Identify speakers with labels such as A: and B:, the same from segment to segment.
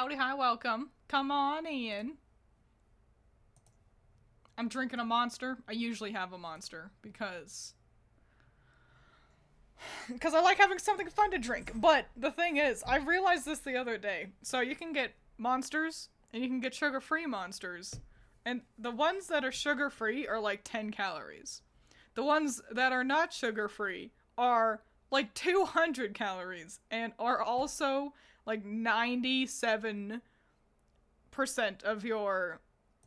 A: howdy, hi, welcome. Come on in. I'm drinking a Monster. I usually have a Monster because I like having something fun to drink. But the thing is, I realized this the other day. So you can get Monsters and you can get sugar-free Monsters. And the ones that are sugar-free are like 10 calories. The ones that are not sugar-free are like 200 calories and are also like 97% of your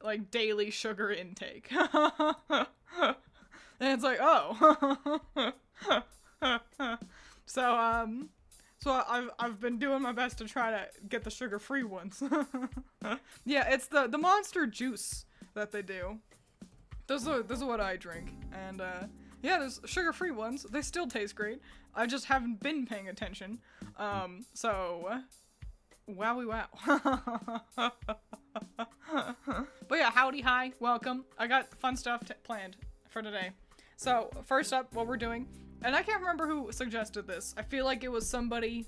A: like daily sugar intake. And it's like, oh. So I've been doing my best to try to get the sugar-free ones. Yeah, it's the Monster juice that they do. Those are what I drink. And yeah, there's sugar-free ones. They still taste great. I just haven't been paying attention. So wowie wow. But yeah, howdy, hi, welcome. I got fun stuff planned for today. So first up, what we're doing, and I can't remember who suggested this. I feel like it was somebody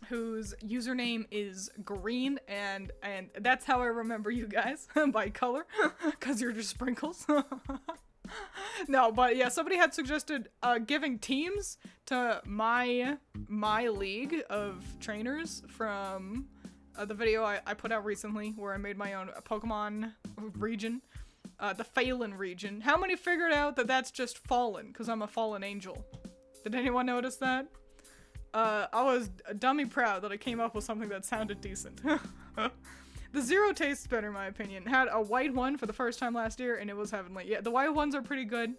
A: whose username is green, and that's how I remember you guys, by color, because you're just sprinkles. No, but yeah, somebody had suggested giving teams to my league of trainers from the video I put out recently, where I made my own Pokemon region, the Phelan region. How many figured out that that's just Fallen, because I'm a fallen angel? Did anyone notice that? I was dummy proud that I came up with something that sounded decent. The Zero tastes better in my opinion. Had a white one for the first time last year, and it was heavenly. Yeah, the white ones are pretty good.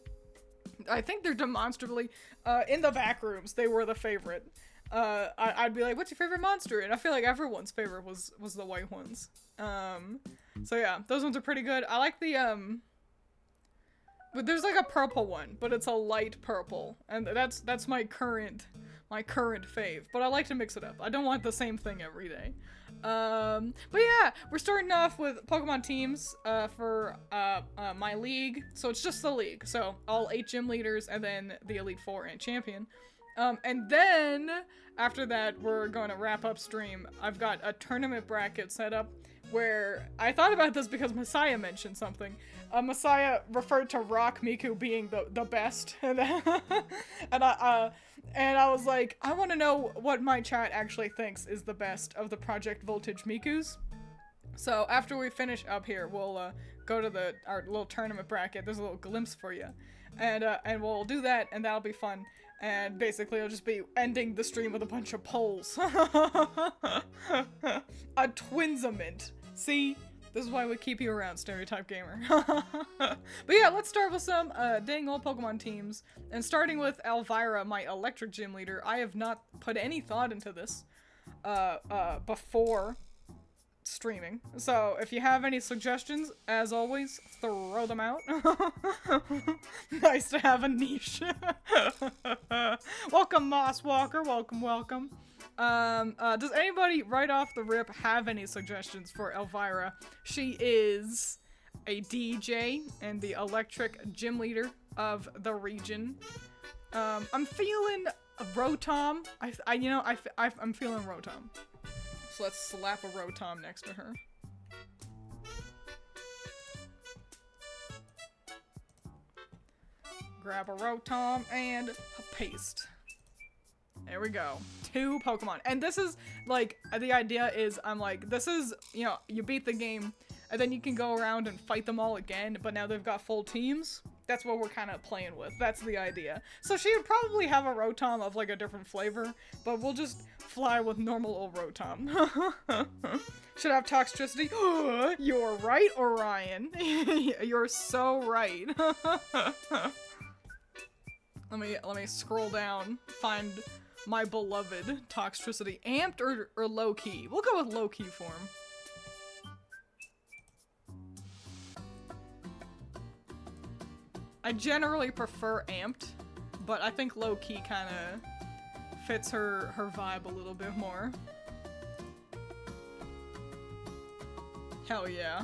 A: I think they're demonstrably, in the back rooms, they were the favorite. I'd be like, what's your favorite monster? And I feel like everyone's favorite was the white ones. So yeah, those ones are pretty good. I like the, but there's like a purple one, but it's a light purple. And that's my current fave. But I like to mix it up. I don't want the same thing every day. But yeah, we're starting off with Pokemon teams, for, my league. So it's just the league. So all 8 gym leaders and then the Elite Four and champion. And then after that, we're going to wrap up stream. I've got a tournament bracket set up where I thought about this because Messiah mentioned something. Messiah referred to Rock Miku being the best. And I was like, I want to know what my chat actually thinks is the best of the Project Voltage Mikus. So after we finish up here, we'll go to our little tournament bracket. There's a little glimpse for you. And we'll do that, and that'll be fun. And basically, I'll just be ending the stream with a bunch of polls. A Twinsament. See? This is why we keep you around, Stereotype Gamer. But yeah, let's start with some dang old Pokemon teams. And starting with Elvira, my electric gym leader. I have not put any thought into this before streaming. So if you have any suggestions, as always, throw them out. Nice to have a niche. Welcome, Moss Walker. Welcome, welcome. Does anybody right off the rip have any suggestions for Elvira? She is a DJ and the electric gym leader of the region. I'm feeling Rotom. I'm feeling Rotom. So let's slap a Rotom next to her. Grab a Rotom and paste. There we go. 2 Pokemon. And this is, like, the idea is, I'm like, this is, you beat the game, and then you can go around and fight them all again, but now they've got full teams. That's what we're kind of playing with. That's the idea. So she would probably have a Rotom of, like, a different flavor, but we'll just fly with normal old Rotom. Should have Toxtricity. You're right, Orion. You're so right. Let me scroll down, find my beloved Toxtricity. Amped or low-key? We'll go with low-key form. I generally prefer amped, but I think low-key kind of fits her vibe a little bit more. Hell yeah.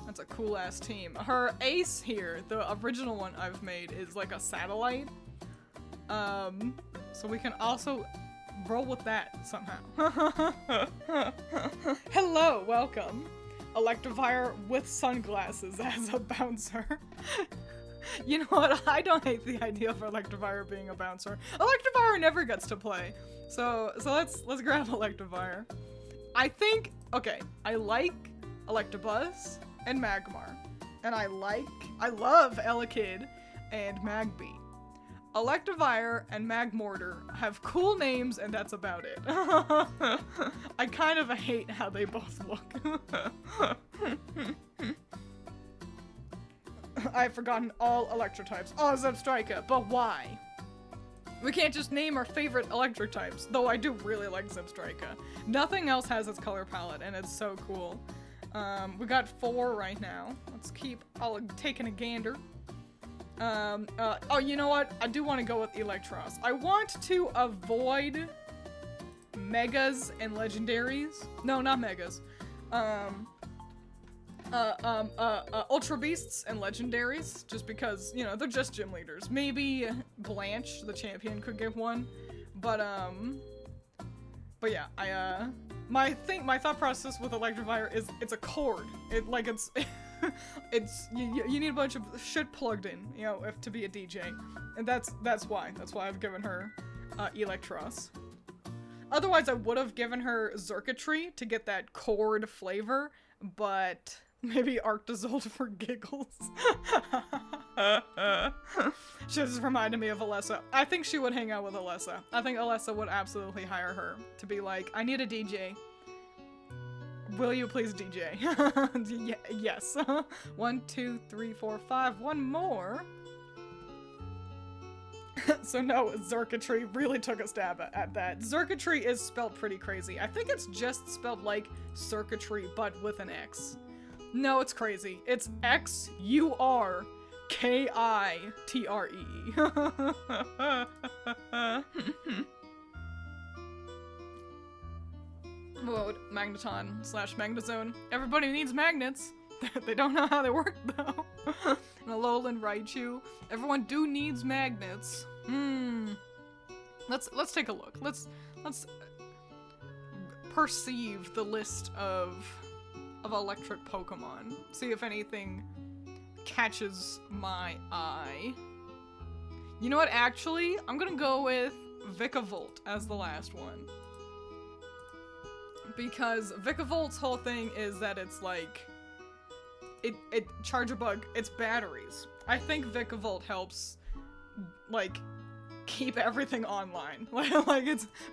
A: That's a cool-ass team. Her ace here, the original one I've made, is like a satellite. So we can also roll with that somehow. Hello, welcome. Electivire with sunglasses as a bouncer. You know what? I don't hate the idea of Electivire being a bouncer. Electivire never gets to play. So let's grab Electivire. I think, okay, I like Electabuzz and Magmar. And I love Elekid and Magby. Electivire and Magmortar have cool names, and that's about it. I kind of hate how they both look. I've forgotten all electric types. Oh, Zebstrika, but why? We can't just name our favorite electric types, though I do really like Zebstrika. Nothing else has its color palette, and it's so cool. We got 4 right now. Let's keep taking a gander. Oh, you know what? I do want to go with Electros. I want to avoid Megas and Legendaries. No, not Megas. Ultra Beasts and Legendaries, just because, you know, they're just gym leaders. Maybe Blanche, the champion, could get one, but yeah, my thought process with Electivire is it's a cord. You need a bunch of shit plugged in, you know, to be a DJ, and that's why I've given her Electros. Otherwise, I would have given her Xurkitree to get that cord flavor, but maybe Arctozolt for giggles. She just reminded me of Alessa. I think she would hang out with Alessa. I think Alessa would absolutely hire her to be like, I need a DJ. Will you please DJ? Yes. 1, 2, 3, 4, 5. One more. So no, Xurkitree really took a stab at that. Xurkitree is spelled pretty crazy. I think it's just spelled like circuitry, but with an X. No, it's crazy. It's Xurkitre. Mode Magneton / Magnezone. Everybody needs magnets. They don't know how they work though. And Alolan Raichu. Everyone needs magnets. Let's take a look. Let's perceive the list of electric Pokemon. See if anything catches my eye. You know what? Actually, I'm gonna go with Vikavolt as the last one. Because Vikavolt's whole thing is that it's like, it Charjabug, it's batteries. I think Vikavolt helps, like, keep everything online. Like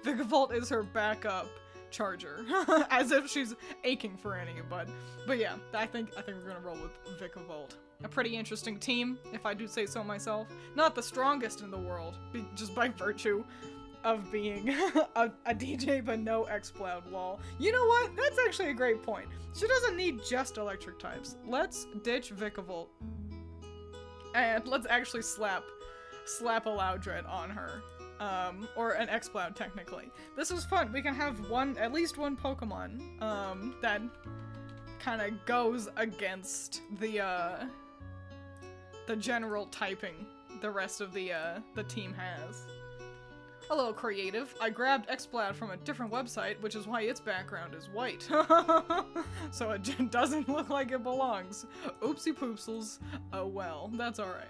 A: Vikavolt is her backup charger. As if she's aching for any, but yeah, I think we're gonna roll with Vikavolt. A pretty interesting team, if I do say so myself. Not the strongest in the world, just by virtue of being a DJ, but no Exploud, lol. You know what? That's actually a great point. She doesn't need just electric types. Let's ditch Vikavolt. And let's actually slap a Loudred on her. Or an Exploud, technically. This is fun. We can have at least one Pokemon, that kind of goes against the general typing the rest of the team has. Hello, creative. I grabbed Exploud from a different website, which is why its background is white. So it doesn't look like it belongs. Oopsie poopsels. Oh well, that's alright.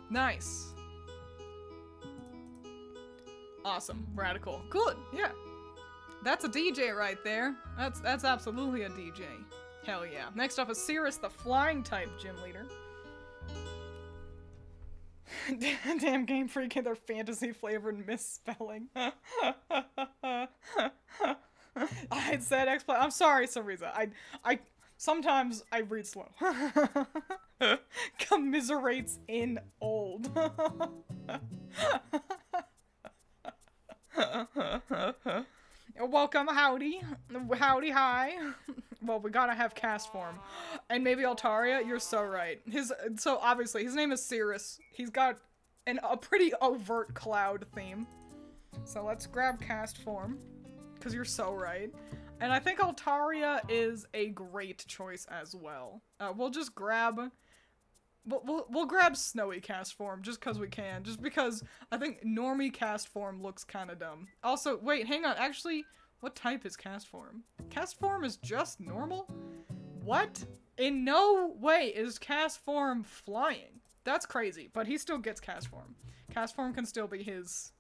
A: Nice. Awesome. Radical. Good. Yeah. That's a DJ right there. That's absolutely a DJ. Hell yeah. Next up is Cirrus, the flying type gym leader. Damn Game Freak and their fantasy-flavored misspelling. I said Exploud. I'm sorry, Sariza. I sometimes I read slow. Commiserates in old. Welcome, howdy. Howdy, hi. Well, we gotta have cast form. And maybe Altaria, you're so right. So obviously, his name is Cirrus. He's got a pretty overt cloud theme. So let's grab cast form, because you're so right. And I think Altaria is a great choice as well. We'll just grab We'll grab Snowy cast form just because we can. Just because I think normie cast form looks kind of dumb. Also, wait, hang on. Actually, what type is cast form? Cast form is just normal? What? In no way is cast form flying. That's crazy, but he still gets cast form. Cast form can still be his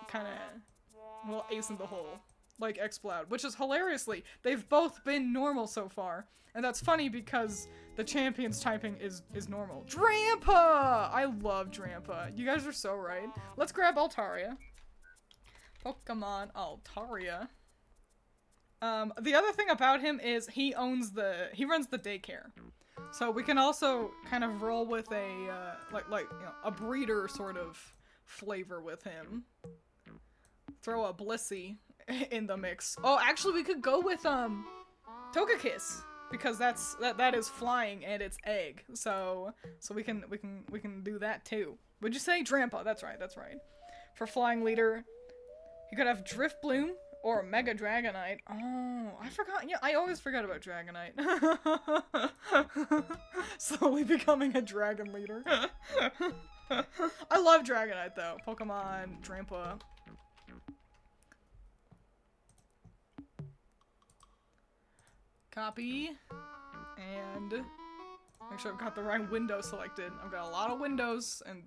A: kind of, well, ace in the hole. Like Exploud, which is hilariously, they've both been normal so far. And that's funny because the champion's typing is normal. Drampa! I love Drampa. You guys are so right. Let's grab Altaria. Pokemon Altaria. The other thing about him is he runs the daycare. So we can also kind of roll with a, like you know, a breeder sort of flavor with him. Throw a Blissey in the mix. Oh, actually we could go with, Togekiss. Because that is flying and it's egg. So we can do that too. Would you say Drampa? That's right. For flying leader, you could have Driftbloom or Mega Dragonite. Oh, I forgot. Yeah, I always forget about Dragonite. Slowly becoming a dragon leader. I love Dragonite though. Pokemon Drampa. Copy, and make sure I've got the right window selected. I've got a lot of windows and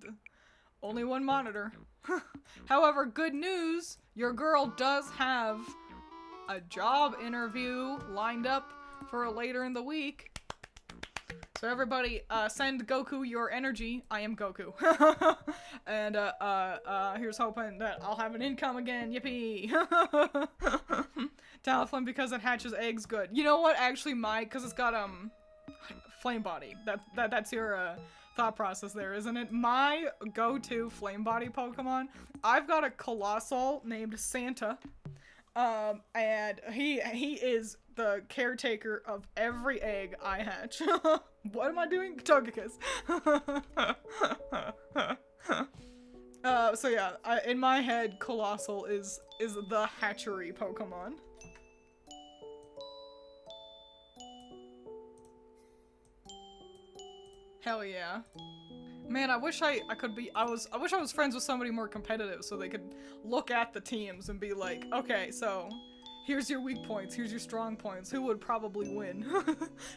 A: only one monitor. However, good news, your girl does have a job interview lined up for later in the week. So everybody, send Goku your energy. I am Goku. And, here's hoping that I'll have an income again. Yippee! Taliflame because it hatches eggs. Good. You know what? Actually, because it's got, Flame Body. That's your, thought process there, isn't it? My go-to Flame Body Pokemon, I've got a Colossal named Santa. And he is the caretaker of every egg I hatch. What am I doing? Togekiss. So yeah, in my head, Colossal is the hatchery Pokemon. Hell yeah. Man, I wish I wish I was friends with somebody more competitive so they could look at the teams and be like, okay, so here's your weak points, here's your strong points, who would probably win?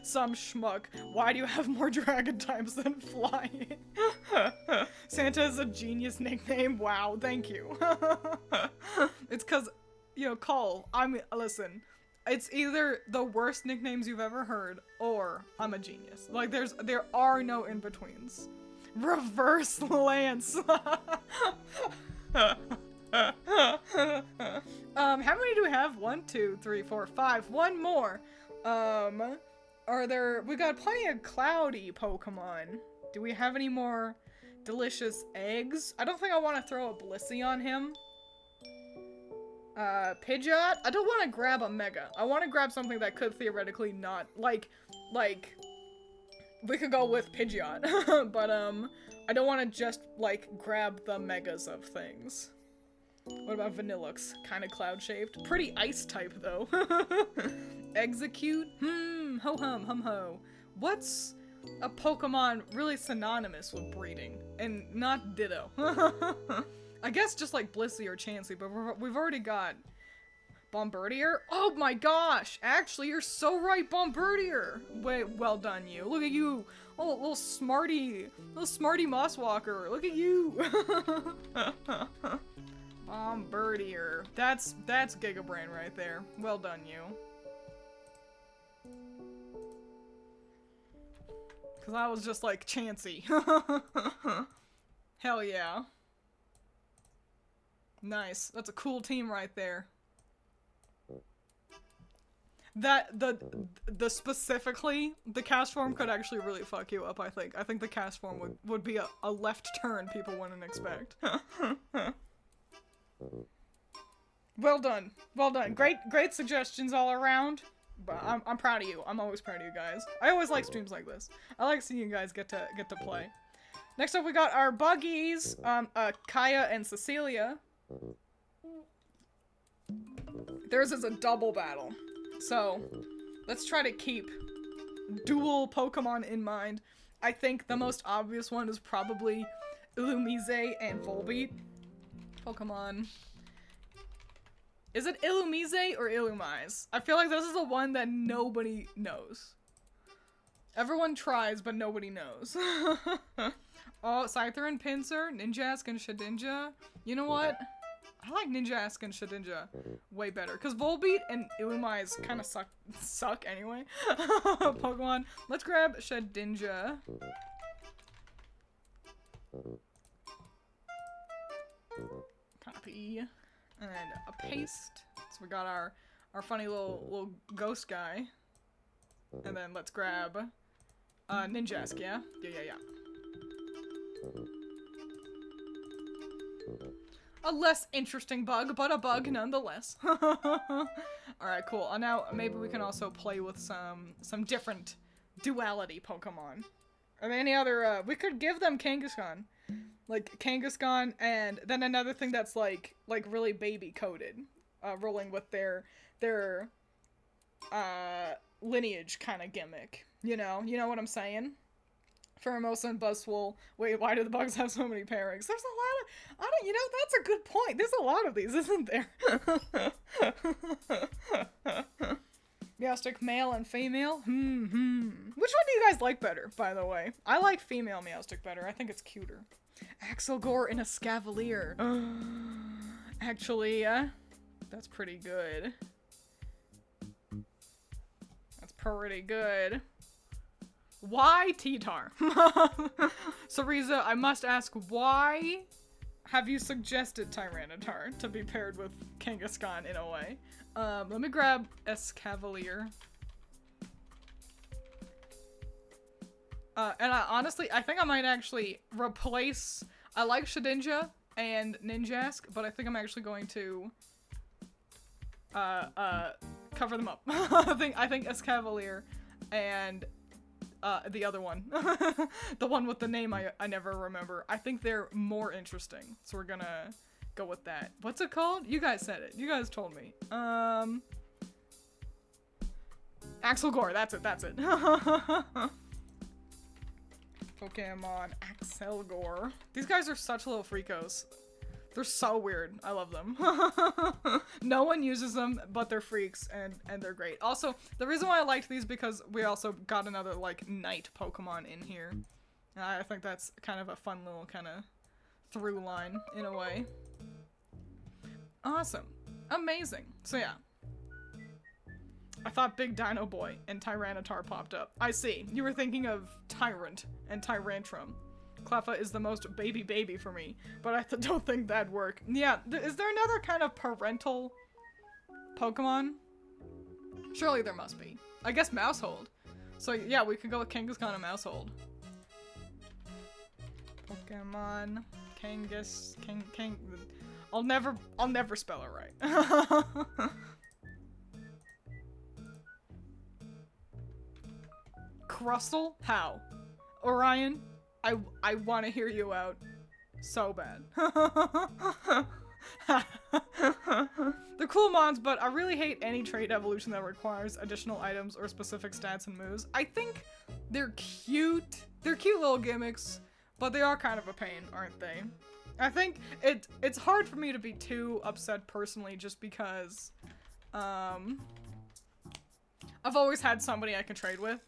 A: Some schmuck. Why do you have more dragon types than flying? Santa is a genius nickname. Wow, thank you. It's cause, you know, Cole, listen, it's either the worst nicknames you've ever heard or I'm a genius. Like there are no in-betweens. Reverse Lance. How many do we have? 1, 2, 3, 4, 5. One more. We got plenty of cloudy Pokemon. Do we have any more delicious eggs? I don't think I want to throw a Blissey on him. Pidgeot? I don't want to grab a Mega. I want to grab something that could theoretically not, like, we could go with Pidgeot, but, I don't want to just, like, grab the Megas of things. What about Vanillux? Kind of cloud-shaped. Pretty ice-type, though. Execute? Ho-hum, hum-ho. What's a Pokemon really synonymous with breeding? And not Ditto. I guess just like Blissey or Chansey, but we've already got Bombardier. Oh my gosh! Actually, you're so right, Bombardier! Wait, well done, you. Look at you! Oh, little smarty Mosswalker. Look at you! Bombardier. That's Giga Brain right there. Well done, you. Cause I was just like Chansey. Hell yeah. Nice. That's a cool team right there. The specifically, the cast form could actually really fuck you up, I think. I think the cast form would be a left turn people wouldn't expect. Well done. Well done. Great suggestions all around. But I'm proud of you. I'm always proud of you guys. I always like streams like this. I like seeing you guys get to play. Next up we got our buggies, Kaya and Cecilia. Theirs is a double battle. So, let's try to keep dual Pokemon in mind. I think the most obvious one is probably Illumise and Volbeat. Pokemon. Is it Illumise or Illumise? I feel like this is the one that nobody knows. Everyone tries, but nobody knows. Oh, Scyther and Pinsir, Ninjask and Shedinja. You know what? I like Ninjask and Shedinja way better. Because Volbeat and Illumise kind of suck anyway. Pokemon. Let's grab Shedinja. Copy. And a paste. So we got our funny little ghost guy. And then let's grab Ninjask, yeah? Yeah. A less interesting bug, but a bug nonetheless. Alright, cool. Now maybe we can also play with some different duality Pokemon. Are there any other, we could give them Kangaskhan. Like, Kangaskhan, and then another thing that's like really baby-coded. Rolling with their lineage kind of gimmick. You know what I'm saying? Pheromosa and Buzzwole. Wait, why do the bugs have so many pairings? There's a lot of, that's a good point. There's a lot of these, isn't there? Meowstic male and female? Which one do you guys like better, by the way? I like female Meowstic better. I think it's cuter. Axelgore in a Scavalier. Actually, that's pretty good. That's pretty good. Why T-Tar? Sariza, I must ask, why have you suggested Tyranitar to be paired with Kangaskhan in a way? Let me grab Escavalier. And honestly, I think I might actually replace... I like Shedinja and Ninjask, but I think I'm actually going to cover them up. I think Escavalier and the other one. The one with the name I never remember. I think they're more interesting. So we're gonna go with that. What's it called? You guys said it. You guys told me. Axelgore, that's it. Pokemon Axelgore. These guys are such little freakos. They're so weird. I love them. No one uses them, but they're freaks, and they're great. Also, the reason why I liked these because we also got another, like, night Pokemon in here. I think that's kind of a fun little kind of through line, in a way. Awesome. Amazing. So, yeah. I thought Big Dino Boy and Tyranitar popped up. I see. You were thinking of Tyrant and Tyrantrum. Cleffa is the most baby for me, but I don't think that'd work. Yeah, is there another kind of parental Pokemon? Surely there must be. I guess Mousehold. So yeah, we could go with Kangaskhan and Mousehold. Pokemon Kang. I'll never spell it right. Crustle? How? Orion? I want to hear you out so bad. They're cool mons, but I really hate any trait evolution that requires additional items or specific stats and moves. I think they're cute. They're cute little gimmicks, but they are kind of a pain, aren't they? I think it's hard for me to be too upset personally just because I've always had somebody I can trade with.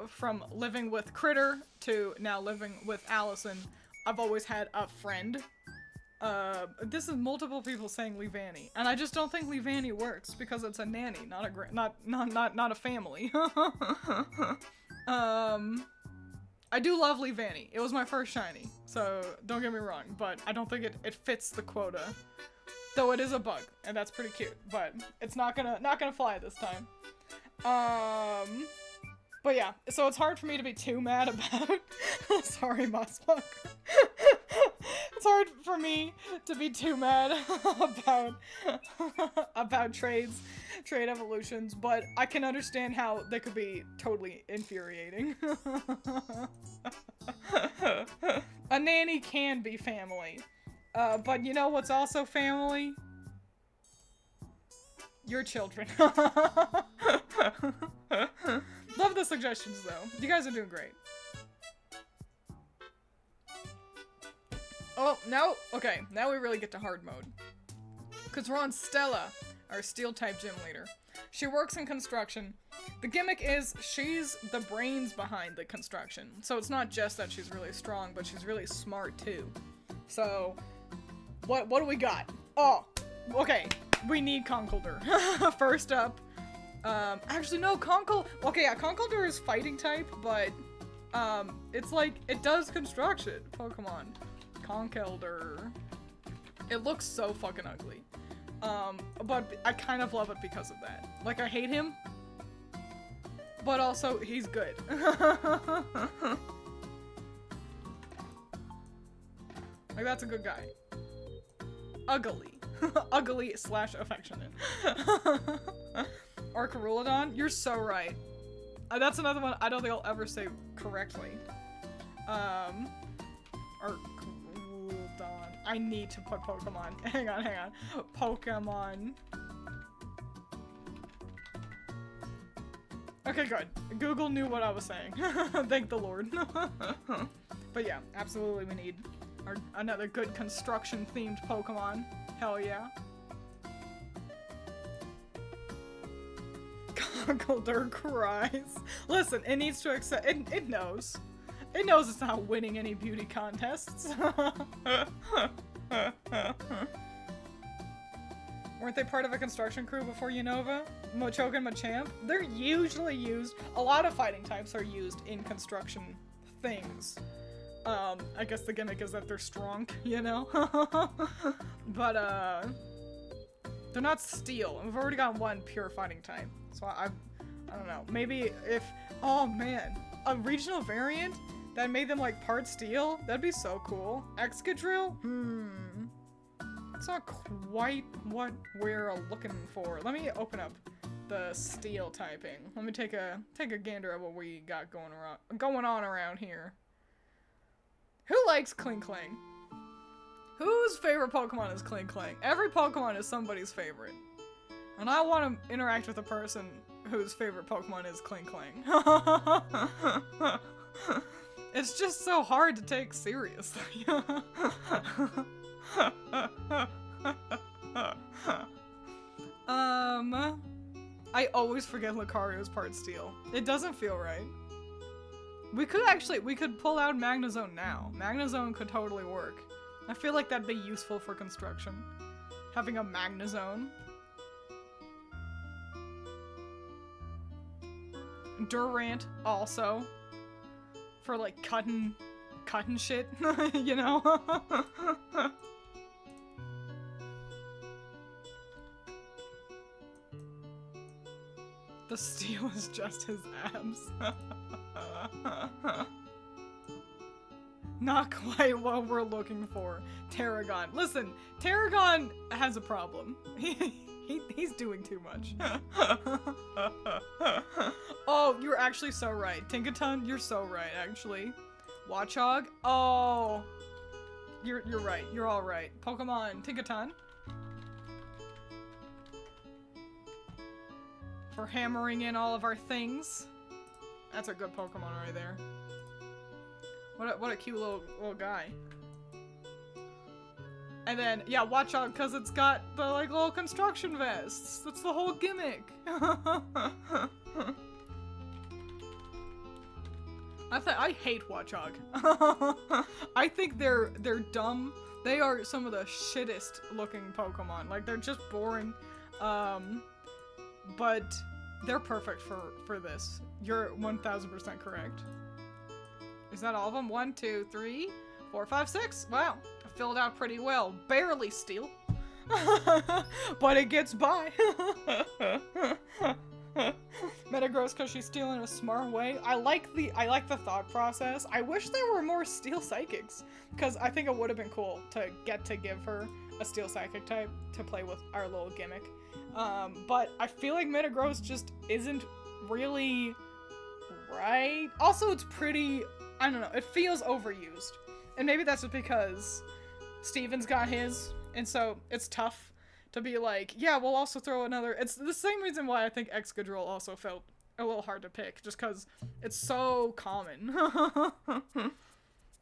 A: From living with Critter to now living with Allison, I've always had a friend. This is multiple people saying Leavanny, and I just don't think Leavanny works because it's a nanny, not a family. I do love Leavanny. It was my first shiny, so don't get me wrong, but I don't think it fits the quota. Though it is a bug, and that's pretty cute, but it's not gonna fly this time. But yeah, so it's hard for me to be too mad about sorry, Mossfucker. It's hard for me to be too mad about trade evolutions, but I can understand how they could be totally infuriating. A nanny can be family. But you know what's also family? Your children. Love the suggestions, though. You guys are doing great. Oh, now, okay, now we really get to hard mode. Because we're on Stella, our steel-type gym leader. She works in construction. The gimmick is she's the brains behind the construction. So it's not just that she's really strong, but she's really smart too. So, what do we got? Oh, okay, we need Conkeldurr. First up, actually no, okay, yeah, Conkeldurr is fighting type, but, it's like, it does construction. Pokemon. Conkeldurr. It looks so fucking ugly. But I kind of love it because of that. Like, I hate him, but also, he's good. Like, that's a good guy. Ugly. Ugly / affectionate. Arcarulodon, you're so right. That's another one I don't think I'll ever say correctly. Arcarulodon. I need to put Pokemon. Hang on. Pokemon. Okay, good. Google knew what I was saying. Thank the Lord. But yeah, absolutely we need another good construction-themed Pokemon. Hell yeah. Conkeldurr cries. Listen, it needs to accept- it knows. It knows it's not winning any beauty contests. Weren't they part of a construction crew before Unova? Machoke and Machamp? They're usually used- a lot of fighting types are used in construction things. I guess the gimmick is that they're strong, you know? But, they're not steel, and we've already got one pure fighting type. So I don't know, maybe if- oh man, a regional variant that made them like part steel? That'd be so cool. Excadrill? It's not quite what we're looking for. Let me open up the steel typing. Let me take a gander at what we got going on around here. Who likes Klinklang? Whose favorite Pokemon is Klinklang? Every Pokemon is somebody's favorite. And I want to interact with a person whose favorite Pokemon is Klinklang. It's just so hard to take seriously. I always forget Lucario is part steel. It doesn't feel right. We could pull out Magnezone now. Magnezone could totally work. I feel like that'd be useful for construction. Having a Magnezone. Durant also. For like cutting shit, you know? The steel is just his abs. Not quite what we're looking for. Tarragon. Listen, Tarragon has a problem. He's doing too much. Oh, you're actually so right. Tinkaton, you're so right, actually. Watchog? Oh. You're right. You're all right. Pokemon Tinkaton. For hammering in all of our things. That's a good Pokemon right there. What a cute little guy. And then, yeah, Watchog, because it's got the, like, little construction vests. That's the whole gimmick. I hate Watchog. I think they're dumb. They are some of the shittest looking Pokemon. Like, they're just boring. But they're perfect for this. You're 1000% correct. Is that all of them? 1, 2, 3, 4, 5, 6. Wow. I filled out pretty well. Barely steel. But it gets by. Metagross because she's stealing in a smart way. I like the thought process. I wish there were more steel psychics, because I think it would have been cool to get to give her a steel psychic type to play with our little gimmick. But I feel like Metagross just isn't really right. Also, it's pretty, I don't know, it feels overused. And maybe that's just because Steven's got his, and so it's tough to be like, yeah, we'll also throw another. It's the same reason why I think Excadrill also felt a little hard to pick, just because it's so common.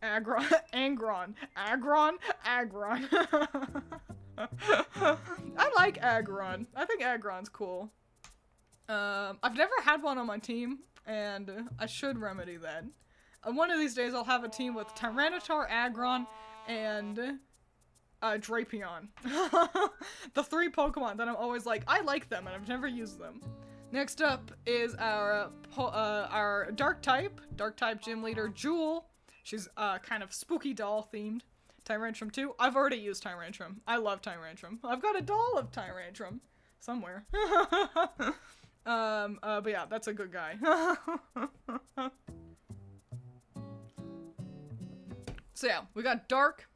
A: Aggron. Angron. Aggron. Aggron. I like Aggron. I think Aggron's cool. I've never had one on my team, and I should remedy that. One of these days I'll have a team with Tyranitar, Aggron, and Drapion. The 3 Pokemon that I'm always like, I like them, and I've never used them. Next up is our Dark type gym leader, Jewel. She's kind of spooky doll themed. Tyrantrum 2. I've already used Tyrantrum. I love Tyrantrum. I've got a doll of Tyrantrum somewhere. But yeah, that's a good guy. So yeah, we got Dark.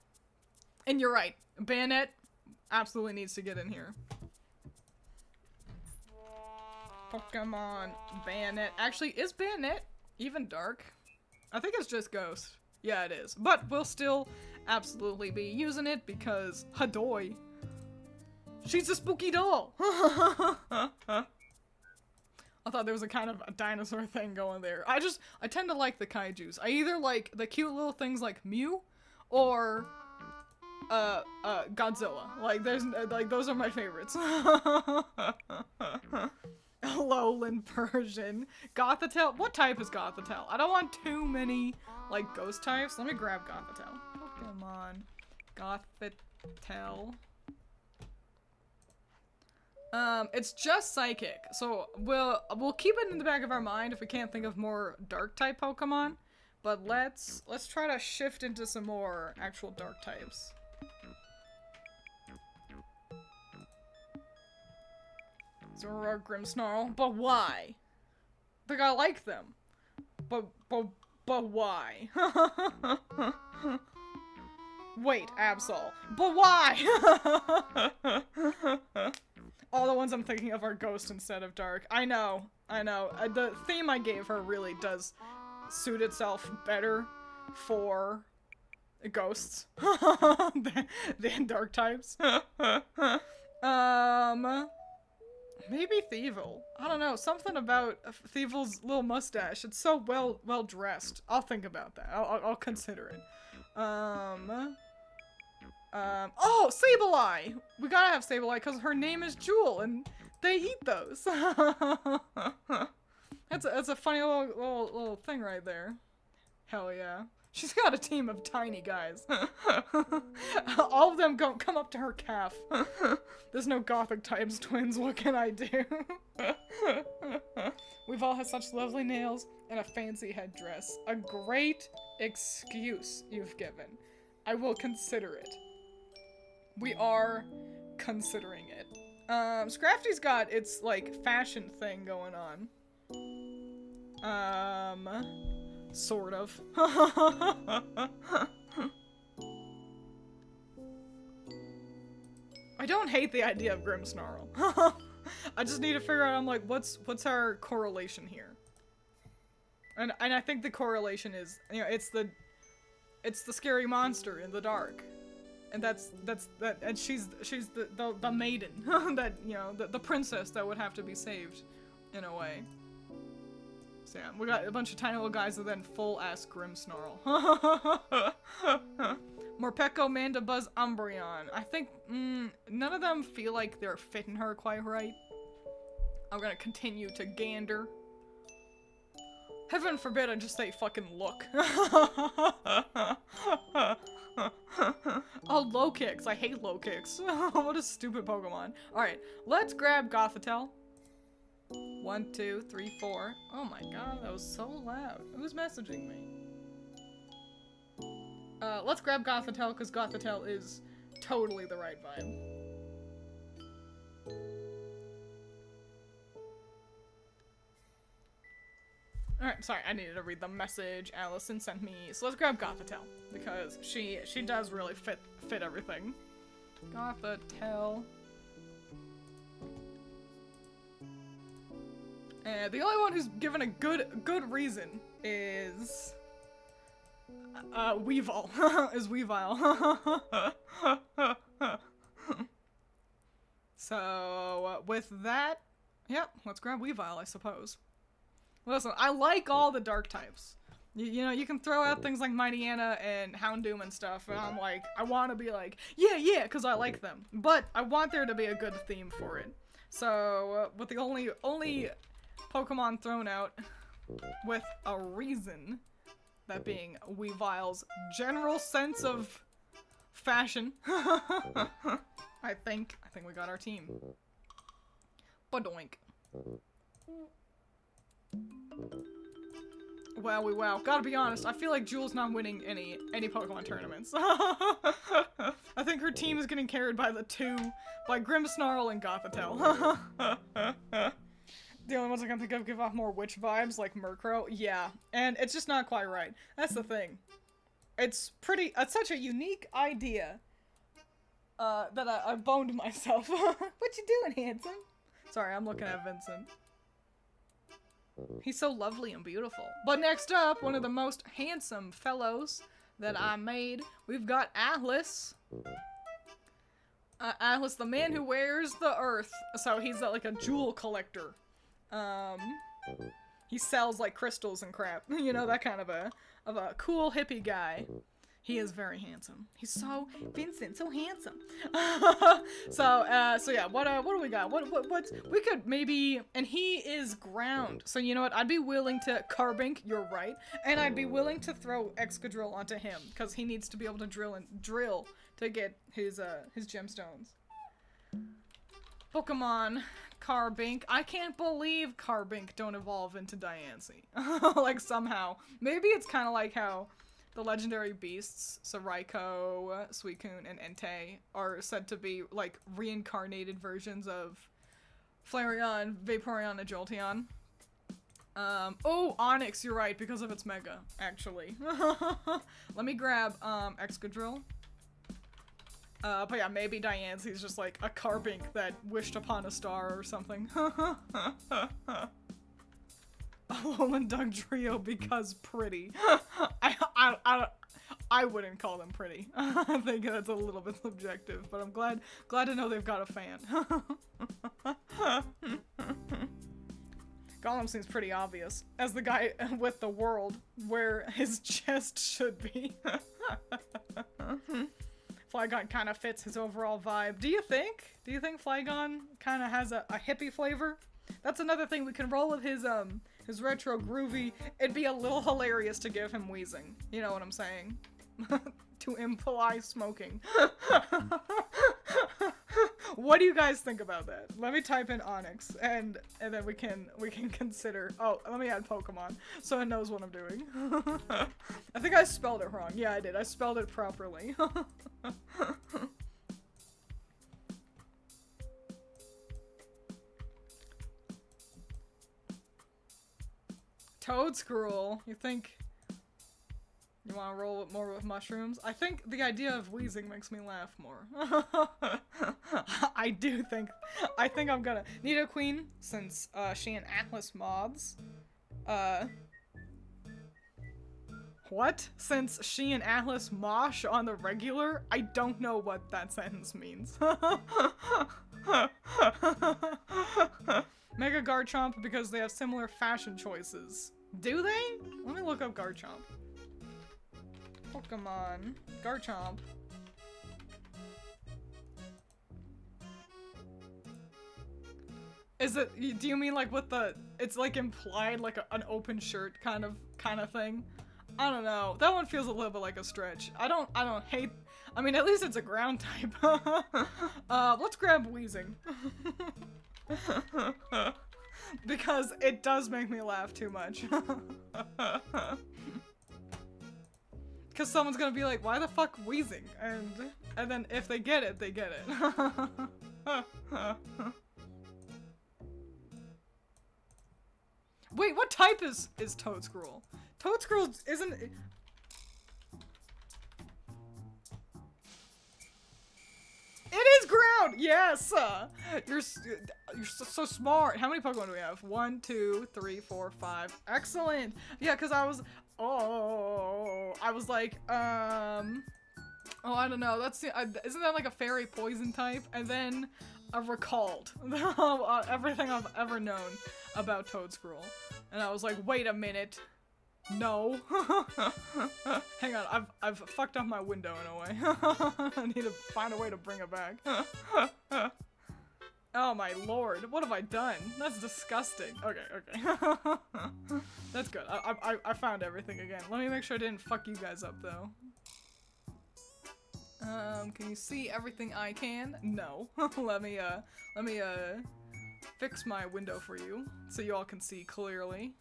A: And you're right, Bayonet absolutely needs to get in here. Pokemon Bayonet. Actually, is Bayonet even Dark? I think it's just Ghost. Yeah, it is. But we'll still absolutely be using it because Hadoy. She's a spooky doll. I thought there was a kind of a dinosaur thing going there. I tend to like the kaijus. I either like the cute little things like Mew or Godzilla. Like those are my favorites. Alolan Persian. Gothitelle? What type is Gothitelle? I don't want too many, like, ghost types. Let me grab Gothitelle. Pokemon. Gothitelle. It's just Psychic. So, we'll keep it in the back of our mind if we can't think of more Dark type Pokemon. But let's try to shift into some more actual Dark types. Zora, Grimmsnarl, but why? Like, I like them. But why? Wait, Absol. But why? All the ones I'm thinking of are Ghost instead of Dark. I know. The theme I gave her really does suit itself better for ghosts than Dark types. Maybe Thievul. I don't know. Something about Thievul's little mustache. It's so well dressed. I'll think about that. I'll consider it. Oh, Sableye! We gotta have Sableye because her name is Jewel and they eat those. That's a funny little thing right there. Hell yeah. She's got a team of tiny guys. All of them come up to her calf. There's no gothic types, twins. What can I do? We've all had such lovely nails and a fancy headdress. A great excuse you've given. I will consider it. We are considering it. Scrafty's got its, like, fashion thing going on. Sort of. I don't hate the idea of Grimmsnarl. I just need to figure out, I'm like, what's our correlation here? And I think the correlation is, you know, it's the scary monster in the dark. And that's and she's the maiden that, you know, the princess that would have to be saved in a way. So yeah, we got a bunch of tiny little guys and then full-ass Grimmsnarl. Morpeko, Mandibuzz, Umbreon. I think, none of them feel like they're fitting her quite right. I'm gonna continue to gander. Heaven forbid I just say fucking look. Oh, low kicks. I hate low kicks. What a stupid Pokemon. Alright, let's grab Gothitelle. 1, 2, 3, 4. Oh my god, that was so loud. Who's messaging me? Let's grab Gothitelle, because Gothitelle is totally the right vibe. Alright, sorry, I needed to read the message Allison sent me. So let's grab Gothitelle, because she does really fit everything. Gothitelle. And the only one who's given a good reason is Weavile. Is Weavile. So with that, yep, let's grab Weavile, I suppose. Listen, I like all the dark types. You know, you can throw out things like Mightyena and Houndoom and stuff, and I'm like, I want to be like, yeah, because I like them. But I want there to be a good theme for it. So, with the only Pokemon thrown out with a reason, that being Weavile's general sense of fashion, I think we got our team. Badoink. Wow. Gotta be honest, I feel like Jewel's not winning any Pokemon tournaments. I think her team is getting carried by by Grimmsnarl and Gothitelle. The only ones I can think of give off more witch vibes, like Murkrow. Yeah, and it's just not quite right. That's the thing. It's such a unique idea that I boned myself. What you doing, handsome? Sorry, I'm looking at Vincent. He's so lovely and beautiful. But next up, one of the most handsome fellows that I made, we've got Atlas. Atlas, the man who wears the earth. So he's like a jewel collector. He sells like crystals and crap. You know, that kind of a cool hippie guy. He is very handsome. He's so Vincent, so handsome. So yeah, what do we got? What we could maybe, and he is ground. So you know what? I'd be willing to Carbink, you're right. And I'd be willing to throw Excadrill onto him cuz he needs to be able to drill to get his gemstones. Pokemon Carbink. I can't believe Carbink don't evolve into Diancie. Like somehow. Maybe it's kind of like how the legendary beasts, so Raikou, Suicune, and Entei, are said to be, like, reincarnated versions of Flareon, Vaporeon, and Jolteon. Oh, Onix, you're right, because of its Mega, actually. Let me grab, Excadrill. But yeah, maybe Diancie's just, like, a Carbink that wished upon a star or something. Alolan Dugtrio because pretty. I wouldn't call them pretty. I think that's a little bit subjective, but I'm glad to know they've got a fan. Gollum seems pretty obvious as the guy with the world where his chest should be. Flygon kind of fits his overall vibe. Do you think Flygon kind of has a hippie flavor? That's another thing we can roll with his retro groovy. It'd be a little hilarious to give him wheezing. You know what I'm saying? To imply smoking. What do you guys think about that? Let me type in Onix and then we can consider. Oh, let me add Pokemon so it knows what I'm doing. I think I spelled it wrong. Yeah, I did. I spelled it properly. Toadscruel, you think you want to roll more with mushrooms? I think the idea of wheezing makes me laugh more. I think I'm gonna Nidoqueen, since she and Atlas mods. What? Since she and Atlas mosh on the regular? I don't know what that sentence means. Mega Garchomp because they have similar fashion choices. Do they? Let me look up Garchomp. Pokemon. Garchomp. Is it, do you mean like with the, it's like implied like an open shirt kind of thing? I don't know. That one feels a little bit like a stretch. I don't hate, I mean at least it's a ground type. Let's grab Wheezing. Because it does make me laugh too much. Because someone's gonna be like, why the fuck Wheezing? And then if they get it, they get it. Wait, what type is Toadscruel? Toadscruel isn't... It is ground! Yes! You're so smart. How many Pokemon do we have? 1, 2, 3, 4, 5. Excellent! Yeah, because I was like, oh, I don't know. Isn't that like a fairy poison type? And then I recalled everything I've ever known about Toadscruel. And I was like, wait a minute. No. Hang on, I've fucked up my window in a way. I need to find a way to bring it back. Oh my lord, what have I done? That's disgusting. Okay. That's good. I found everything again. Let me make sure I didn't fuck you guys up though. Can you see everything I can? No. let me fix my window for you so you all can see clearly.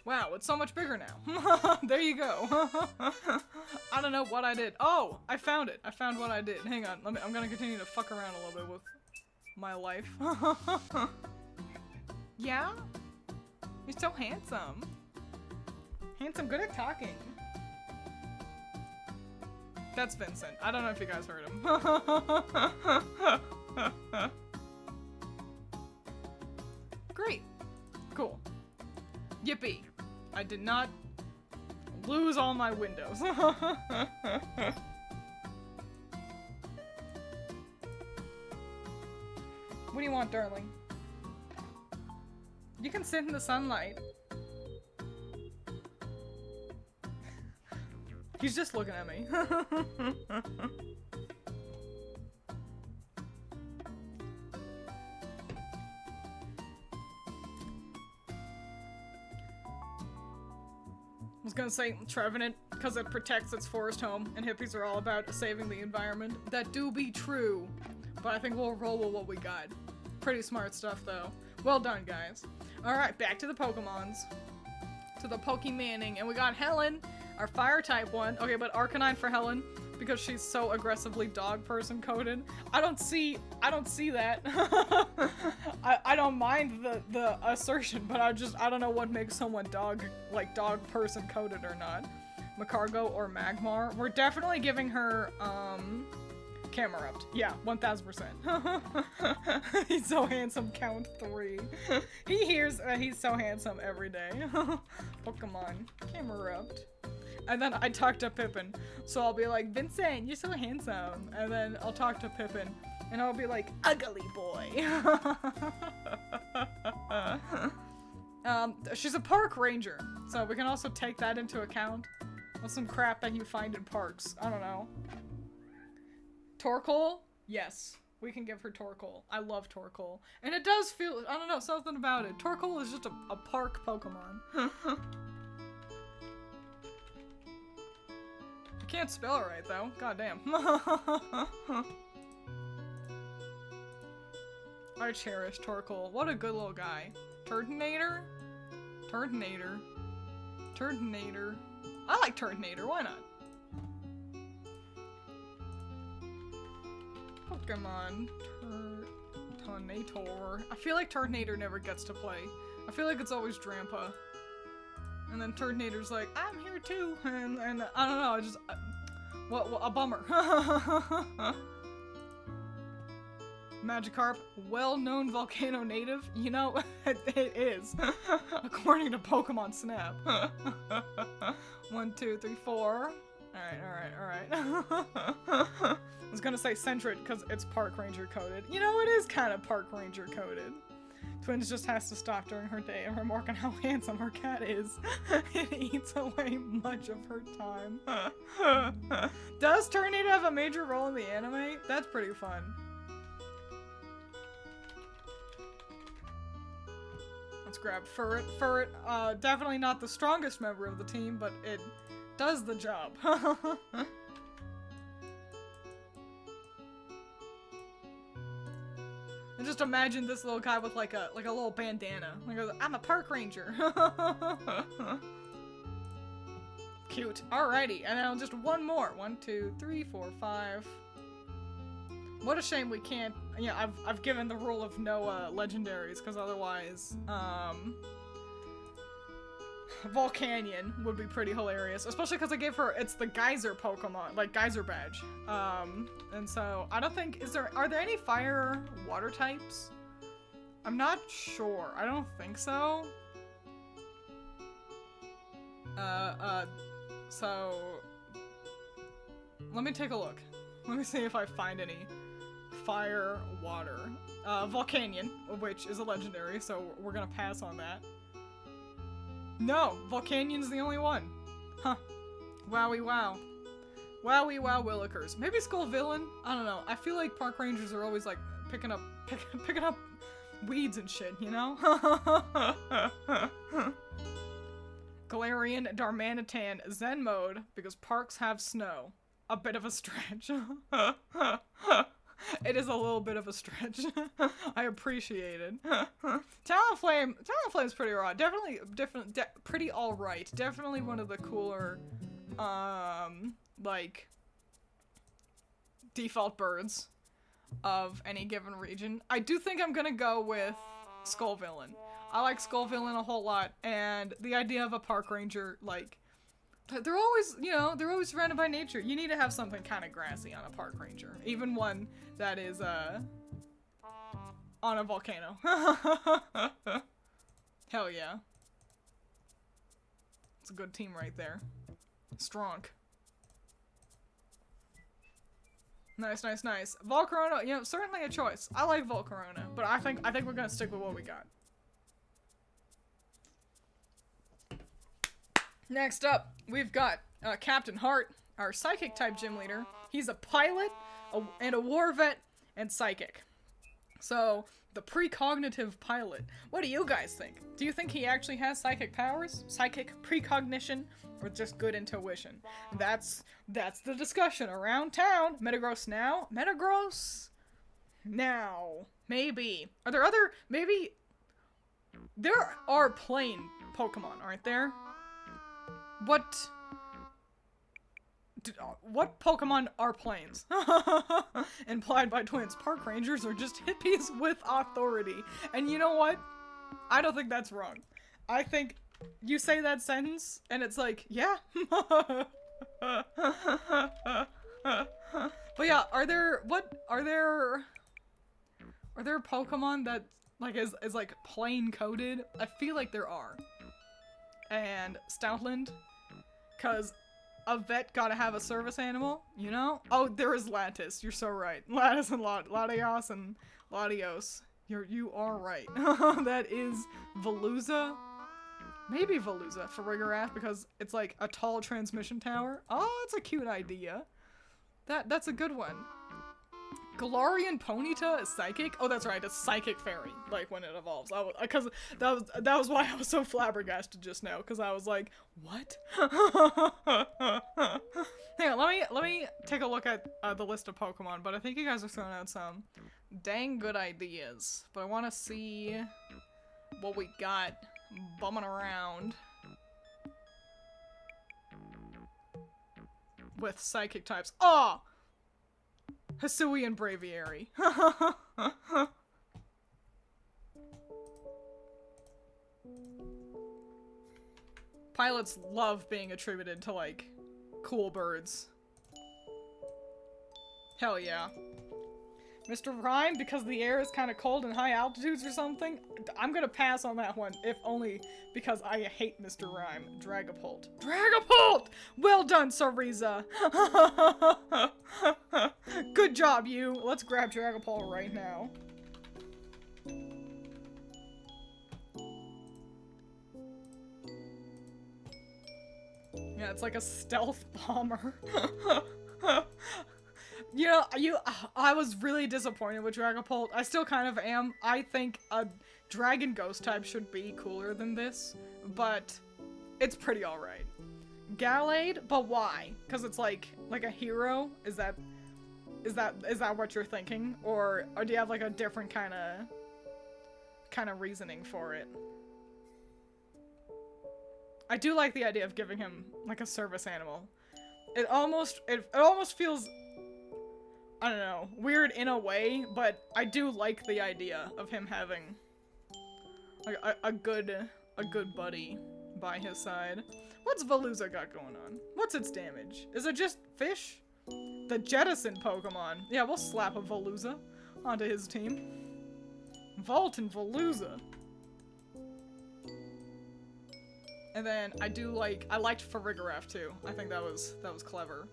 A: Wow, it's so much bigger now. There you go. I don't know what I did. Oh, I found it. I found what I did. Hang on. I'm gonna continue to fuck around a little bit with my life. Yeah? You're so handsome. Handsome, good at talking. That's Vincent. I don't know if you guys heard him. Great. Cool. Yippee. I did not lose all my windows. What do you want, darling? You can sit in the sunlight. He's just looking at me. I was gonna say Trevenant, because it protects its forest home, and hippies are all about saving the environment. That do be true, but I think we'll roll with what we got. Pretty smart stuff, though. Well done, guys. Alright, back to the Pokemons. To the Pokemanning, and we got Helen, our fire-type one. Okay, but Arcanine for Helen, because she's so aggressively dog person coded. I don't see that. I don't mind the assertion, but I don't know what makes someone dog person coded or not. Macargo or Magmar. We're definitely giving her Camerupt. Yeah, 1000%. He's so handsome, count 3. He hears he's so handsome every day. Pokemon, Camerupt. And then I talk to Pippin, so I'll be like, Vincent, you're so handsome. And then I'll talk to Pippin, and I'll be like, ugly boy. She's a park ranger, so we can also take that into account. With some crap that you find in parks. I don't know. Torkoal? Yes. We can give her Torkoal. I love Torkoal. And it does feel, I don't know, something about it. Torkoal is just a park Pokemon. I can't spell it right, though. God damn. I cherish Torkoal. What a good little guy. Turtonator? Turtonator. Turtonator. I like Turtonator. Why not? Pokemon. Turtonator. I feel like Turtonator never gets to play. I feel like it's always Drampa. And then Turtonator's like, I'm here too. And I don't know, just... well, a bummer. Magikarp, well-known volcano native. You know, it is. According to Pokemon Snap. 1, 2, 3, 4. Alright. I was gonna say Sentret because it's Park Ranger coded. You know, it is kind of Park Ranger coded. Twiins just has to stop during her day and remark on how handsome her cat is. It eats away much of her time. Does Turtonator have a major role in the anime? That's pretty fun. Let's grab Furret. Furret, definitely not the strongest member of the team, but it does the job. And just imagine this little guy with like a little bandana. Like, I'm a park ranger. Cute. Alrighty, and now just one more. 1, 2, 3, 4, 5. What a shame we can't. Yeah, I've given the rule of no legendaries because otherwise, Volcanion would be pretty hilarious, especially because I gave her, it's the Geyser Pokemon, like Geyser badge. And so I don't think, are there any fire water types? I'm not sure. I don't think so. So let me take a look. Let me see if I find any fire, water. Volcanion, which is a legendary, so we're gonna pass on that. No, Volcanion's the only one. Huh. Wowie wow. Wowie wow willikers. Maybe Skull Villain? I don't know. I feel like park rangers are always like picking up weeds and shit, you know? Galarian Darmanitan Zen mode because parks have snow. A bit of a stretch. It is a little bit of a stretch. I appreciate it. Talonflame's pretty raw. Definitely, pretty alright. Definitely one of the cooler, like, default birds of any given region. I do think I'm gonna go with Skull Villain. I like Skull Villain a whole lot, and the idea of a park ranger, like, they're always, you know, they're always surrounded by nature. You need to have something kind of grassy on a park ranger. Even one that is, on a volcano. Hell yeah. It's a good team right there. Strong. Nice, nice, nice. Volcarona, you know, certainly a choice. I like Volcarona, but I think we're gonna stick with what we got. Next up, we've got Captain Hart, our psychic type gym leader. He's a pilot, and a war vet, and psychic. So, the precognitive pilot. What do you guys think? Do you think he actually has psychic powers? Psychic precognition? Or just good intuition? That's the discussion around town. Metagross now? Metagross now. Maybe. Are there other... Maybe... There are plane Pokemon, aren't there? What Pokemon are planes? Implied by Twiins, park rangers are just hippies with authority. And you know what? I don't think that's wrong. I think you say that sentence and it's like, yeah. But yeah, are there Pokemon that like is like plane coded? I feel like there are. And Stoutland, cause a vet gotta have a service animal, you know? Oh, there is Lattice. You're so right. Lattice and Latios and Latios. You are right. That is Veluza. Maybe Veluza for Rigorath because it's like a tall transmission tower. Oh, that's a cute idea. That's a good one. Galarian Ponyta is psychic? Oh, that's right, it's psychic fairy, like when it evolves. Because that was why I was so flabbergasted just now, because I was like, what? Hang on, let me take a look at the list of Pokemon, but I think you guys are throwing out some dang good ideas. But I want to see what we got bumming around with psychic types. Oh! Hisuian Braviary. Pilots love being attributed to, like, cool birds. Hell yeah. Mr. Rhyme, because the air is kind of cold in high altitudes or something? I'm gonna pass on that one, if only because I hate Mr. Rhyme. Dragapult. Dragapult! Well done, Sariza! Good job, you! Let's grab Dragapult right now. Yeah, it's like a stealth bomber. You know, I was really disappointed with Dragapult. I still kind of am. I think a Dragon Ghost type should be cooler than this, but it's pretty alright. Gallade, but why? Because it's like a hero? Is that what you're thinking? Or do you have like a different kind of reasoning for it? I do like the idea of giving him like a service animal. It almost feels, I don't know, weird in a way, but I do like the idea of him having like a good buddy by his side. What's Veluza got going on? What's its damage? Is it just fish? The Jettison Pokemon. Yeah, we'll slap a Veluza onto his team. Volt and Veluza. And then I liked Farigiraf too. I think that was clever.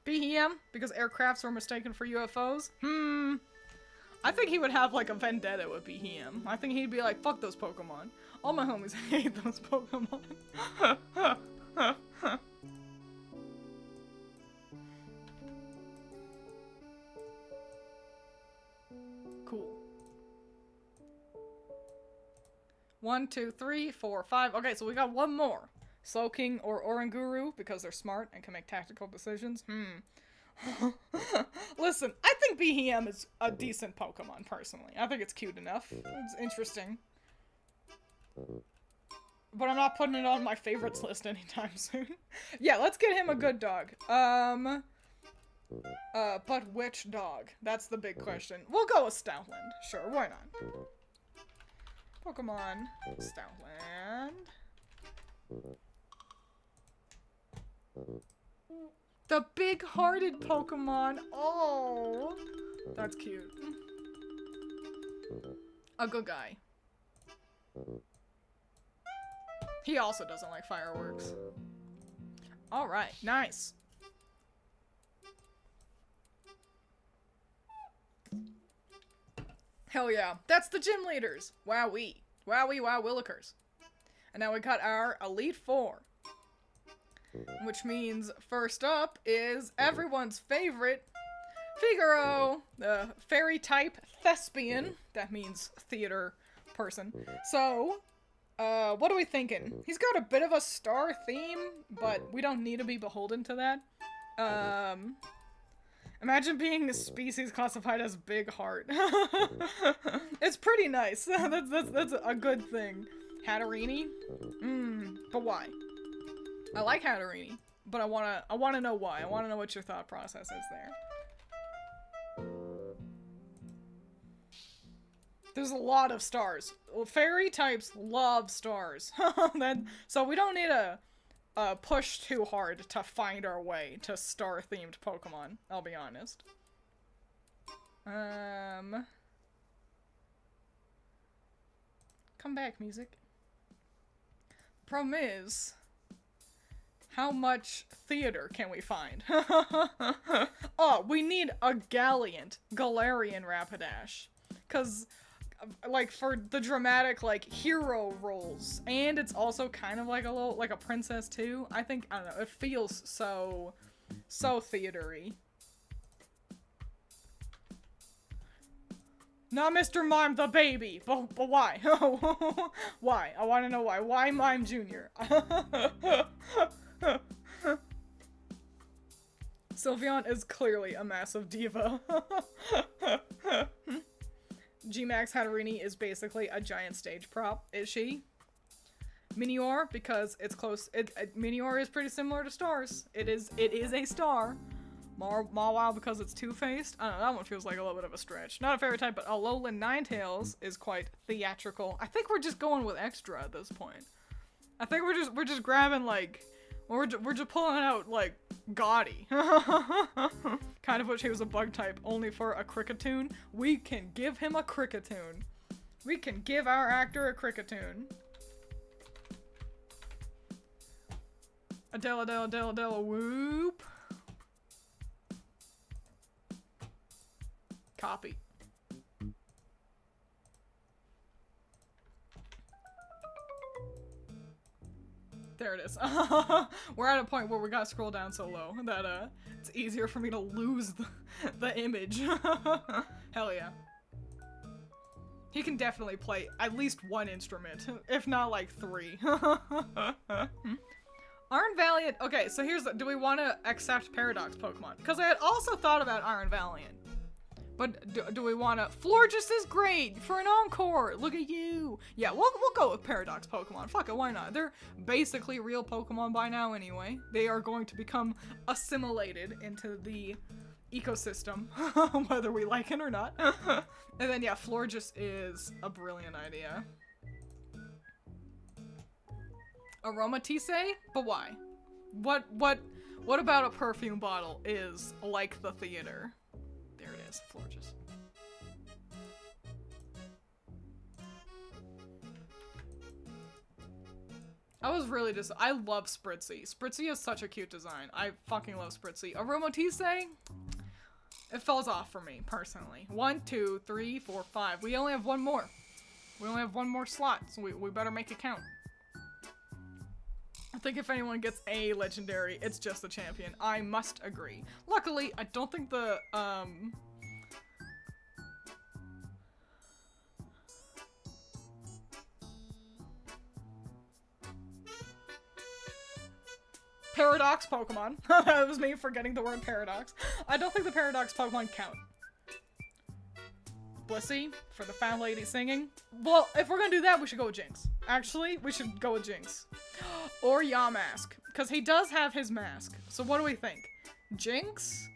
A: BEM, because aircrafts were mistaken for UFOs? I think he would have, like, a vendetta with BEM. I think he'd be like, fuck those Pokemon. All my homies hate those Pokemon. Cool. 1, 2, 3, 4, 5. Okay, so we got one more. Slowking or Oranguru, because they're smart and can make tactical decisions. Listen, I think BEM is a decent Pokemon, personally. I think it's cute enough. It's interesting. But I'm not putting it on my favorites list anytime soon. Yeah, let's get him a good dog. But which dog? That's the big question. We'll go with Stoutland. Sure, why not? Pokemon Stoutland. The big-hearted Pokemon. Oh, that's cute. A good guy. He also doesn't like fireworks. Alright, nice. Hell yeah. That's the gym leaders. Wowee. Wowee wow willikers. And now we got our Elite Four. Which means first up is everyone's favorite Figaro, the fairy type thespian. That means theater person. So, what are we thinking? He's got a bit of a star theme, but we don't need to be beholden to that. Imagine being a species classified as big heart. It's pretty nice. That's a good thing. Hatterini? But why? I like Hatterini, but I wanna know why. I wanna know what your thought process is there. There's a lot of stars. Fairy types love stars. So we don't need to push too hard to find our way to star-themed Pokemon, I'll be honest. Come back, music. Problem is, how much theater can we find? Oh, we need a Galarian Rapidash. Cause, like, for the dramatic, like, hero roles. And it's also kind of like a little, like a princess, too. I don't know, it feels so theater-y. Not Mr. Mime the baby, but why? Why? I want to know why. Why Mime Jr.? Sylveon is clearly a massive diva. G-Max Hatterini is basically a giant stage prop, is she? Minior, because it's close. Minior is pretty similar to stars. It is a star. Mawile because it's two-faced. I don't know, that one feels like a little bit of a stretch. Not a fairy type, but Alolan Ninetales is quite theatrical. I think we're just going with extra at this point. I think we're just grabbing, like, we're just pulling out, like, gaudy. Kind of wish he was a bug type, only for a Kricketune. We can give him a Kricketune. We can give our actor a Kricketune. Adele, whoop. Copy. There it is. We're at a point where we gotta scroll down so low that it's easier for me to lose the image. Hell yeah. He can definitely play at least one instrument, if not like 3. Iron Valiant. Okay, so here's do we want to accept Paradox Pokemon? Because I had also thought about Iron Valiant. But do we want to... Florges is great for an encore. Look at you. Yeah, we'll go with Paradox Pokemon. Fuck it, why not? They're basically real Pokemon by now anyway. They are going to become assimilated into the ecosystem, whether we like it or not. And then, yeah, Florges is a brilliant idea. Aromatisse? But why? What about a perfume bottle is like the theater? There it is, Florges. I was really just. I love Spritzy. Spritzy is such a cute design. I fucking love Spritzy. Aromatisse? It falls off for me, personally. 1, 2, 3, 4, 5. We only have one more. We only have one more slot, so we better make it count. I think if anyone gets a legendary, it's just the champion. I must agree. Luckily, I don't think the, Paradox Pokemon. That was me forgetting the word paradox. I don't think the paradox Pokemon count. Blissey for the fat lady singing. Well, if we're gonna do that, we should go with Jinx. Actually, we should go with Jinx. Or Yamask, because he does have his mask. So what do we think? Jinx?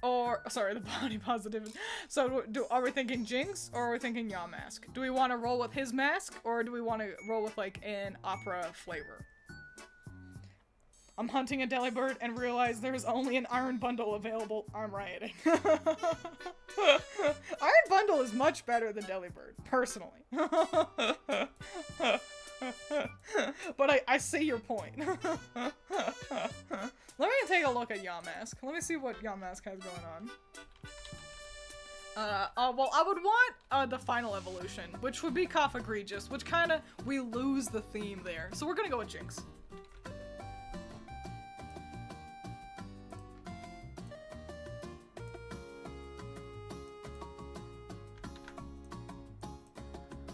A: Or, sorry, the body positivity. So are we thinking Jinx or are we thinking Yamask? Do we want to roll with his mask or do we want to roll with like an opera flavor? I'm hunting a Delibird and realize there's only an Iron Bundle available. I'm rioting. Iron Bundle is much better than Delibird, personally. But I see your point. Let me take a look at Yamask. Let me see what Yamask has going on. Well, I would want the final evolution, which would be Cough Egregious, which kind of, we lose the theme there. So we're gonna go with Jinx.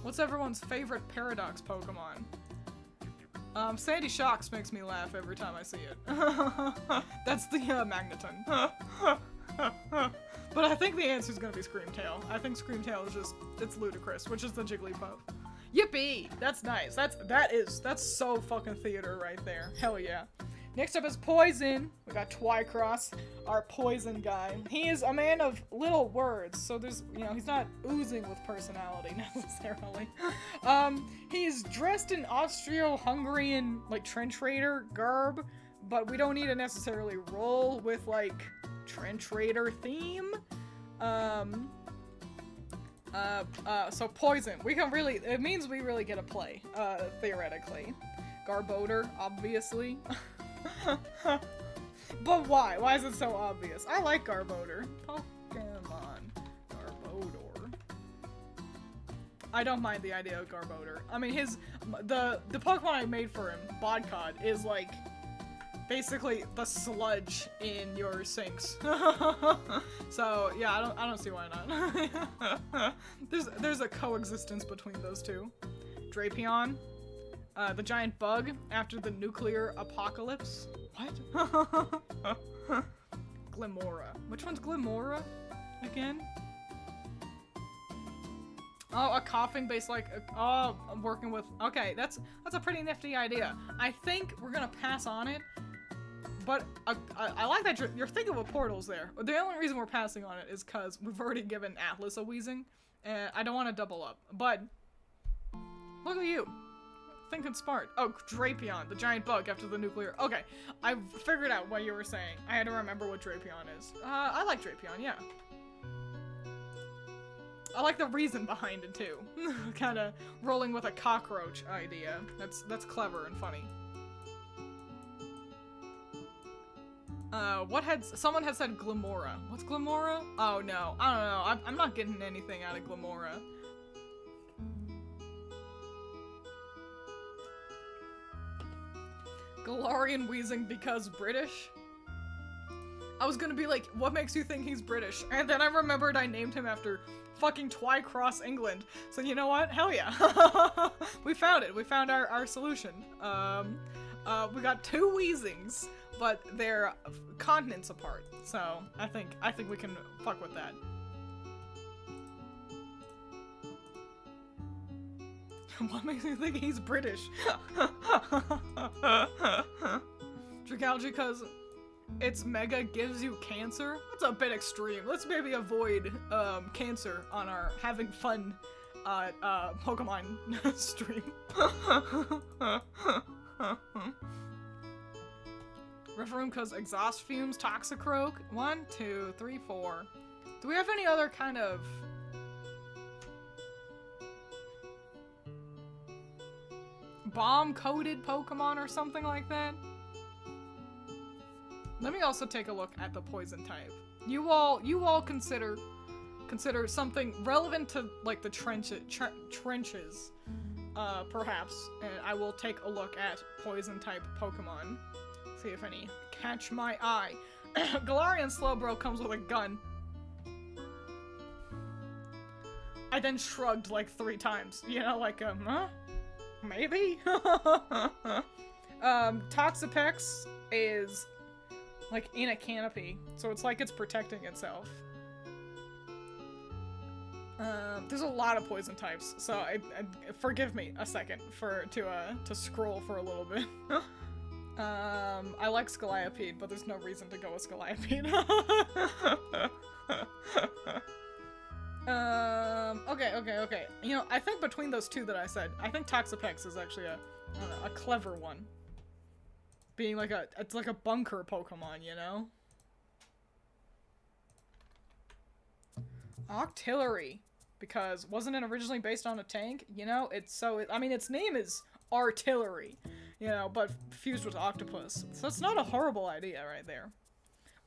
A: What's everyone's favorite Paradox Pokemon? Sandy Shocks makes me laugh every time I see it. That's the Magneton. But I think the answer is gonna be Screamtail. I think Screamtail is just, it's ludicrous, which is the Jigglypuff. Yippee! That's nice. That's so fucking theater right there. Hell yeah. Next up is Poison. We got Twycross, our poison guy. He is a man of little words, so there's, you know, he's not oozing with personality necessarily. He's dressed in Austro-Hungarian, like, trench raider garb, but we don't need to necessarily roll with, like, trench raider theme. So Poison. We can really, it means we really get a play, theoretically. Garbodor, obviously. But why? Why is it so obvious? I like Garbodor. Pokemon. Garbodor. I don't mind the idea of Garbodor. I mean, the Pokemon I made for him, Bodcod, is like basically the sludge in your sinks. So yeah, I don't see why not. There's a coexistence between those two. Drapion. The giant bug after the nuclear apocalypse. What? Glimora. Which one's Glimora again? Oh, a coughing based like, oh, I'm working with, okay, that's a pretty nifty idea. I think we're gonna pass on it, but I like that you're thinking of portals there. The only reason we're passing on it is because we've already given Atlas a wheezing, and I don't want to double up, but look at you. Thinking smart. Oh, Drapion, the giant bug after the nuclear. Okay, I figured out what you were saying. I had to remember what Drapion is. I like Drapion, yeah. I like the reason behind it too. Kind of rolling with a cockroach idea. That's clever and funny. Someone had said Glimora. What's Glimora? Oh no, I don't know. I'm not getting anything out of Glimora. Galarian wheezing because British? I was gonna be like, what makes you think he's British? And then I remembered I named him after fucking Twycross, England. So you know what? Hell yeah. We found it. We found our solution. We got 2 wheezings, but they're continents apart. So I think we can fuck with that. What makes me think he's British? Dracalgy, because its mega gives you cancer? That's a bit extreme. Let's maybe avoid cancer on our having fun Pokemon stream. Riffroom because exhaust fumes, Toxicroak. 1, 2, 3, 4. Do we have any other kind of... bomb-coated Pokemon or something like that. Let me also take a look at the poison type. You all consider something relevant to like the trenches, perhaps, and I will take a look at poison type Pokemon. See if any catch my eye. Galarian Slowbro comes with a gun. I then shrugged like 3 times, you know, like, huh? Maybe? Toxapex is, like, in a canopy, so it's like it's protecting itself. There's a lot of poison types, so forgive me a second to scroll for a little bit. I like Scolipede, but there's no reason to go with Scolipede. Okay. You know, I think between those 2 that I said, I think Toxapex is actually a clever one. Being like it's like a bunker Pokemon, you know? Octillery. Because wasn't it originally based on a tank? You know, I mean, its name is Artillery, you know, but fused with octopus. So it's not a horrible idea right there.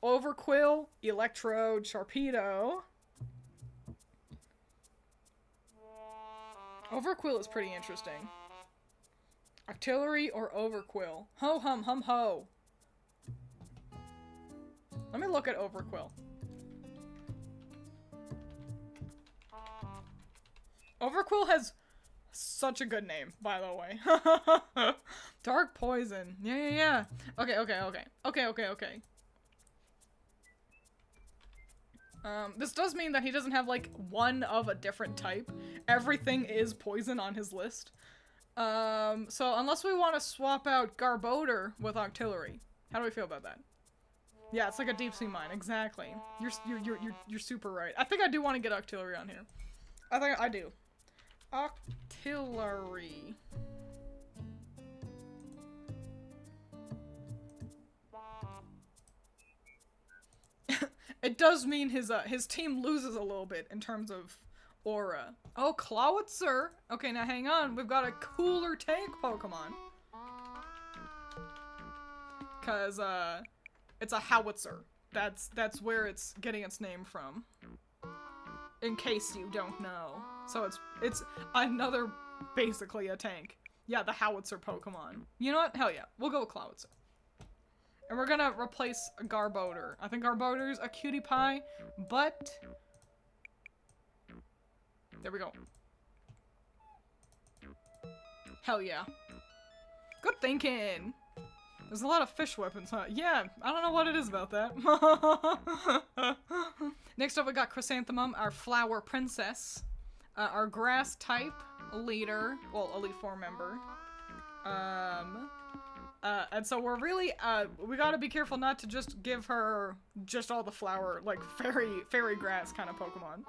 A: Overquill, Electrode, Sharpedo. Overquill is pretty interesting. Octillery or Overquill? Ho hum hum ho. Let me look at Overquill. Overquill has such a good name, by the way. Dark Poison. Yeah. Okay. This does mean that he doesn't have, like, one of a different type. Everything is poison on his list. So unless we want to swap out Garbodor with Octillery. How do we feel about that? Yeah, it's like a deep sea mine, exactly. You're super right. I think I do want to get Octillery on here. I think I do. Octillery. It does mean his team loses a little bit in terms of aura. Oh, Clawitzer! Okay, now hang on. We've got a cooler tank Pokemon. Cause, it's a howitzer. That's where it's getting its name from. In case you don't know. So it's another, basically a tank. Yeah, the howitzer Pokemon. You know what? Hell yeah. We'll go with Clawitzer. And we're gonna replace Garbodor. I think Garbodor's a cutie pie, but... There we go. Hell yeah. Good thinking! There's a lot of fish weapons, huh? Yeah, I don't know what it is about that. Next up we got Chrysanthemum, our flower princess. Our grass type leader, well, Elite Four member. And so we're really, we gotta be careful not to just give her just all the flower, like, fairy grass kind of Pokemon.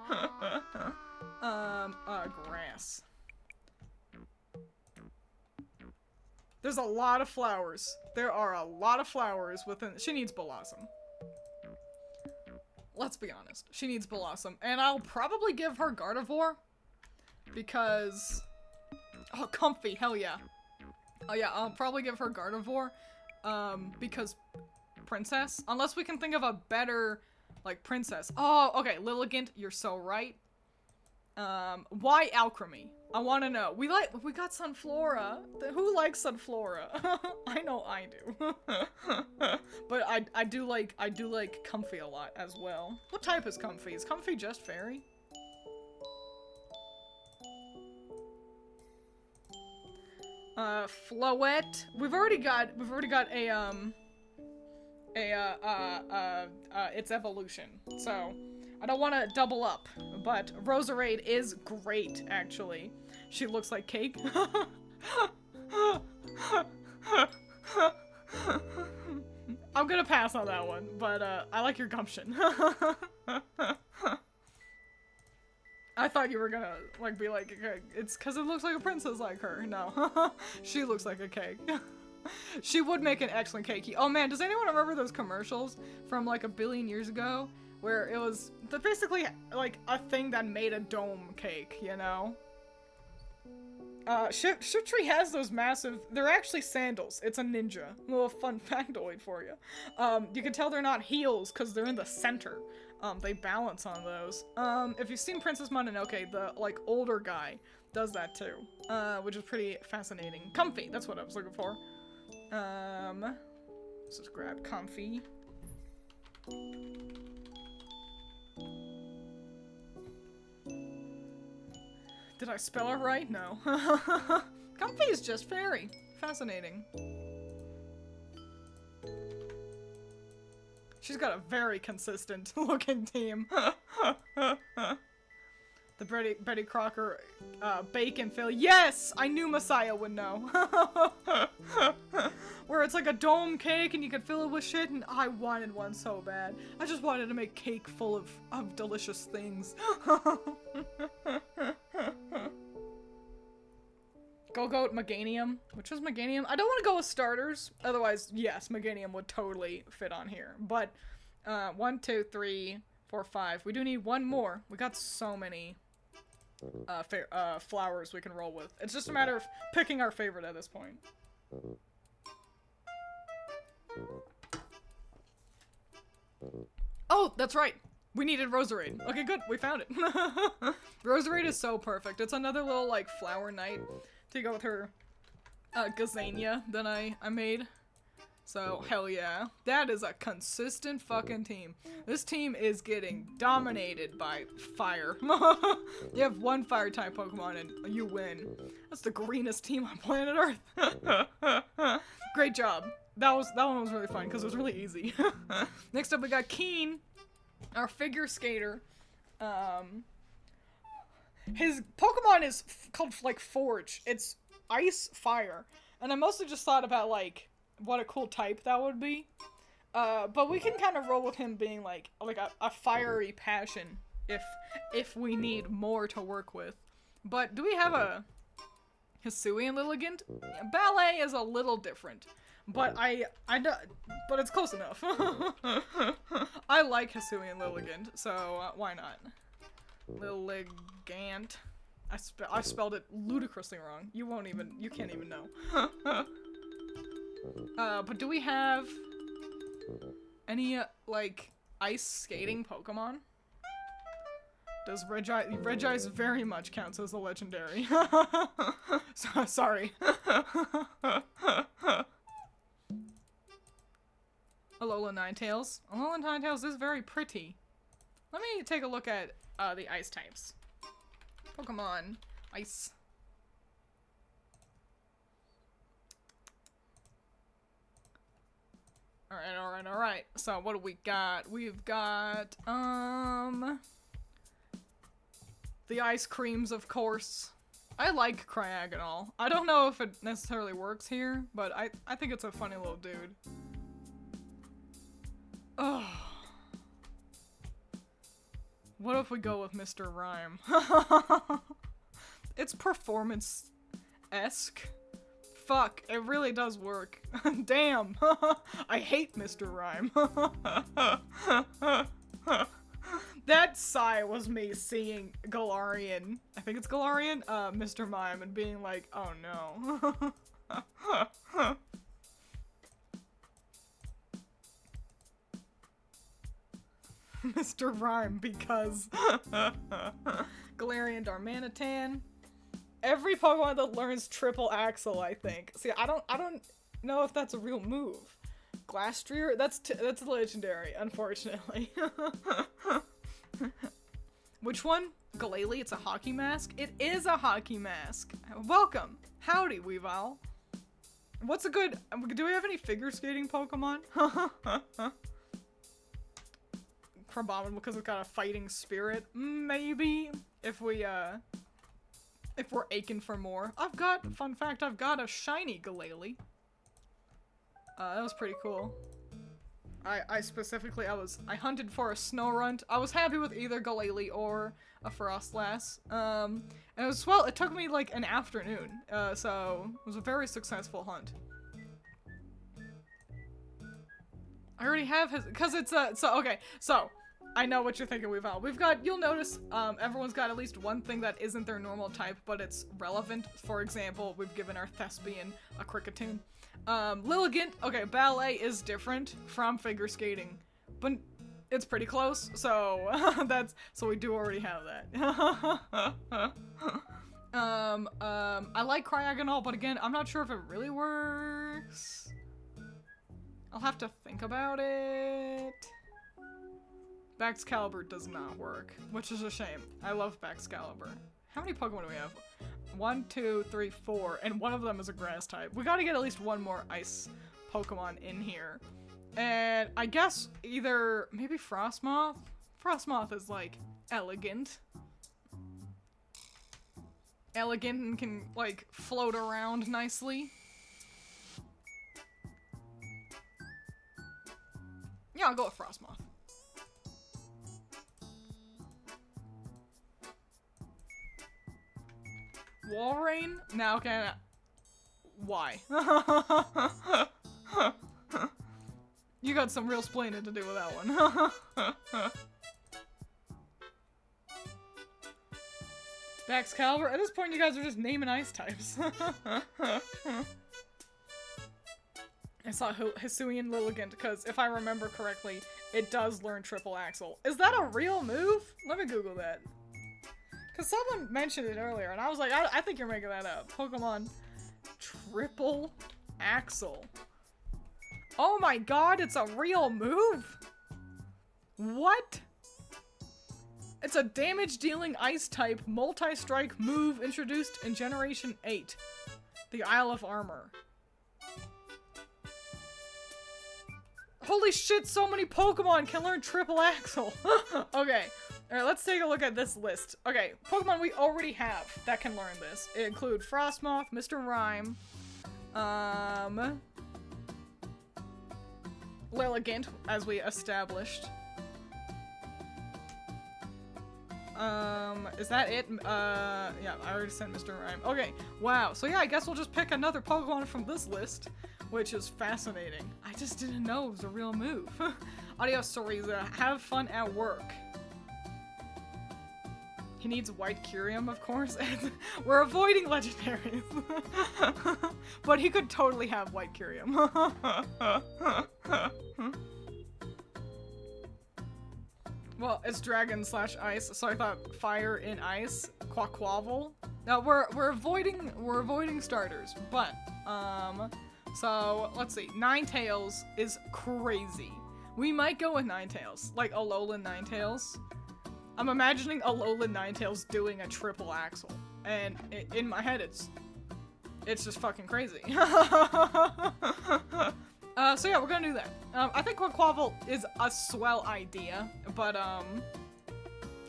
A: Grass. There's a lot of flowers. There are a lot of flowers within, she needs Blossom. Let's be honest. She needs Blossom. And I'll probably give her Gardevoir. Because, oh, Comfy, hell yeah. Oh yeah, I'll probably give her Gardevoir, because Princess, unless we can think of a better, like, Princess. Oh, okay, Lilligant, you're so right. Why Alchemy? I want to know. We got Sunflora. Who likes Sunflora? I know I do. But I do like Comfy a lot as well. What type is Comfy? Is Comfy just fairy? Floette. We've already got its evolution. So, I don't want to double up, but Roserade is great, actually. She looks like cake. I'm gonna pass on that one, but, I like your gumption. I thought you were gonna, like, be like, it's because it looks like a princess like her. No. She looks like a cake. She would make an excellent cake. Oh man, does anyone remember those commercials from, like, a billion years ago? Where it was basically, like, a thing that made a dome cake, you know? Shiftry has those massive, they're actually sandals. It's a ninja. A little fun factoid for you. You can tell they're not heels because they're in the center. They balance on those. If you've seen Princess Mononoke, the, like, older guy does that too. Which is pretty fascinating. Comfy, that's what I was looking for. Let's just grab comfy. Did I spell it right? No. Comfy is just very fascinating. She's got a very consistent looking team. The Betty Crocker bacon fill. Yes! I knew Messiah would know. Where it's like a dome cake and you can fill it with shit, and I wanted one so bad. I just wanted to make cake full of delicious things. Go-Goat Meganium. Which was Meganium? I don't want to go with starters. Otherwise, yes, Meganium would totally fit on here. But, 1, 2, 3, 4, 5. We do need one more. We got so many flowers we can roll with. It's just a matter of picking our favorite at this point. Oh, that's right. We needed Roserade. Okay, good. We found it. Roserade is so perfect. It's another little, like, flower knight to go with her Gazania that I made. So, hell yeah. That is a consistent fucking team. This team is getting dominated by fire. You have one fire type Pokemon and you win. That's the greenest team on planet Earth. Great job. That one was really fun because it was really easy. Next up we got Keen, our figure skater. His Pokemon is called, like, Forge. It's Ice Fire. And I mostly just thought about, like, what a cool type that would be. But we can kind of roll with him being, like a fiery passion if we need more to work with. But do we have a Hisuian Lilligant? Ballet is a little different. But but it's close enough. I like Hisuian Lilligant, so why not? Lilligant. I spelled it ludicrously wrong. You can't even know. But do we have any, like, ice skating Pokemon? Does Regice very much counts as a legendary. Sorry. Alola Ninetales. Alola Ninetales is very pretty. Let me take a look at the ice types. Pokemon. Ice. Alright. So, what do we got? We've got, the ice creams, of course. I like Cryogonal. I don't know if it necessarily works here, but I think it's a funny little dude. Ugh. What if we go with Mr. Rhyme? It's performance-esque. Fuck, it really does work. Damn. I hate Mr. Rhyme. That sigh was me seeing Galarian, I think it's Galarian, Mr. Mime, and being like, oh no. Mr. Rhyme, because Galarian Darmanitan. Every Pokemon that learns Triple Axle, I think. See, I don't know if that's a real move. Glastrier? That's legendary, unfortunately. Which one? Glalie, it's a hockey mask? It is a hockey mask. Welcome. Howdy, Weavile. What's a good... Do we have any figure skating Pokemon? Crabominable because it's got a fighting spirit? Maybe. If we're aching for more. Fun fact, I've got a shiny Glalie. That was pretty cool. I specifically, I hunted for a Snorunt. I was happy with either Glalie or a Frostlass. And it took me like an afternoon. So it was a very successful hunt. I already have his, cause it's okay, so, I know what you're thinking we found. We've got, you'll notice, everyone's got at least one thing that isn't their normal type, but it's relevant. For example, we've given our thespian a cricketune. Lilligant, okay, ballet is different from figure skating, but it's pretty close, so so we do already have that. I like Cryogonal, but again, I'm not sure if it really works. I'll have to think about it. Baxcalibur does not work, which is a shame. I love Baxcalibur. How many Pokemon do we have? 1, 2, 3, 4, and one of them is a grass type. We gotta get at least one more ice Pokemon in here. And I guess either, maybe Frostmoth? Frostmoth is like elegant. Elegant and can like float around nicely. Yeah, I'll go with Frostmoth. Walrein? Now can I... Why? You got some real splaining to do with that one. Baxcalibur? At this point, you guys are just naming ice types. I saw Hisuian Lilligant, because if I remember correctly, it does learn Triple Axle. Is that a real move? Let me Google that. Because someone mentioned it earlier, and I was like, I think you're making that up. Pokemon Triple Axle. Oh my god, it's a real move? What? It's a damage-dealing ice-type multi-strike move introduced in Generation 8. The Isle of Armor. Holy shit, so many Pokemon can learn Triple Axle! Okay, alright, let's take a look at this list. Okay, Pokemon we already have that can learn this. It include Frostmoth, Mr. Rhyme, Lilligant, as we established. Is that it? Yeah, I already said Mr. Rhyme. Okay, wow. So yeah, I guess we'll just pick another Pokemon from this list, which is fascinating. I just didn't know it was a real move. Adios, Soriza. Have fun at work. He needs White Curium, of course. We're avoiding legendaries. But he could totally have White Curium. Well, it's dragon / ice, so I thought fire in ice, Quaquaval. Now we're avoiding starters, but so let's see. Ninetales is crazy. We might go with Ninetales, like Alolan Ninetales. I'm imagining Alolan Ninetales doing a Triple Axle, and in my head it's just fucking crazy. So yeah, we're gonna do that. I think Quaquaval is a swell idea, but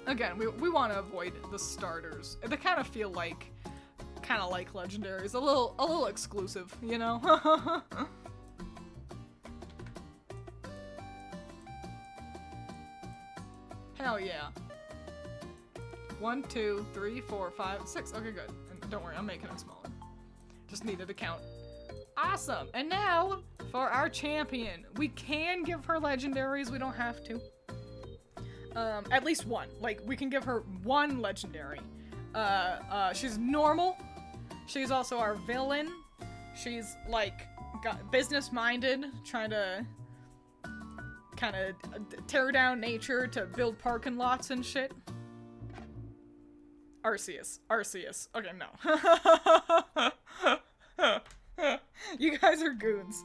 A: again, we want to avoid the starters. They kind of feel like legendaries, a little exclusive, you know. Hell yeah. 1, 2, 3, 4, 5, 6. Okay, good. And don't worry, I'm making it smaller. Just needed to count. Awesome. And now for our champion. We can give her legendaries. We don't have to. At least one. Like, we can give her one legendary. She's normal. She's also our villain. She's like business-minded, trying to kind of tear down nature to build parking lots and shit. Arceus. Okay, no. You guys are goons.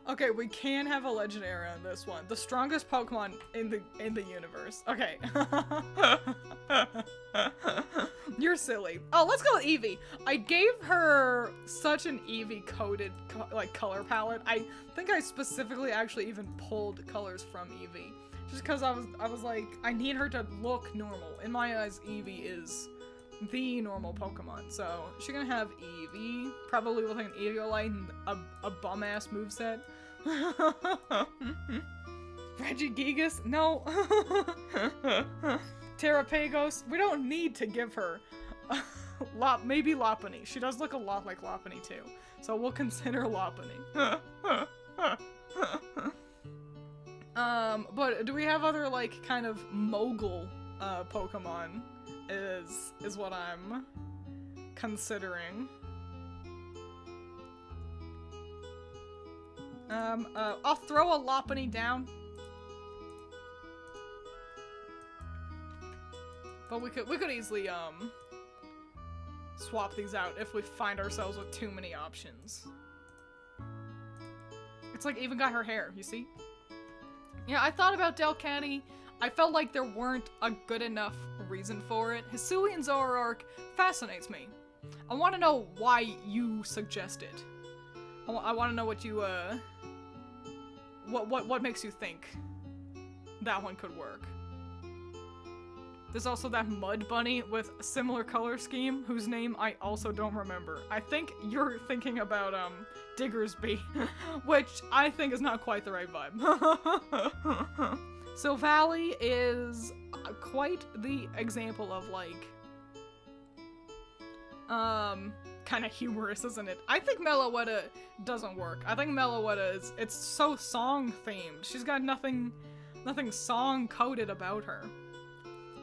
A: Okay, we can have a legendary on this one. The strongest Pokemon in the universe. Okay. You're silly. Oh, let's go with Eevee. I gave her such an Eevee coded color palette. I think I specifically actually even pulled colors from Eevee. Just because I was like, I need her to look normal. In my eyes, Eevee is the normal Pokemon. So she's gonna have Eevee, probably with like an Eviolite and a bum-ass moveset. Regigigas? No. Terrapagos? We don't need to give her maybe Lopunny. She does look a lot like Lopunny too. So we'll consider Lopunny. But do we have other, like, kind of mogul, Pokemon is what I'm considering. I'll throw a Lopunny down. But we could easily, swap these out if we find ourselves with too many options. It's like even got her hair, you see? Yeah, I thought about Delcatty. I felt like there weren't a good enough reason for it. Hisuian Zoroark fascinates me. I want to know why you suggest it. I want to know what you, what makes you think that one could work. There's also that Mud Bunny with a similar color scheme, whose name I also don't remember. I think you're thinking about, Diggersby, which I think is not quite the right vibe. So Valley is quite the example of, like, kind of humorous, isn't it? I think Meloetta doesn't work. I think Meloetta it's so song-themed. She's got nothing song-coded about her.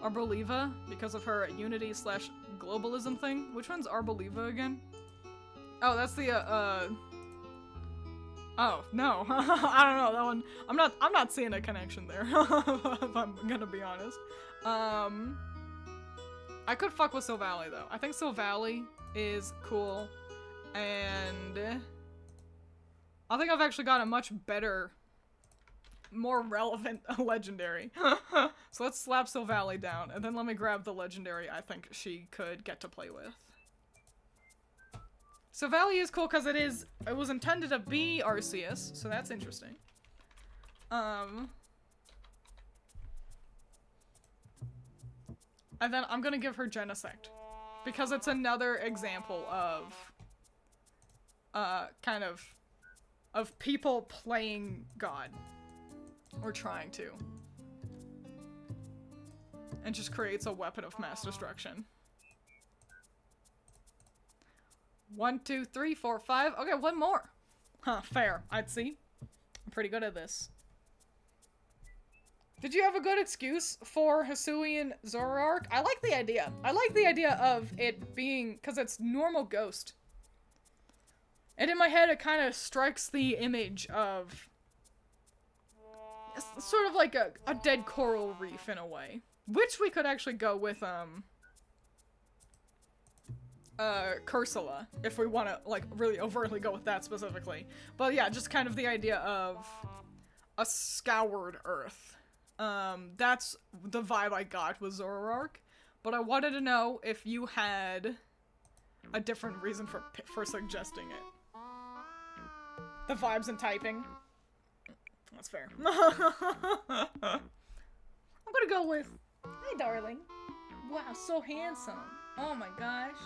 A: Arboliva, because of her unity/globalism thing. Which one's Arboliva again? Oh, that's the, oh, no. I don't know, that one. I'm not seeing a connection there, if I'm gonna be honest. I could fuck with Silvally, though. I think Silvally is cool, and I think I've actually got a much better, more relevant legendary. So let's slap Silvally down, and then let me grab the legendary I think she could get to play with. Silvally is cool because it was intended to be Arceus, so that's interesting. And then I'm gonna give her Genesect, because it's another example of, kind of people playing God. Or trying to. And just creates a weapon of mass destruction. 1, 2, 3, 4, 5. Okay, one more. Huh, fair. I'd see. I'm pretty good at this. Did you have a good excuse for Hisuian Zoroark? I like the idea. I like the idea of it being, because it's normal ghost. And in my head, it kind of strikes the image of sort of like a dead coral reef in a way. Which we could actually go with, Cursula, if we want to, like, really overtly go with that specifically. But yeah, just kind of the idea of a scoured earth. That's the vibe I got with Zoroark. But I wanted to know if you had a different reason for suggesting it. The vibes and typing. That's fair. I'm gonna go with, hey darling. Wow, so handsome. Oh my gosh.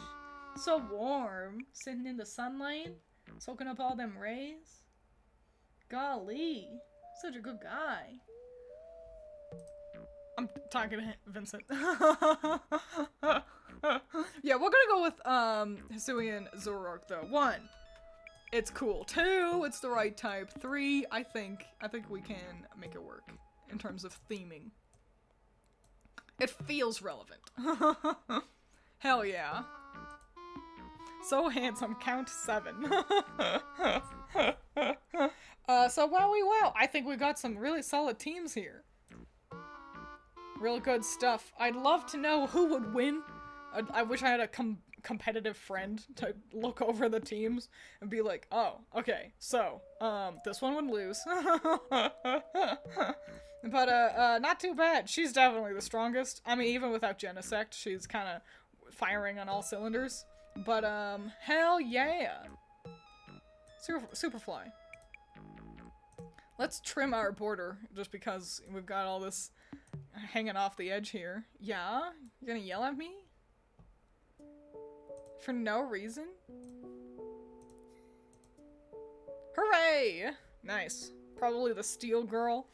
A: So warm. Sitting in the sunlight. Soaking up all them rays. Golly. Such a good guy. I'm talking to Vincent. Yeah, we're gonna go with, Hisuian Zoroark though. 1. It's cool. 2, it's the right type. 3, I think we can make it work in terms of theming. It feels relevant. Hell yeah. So handsome. Count 7. So wowie wow. I think we got some really solid teams here. Real good stuff. I'd love to know who would win. I wish I had a competitive friend to look over the teams and be like, oh, okay, so, this one would lose. But, not too bad. She's definitely the strongest. I mean, even without Genesect, she's kind of firing on all cylinders. But, hell yeah. Superfly. Let's trim our border, just because we've got all this hanging off the edge here. Yeah? You're gonna yell at me? For no reason? Hooray! Nice. Probably the Steel Girl.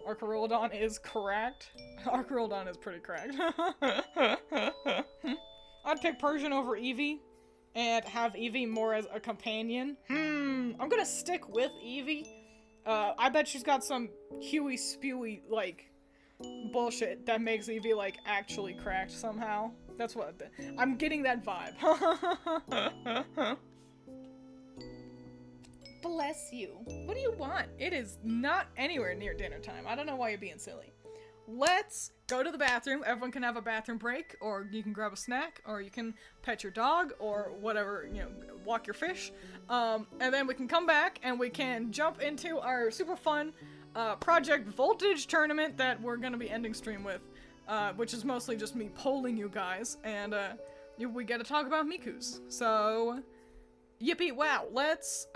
A: Archaeolodon is correct. Archaeolodon is pretty cracked. I'd pick Persian over Eevee. And have Eevee more as a companion. I'm gonna stick with Eevee. I bet she's got some Huey spewy, like, bullshit that makes Evie, like, actually cracked somehow. That's what, I'm getting that vibe. Bless you. What do you want? It is not anywhere near dinner time. I don't know why you're being silly. Let's go to the bathroom. Everyone can have a bathroom break, or you can grab a snack, or you can pet your dog, or whatever, you know, walk your fish. And then we can come back and we can jump into our super fun Project Voltage tournament that we're gonna be ending stream with, which is mostly just me polling you guys, and we get to talk about Miku's. So, yippee wow, let's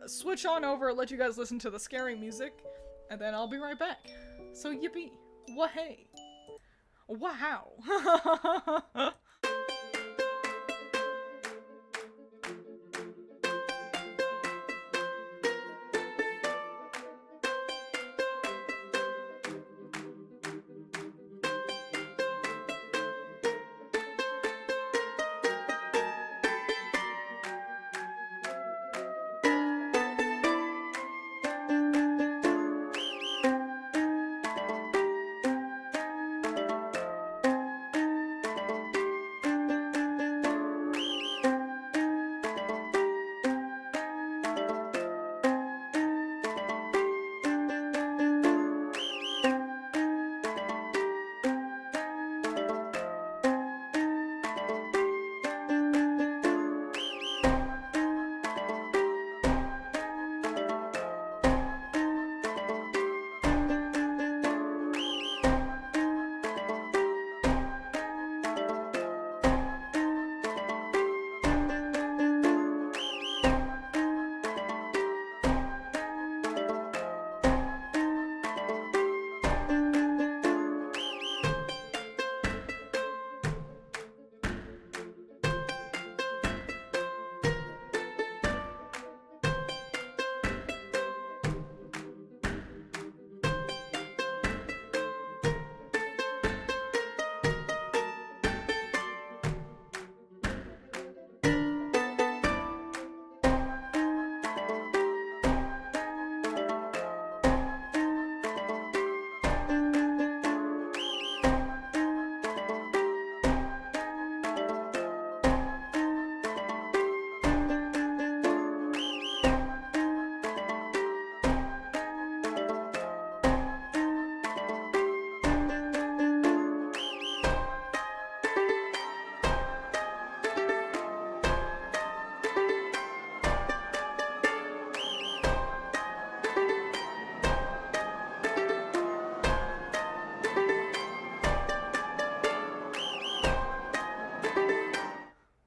A: switch on over, let you guys listen to the scary music, and then I'll be right back. So yippee, wah-hey, wow.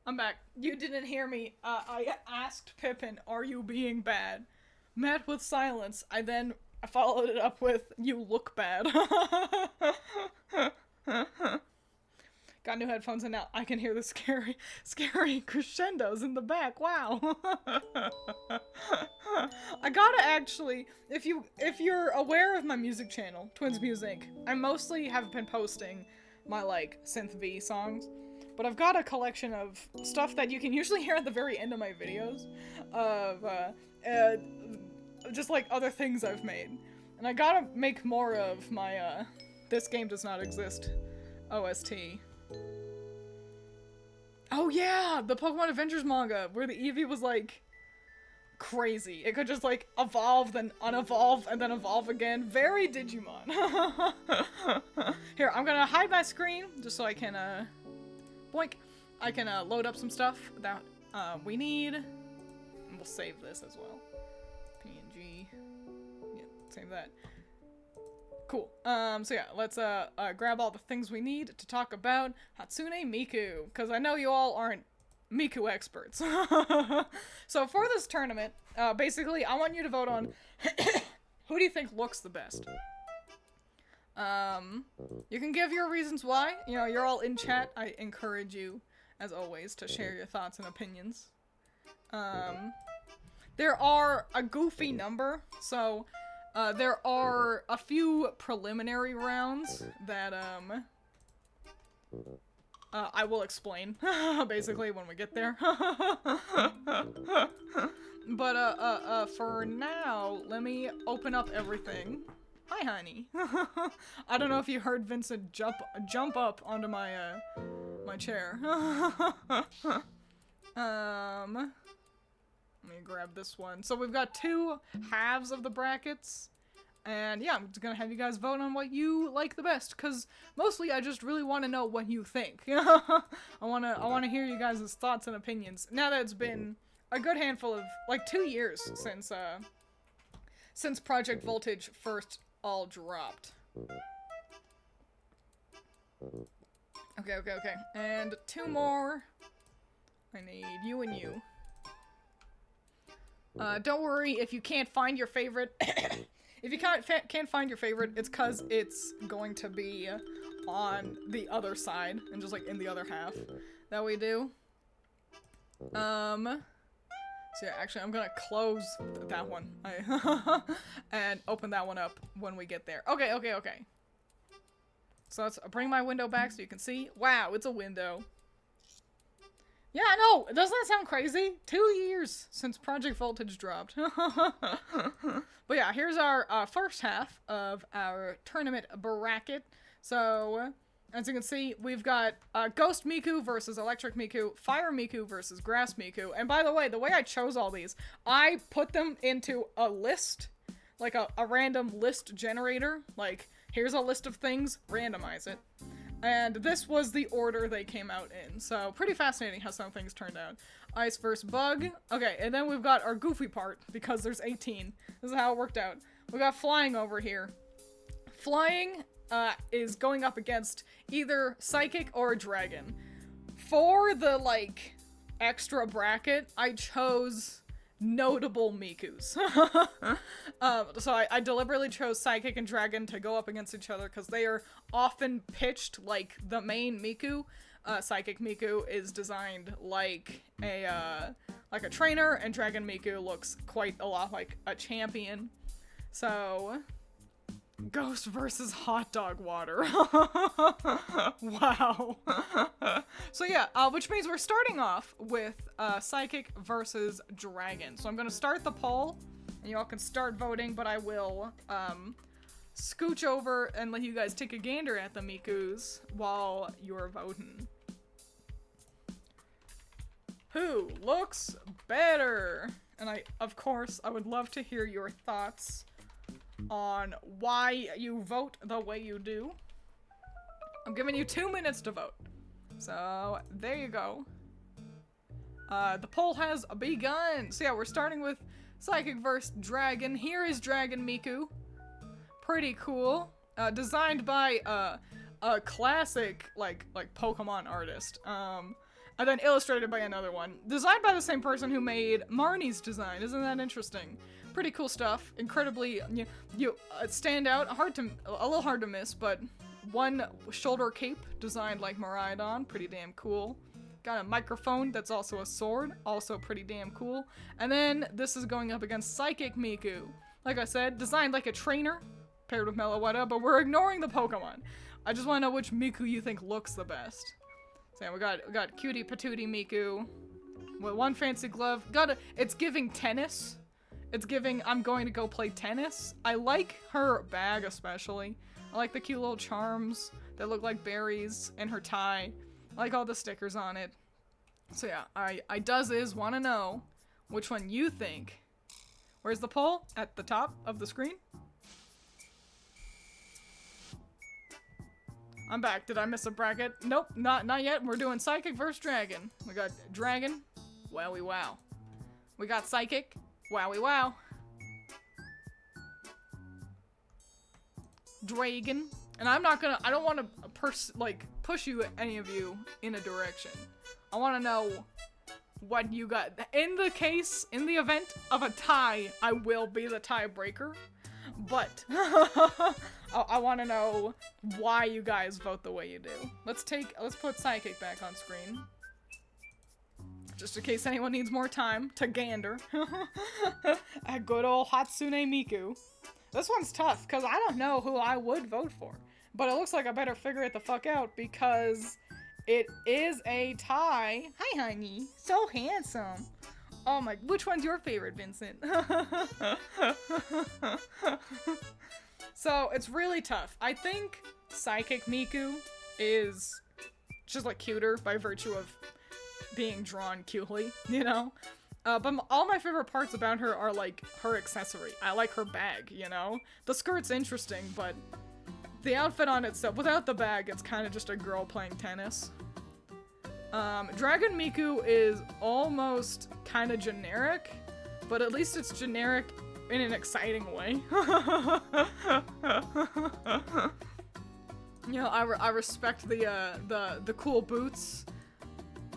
A: I'm back. You didn't hear me. I asked Pippin, are you being bad? Met with silence. I then followed it up with, you look bad. Got new headphones and now I can hear the scary crescendos in the back. Wow. I gotta actually, if you're aware of my music channel, Twiins Music, I mostly have been posting my, like, synth V songs. But I've got a collection of stuff that you can usually hear at the very end of my videos of, just like other things I've made. And I gotta make more of my, This Game Does Not Exist OST. Oh yeah! The Pokemon Adventures manga, where the Eevee was like, crazy. It could just like evolve, then unevolve, and then evolve again. Very Digimon. Here, I'm gonna hide my screen, just so I can, boink. I can load up some stuff that we need. And we'll save this as well. PNG. Yeah, save that. Cool. So yeah, let's grab all the things we need to talk about Hatsune Miku, because I know you all aren't Miku experts. So for this tournament, basically, I want you to vote on who do you think looks the best. You can give your reasons why. You know, you're all in chat. I encourage you, as always, to share your thoughts and opinions. There are a goofy number, so there are a few preliminary rounds that I will explain, basically, when we get there. But for now, let me open up everything. Hi, honey. I don't know if you heard Vincent jump up onto my my chair. Let me grab this one. So we've got two halves of the brackets. And yeah, I'm just gonna have you guys vote on what you like the best, because mostly I just really want to know what you think. I wanna hear you guys' thoughts and opinions. Now that it's been a good handful of, like, 2 years since Project Voltage first all dropped. Okay. And 2 more. I need you and you. Don't worry if you can't find your favorite. If you can't find your favorite, it's because it's going to be on the other side and just like in the other half that we do. So yeah, actually I'm gonna close that one and open that one up when we get there. Okay. So let's bring my window back so you can see. Wow, it's a window. Yeah, I know. Doesn't that sound crazy? 2 years since Project Voltage dropped. But yeah, here's our first half of our tournament bracket. So, as you can see, we've got Ghost Miku versus Electric Miku, Fire Miku versus Grass Miku. And by the way I chose all these, I put them into a list, like a random list generator. Like, here's a list of things, randomize it. And this was the order they came out in. So, pretty fascinating how some things turned out. Ice versus Bug. Okay, and then we've got our goofy part, because there's 18. This is how it worked out. We got Flying over here. Flying is going up against either Psychic or Dragon. For the, like, extra bracket, I chose notable Mikus. So I deliberately chose Psychic and Dragon to go up against each other because they are often pitched like the main Miku. Psychic Miku is designed like a trainer, and Dragon Miku looks quite a lot like a champion. So, Ghost versus Hot Dog Water. Wow. So yeah, which means we're starting off with Psychic versus Dragon. So I'm gonna start the poll, and y'all can start voting, but I will scooch over and let you guys take a gander at the Mikus while you're voting. Who looks better? And of course, I would love to hear your thoughts on why you vote the way you do. I'm giving you 2 minutes to vote. So, there you go. The poll has begun. So yeah, we're starting with Psychic vs. Dragon. Here is Dragon Miku. Pretty cool. Designed by a classic, like Pokemon artist. And then illustrated by another one. Designed by the same person who made Marnie's design. Isn't that interesting? Pretty cool stuff. Incredibly, you stand out. A little hard to miss, but one shoulder cape designed like Miraidon. Pretty damn cool. Got a microphone that's also a sword. Also pretty damn cool. And then this is going up against Psychic Miku. Like I said, designed like a trainer. Paired with Meloetta, but we're ignoring the Pokemon. I just want to know which Miku you think looks the best. So yeah, we got Cutie Patootie Miku with one fancy glove. It's giving tennis. It's giving I'm going to go play tennis. I like her bag especially. I like the cute little charms that look like berries in her tie. I like all the stickers on it. So yeah, I want to know which one you think. Where's the poll? At the top of the screen. I'm back. Did I miss a bracket? Nope, not yet. We're doing Psychic versus Dragon. We got Dragon. Wowie wow. We got Psychic. Wowie wow. Dragon. And I don't want to push any of you in a direction. I want to know what you got. In the event of a tie, I will be the tiebreaker. But I want to know why you guys vote the way you do. Let's put Psychic back on screen. Just in case anyone needs more time to gander. A good old Hatsune Miku. This one's tough, because I don't know who I would vote for. But it looks like I better figure it the fuck out, because it is a tie. Hi, honey. So handsome. Oh my, which one's your favorite, Vincent? So, it's really tough. I think Psychic Miku is just, like, cuter by virtue of being drawn cutely, you know? But all my favorite parts about her are, like, her accessory. I like her bag, you know? The skirt's interesting, but the outfit on itself, without the bag, it's kind of just a girl playing tennis. Dragon Miku is almost kind of generic, but at least it's generic in an exciting way. You know, I respect the cool boots,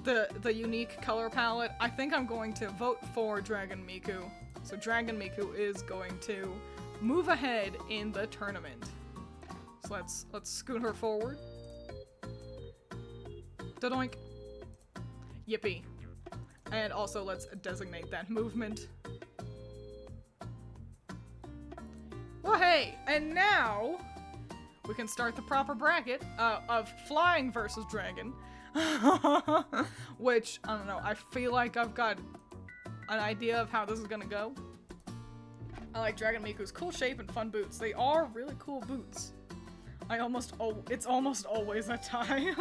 A: the unique color palette. I think I'm going to vote for Dragon Miku. So Dragon Miku is going to move ahead in the tournament. So let's scoot her forward. Dodoink. Yippee. And also let's designate that movement. Well, hey, and now we can start the proper bracket of flying versus dragon. Which, I don't know, I feel like I've got an idea of how this is gonna go. I like Dragon Miku's cool shape and fun boots. They are really cool boots. It's almost always a tie.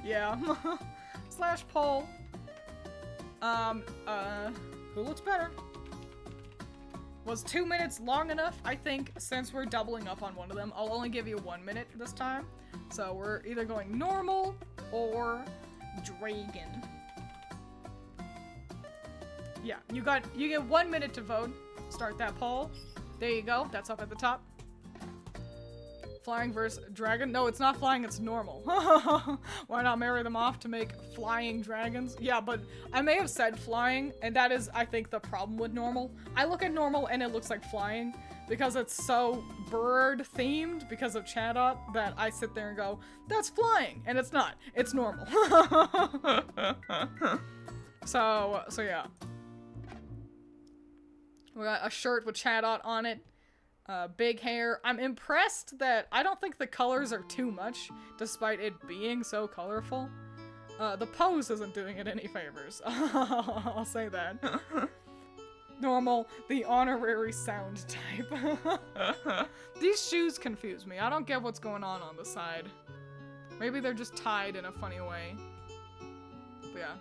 A: Yeah. Slash poll. Who looks better? Was 2 minutes long enough? I think since we're doubling up on one of them, I'll only give you 1 minute this time. So we're either going normal or dragon. Yeah, you get 1 minute to vote. Start that poll. There you go. That's up at the top. Flying versus dragon? No, it's not flying, it's normal. Why not marry them off to make flying dragons? Yeah, but I may have said flying, and that is, I think, the problem with normal. I look at normal and it looks like flying because it's so bird themed because of Chatot that I sit there and go, that's flying, and it's not. It's normal. So yeah. We got a shirt with Chatot on it. Big hair. I'm impressed that I don't think the colors are too much, despite it being so colorful. The pose isn't doing it any favors. I'll say that. Normal, the honorary sound type. These shoes confuse me. I don't get what's going on the side. Maybe they're just tied in a funny way. But yeah.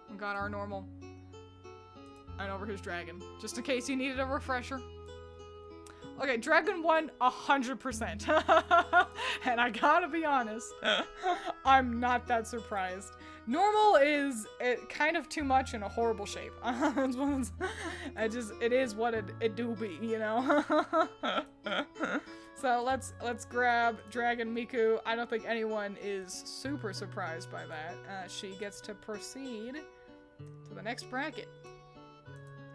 A: We got our normal. And over here's Dragon. Just in case you needed a refresher. Okay, Dragon won 100%. And I gotta be honest, I'm not that surprised. Normal is kind of too much in a horrible shape. It is what it do be, you know? So let's grab Dragon Miku. I don't think anyone is super surprised by that. She gets to proceed to the next bracket.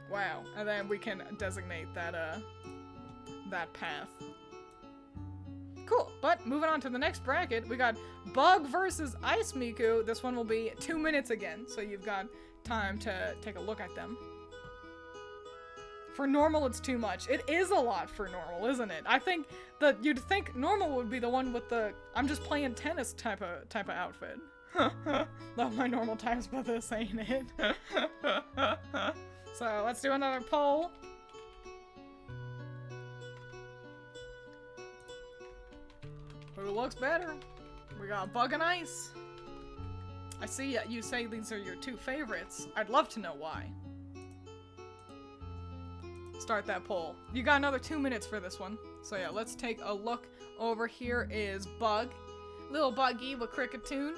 A: Wow, and then we can designate that path. Cool, but moving on to the next bracket, we got Bug versus Ice Miku. This one will be 2 minutes again, so you've got time to take a look at them. For normal, it's too much. It is a lot for normal, isn't it? I think that you'd think normal would be the one with the I'm just playing tennis type of outfit. Love my normal times, but this ain't it. So let's do another poll. Who looks better? We got Bug and Ice. I see you say these are your two favorites. I'd love to know why. Start that poll. You got another 2 minutes for this one. So yeah, let's take a look. Over here is Bug. Little Buggy with Cricketune.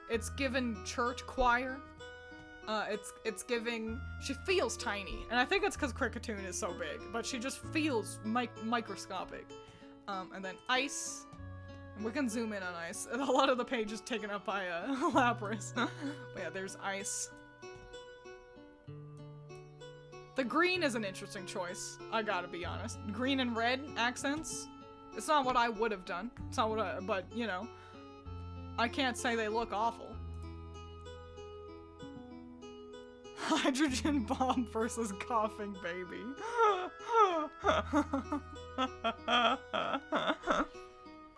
A: It's given church choir. It's giving... She feels tiny. And I think it's because Cricketune is so big. But she just feels microscopic. And then Ice. We can zoom in on Ice. A lot of the page is taken up by Lapras. But yeah, there's Ice. The green is an interesting choice, I gotta be honest. Green and red accents. It's not what I would have done. It's not what I, but, you know. I can't say they look awful. Hydrogen bomb versus coughing baby.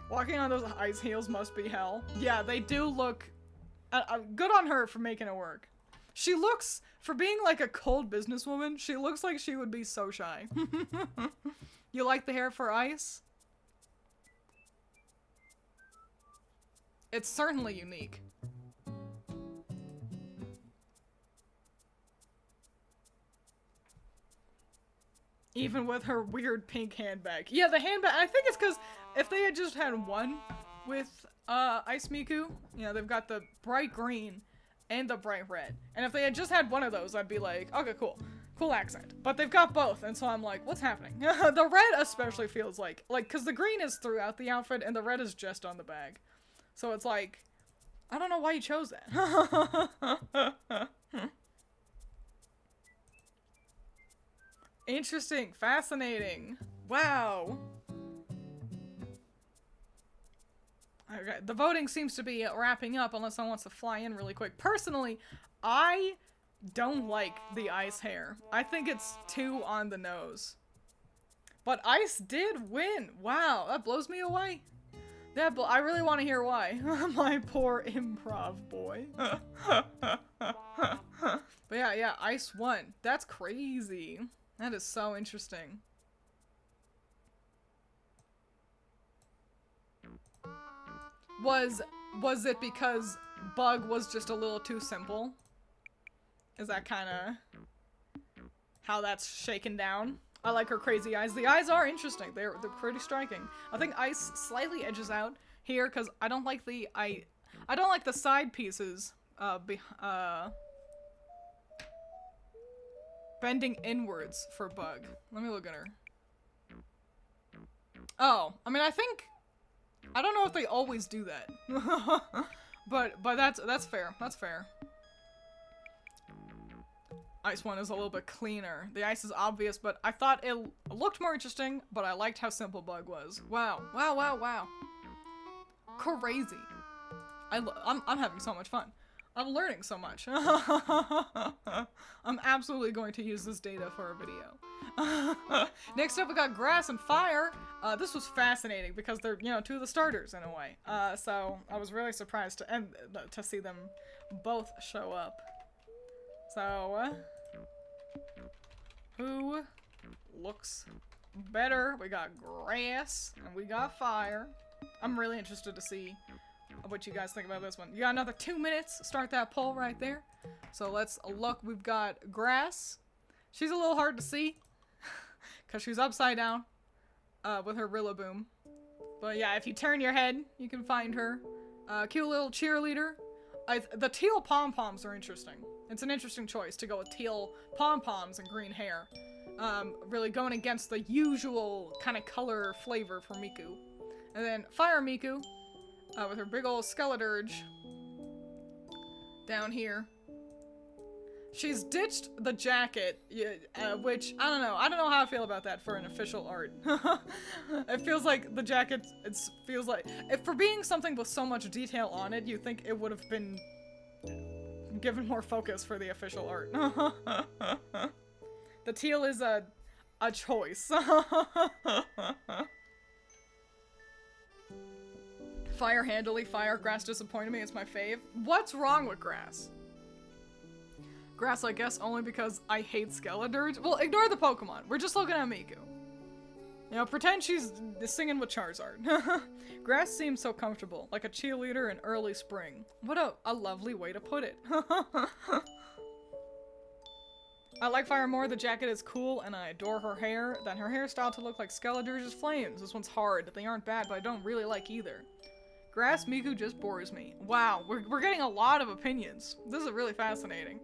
A: Walking on those ice heels must be hell. Yeah, they do look... good on her for making it work. She looks, for being like a cold businesswoman, she looks like she would be so shy. You like the hair for Ice? It's certainly unique. Even with her weird pink handbag. Yeah, the handbag, I think it's because if they had just had one with Ice Miku, you know, they've got the bright green and the bright red. And if they had just had one of those, I'd be like, okay, cool. Cool accent. But they've got both, and so I'm like, what's happening? The red especially feels like, because the green is throughout the outfit and the red is just on the bag. So it's like, I don't know why you chose that. Interesting. Fascinating. Wow. Okay, the voting seems to be wrapping up unless someone wants to fly in really quick. Personally, I don't like the Ice hair. I think it's too on the nose. But Ice did win. Wow, that blows me away. I really want to hear why. My poor improv boy. But yeah, Ice won. That's crazy. That is so interesting. Was it because Bug was just a little too simple? Is that kind of how that's shaken down? I like her crazy eyes. The eyes are interesting. They're pretty striking. I think Ice slightly edges out here because I don't like the I don't like the side pieces bending inwards for Bug. Let me look at her. Oh, I mean, I don't know if they always do that. but that's fair. That's fair. Ice one is a little bit cleaner. The ice is obvious, but I thought it looked more interesting, but I liked how simple Bug was. Wow. Wow, wow, wow. Crazy. I'm having so much fun. I'm learning so much. I'm absolutely going to use this data for a video. Next up, we got Grass and Fire. This was fascinating because they're, you know, two of the starters in a way. So I was really surprised to see them both show up. So, who looks better? We got Grass and we got Fire. I'm really interested to see what you guys think about this one. You got another 2 minutes. Start that poll right there. So let's look. We've got Grass. She's a little hard to see because she's upside down with her Rillaboom. But yeah, if you turn your head, you can find her. Cute little cheerleader. The teal pom-poms are interesting. It's an interesting choice to go with teal pom-poms and green hair. Really going against the usual kind of color flavor for Miku. And then Fire Miku. With her big old Skeledirge down here. She's ditched the jacket, which, I don't know. I don't know how I feel about that for an official art. It feels like the jacket, feels like, if for being something with so much detail on it, you think it would have been given more focus for the official art. The teal is a choice. Fire handily, Fire. Grass disappointed me. It's my fave. What's wrong with Grass? Grass, I guess, only because I hate Skeledirge. Well, ignore the Pokemon. We're just looking at Miku. You know, pretend she's singing with Charizard. Grass seems so comfortable, like a cheerleader in early spring. What a lovely way to put it. I like Fire more. The jacket is cool, and I adore her hair. Then her hairstyle to look like Skeledirge's flames. This one's hard. They aren't bad, but I don't really like either. Grass Miku just bores me. Wow, we're getting a lot of opinions. This is really fascinating.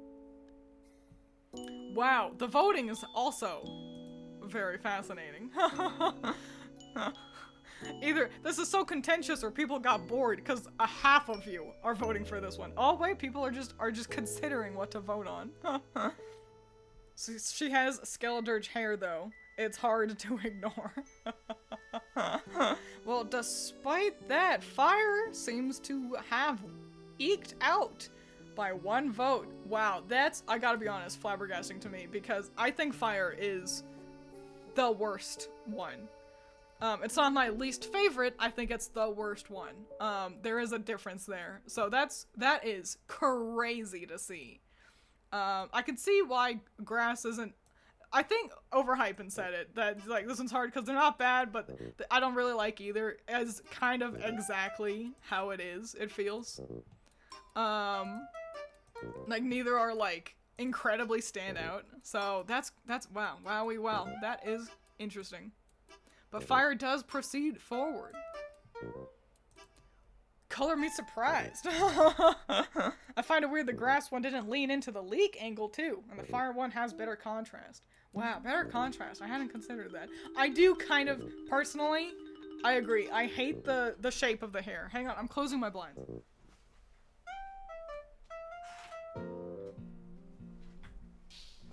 A: Wow, the voting is also very fascinating. Either this is so contentious or people got bored because a half of you are voting for this one. Oh wait, people are just considering what to vote on. She has Skeledirge hair though. It's hard to ignore. Well, despite that, Fire seems to have eked out by one vote. Wow, that's, I gotta be honest, flabbergasting to me because I think Fire is the worst one. It's not my least favorite, I think it's the worst one. There is a difference there. So that is crazy to see. I can see why grass isn't. I think Overhypen said it, that like this one's hard because they're not bad, but I don't really like either, as kind of exactly how it is, it feels. Like neither are like incredibly standout, so that's wow, wowie wow, that is interesting. But fire does proceed forward. Color me surprised. I find it weird the grass one didn't lean into the leak angle too, and the fire one has better contrast. Wow, better contrast. I hadn't considered that. I do kind of, personally, I agree. I hate the shape of the hair. Hang on, I'm closing my blinds.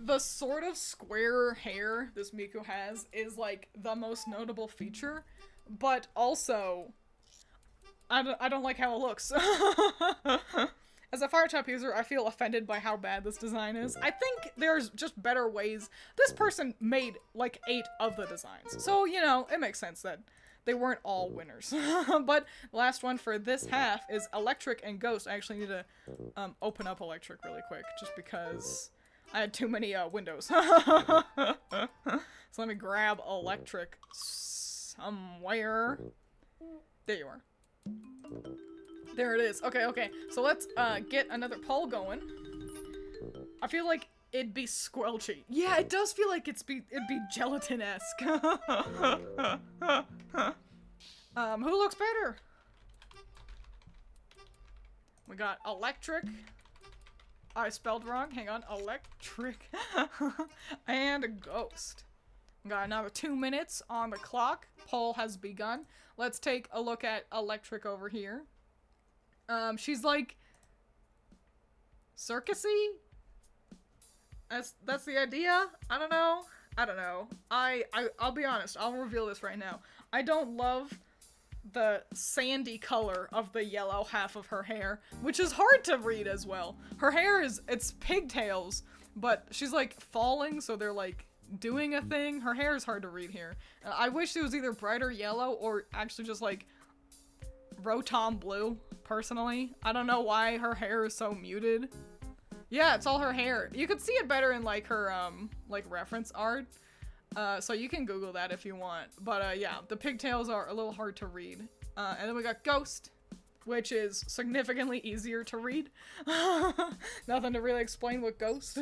A: The sort of square hair this Miku has is like the most notable feature, but also I don't like how it looks. As a fire type user, I feel offended by how bad this design is. I think there's just better ways. This person made like 8 of the designs, so you know it makes sense that they weren't all winners. But the last one for this half is Electric and Ghost. I actually need to open up Electric really quick, just because I had too many windows. So let me grab Electric somewhere. There you are. There it is. Okay. So let's get another poll going. I feel like it'd be squelchy. Yeah, it does feel like it'd be gelatin-esque. Who looks better? We got Electric. I spelled wrong. Hang on. Electric. And Ghost. We got another 2 minutes on the clock. Poll has begun. Let's take a look at Electric over here. She's like circusy. That's the idea. I don't know. I'll be honest. I'll reveal this right now. I don't love the sandy color of the yellow half of her hair, which is hard to read as well. Her hair it's pigtails, but she's like falling, so they're like doing a thing. Her hair is hard to read here. I wish it was either brighter yellow or actually just like Rotom blue, personally. I don't know why her hair is so muted. Yeah, it's all her hair. You could see it better in like her like reference art. So you can Google that if you want. But yeah, the pigtails are a little hard to read. And then we got Ghost, which is significantly easier to read. Nothing to really explain with Ghost.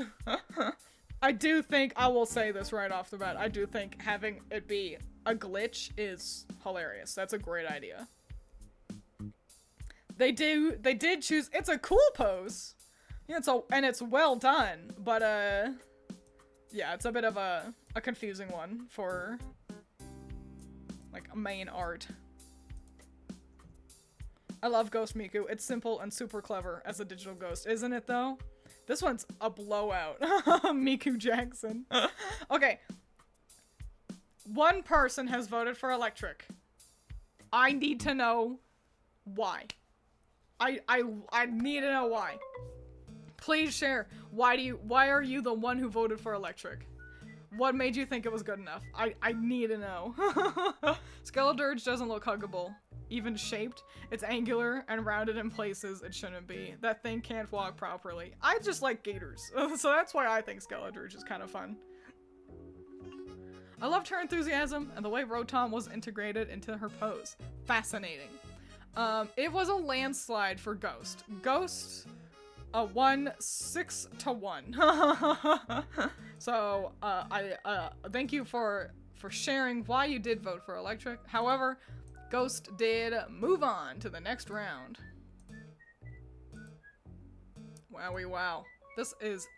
A: I do think, I will say this right off the bat, I do think having it be a glitch is hilarious. That's a great idea. They did choose, it's a cool pose. Yeah, and it's well done, but yeah, it's a bit of a confusing one for like main art. I love Ghost Miku. It's simple and super clever as a digital ghost, isn't it though? This one's a blowout. Miku Jackson. Okay. One person has voted for Electric. I need to know why. I need to know why. Please share. Why are you the one who voted for Electric? What made you think it was good enough? I need to know. Skeledirge doesn't look huggable. Even shaped, it's angular and rounded in places it shouldn't be. That thing can't walk properly. I just like gators, so that's why I think Skeledirge is kind of fun. I loved her enthusiasm and the way Rotom was integrated into her pose. Fascinating. It was a landslide for Ghost. Ghost won 6-1. So I thank you for sharing why you did vote for Electric. However, Ghost did move on to the next round. Wowie wow. This is